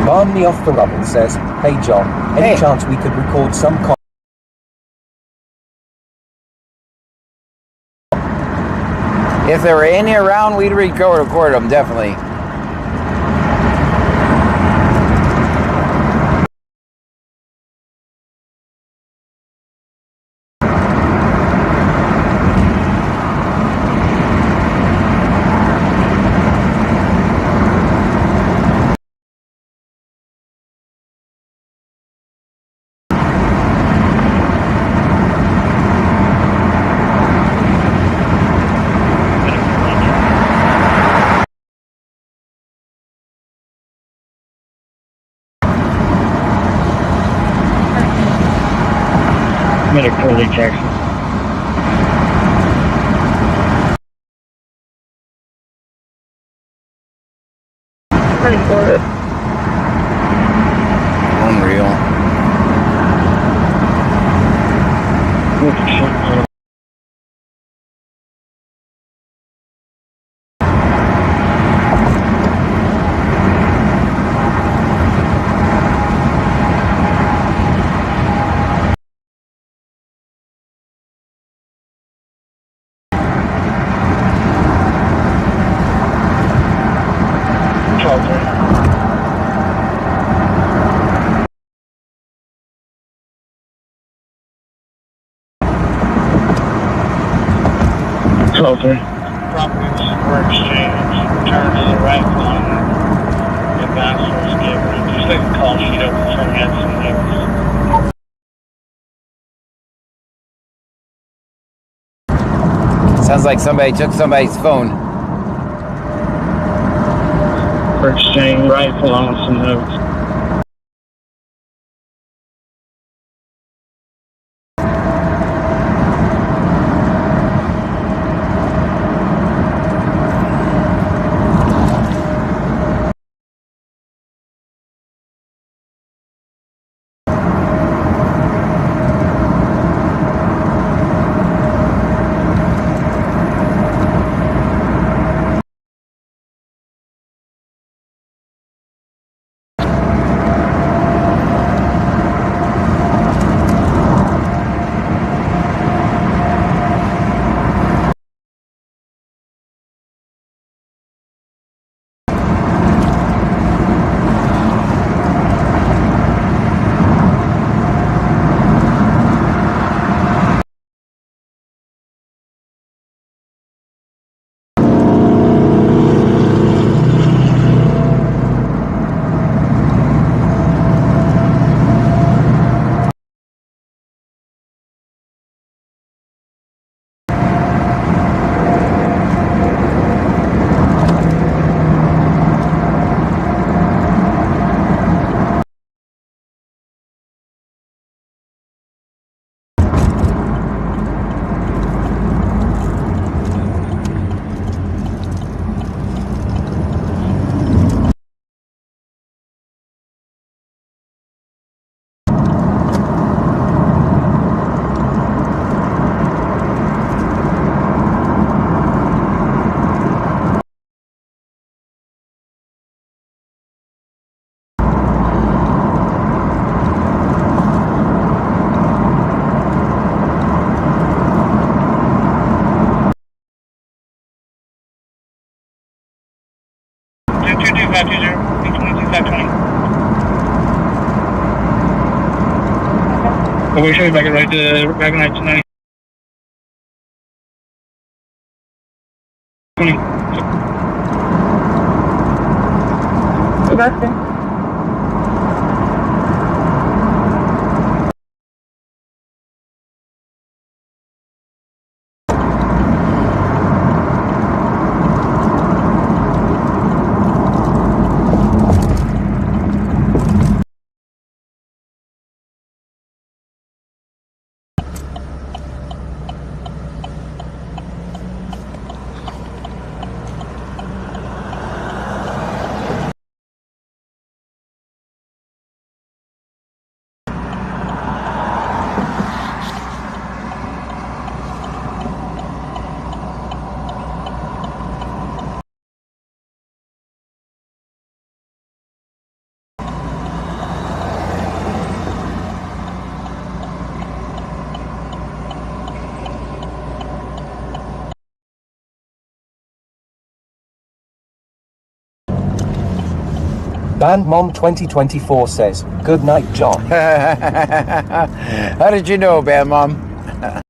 Barney off the rubble says, "Hey John, any chance we could record some If there were any around, we'd record them, definitely. Medical Jackson. Unreal. Closer. Properties were exchanged. Return to the right line. Ambassadors given. Just like the call sheet open for Hanson News. Sounds like somebody took somebody's phone. For exchange, rifle on some notes. 4, show me back at right to back on 90. 20. Sebastian. Band Mom 2024 says, "Good night, John." How did you know, Band Mom?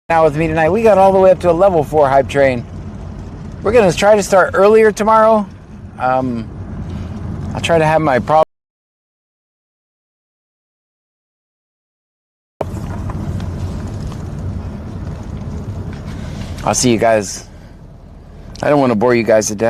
Now with me tonight, we got all the way up to a level 4 hype train. We're gonna try to start earlier tomorrow. I'll try to have my problem. I'll see you guys. I don't want to bore you guys to death.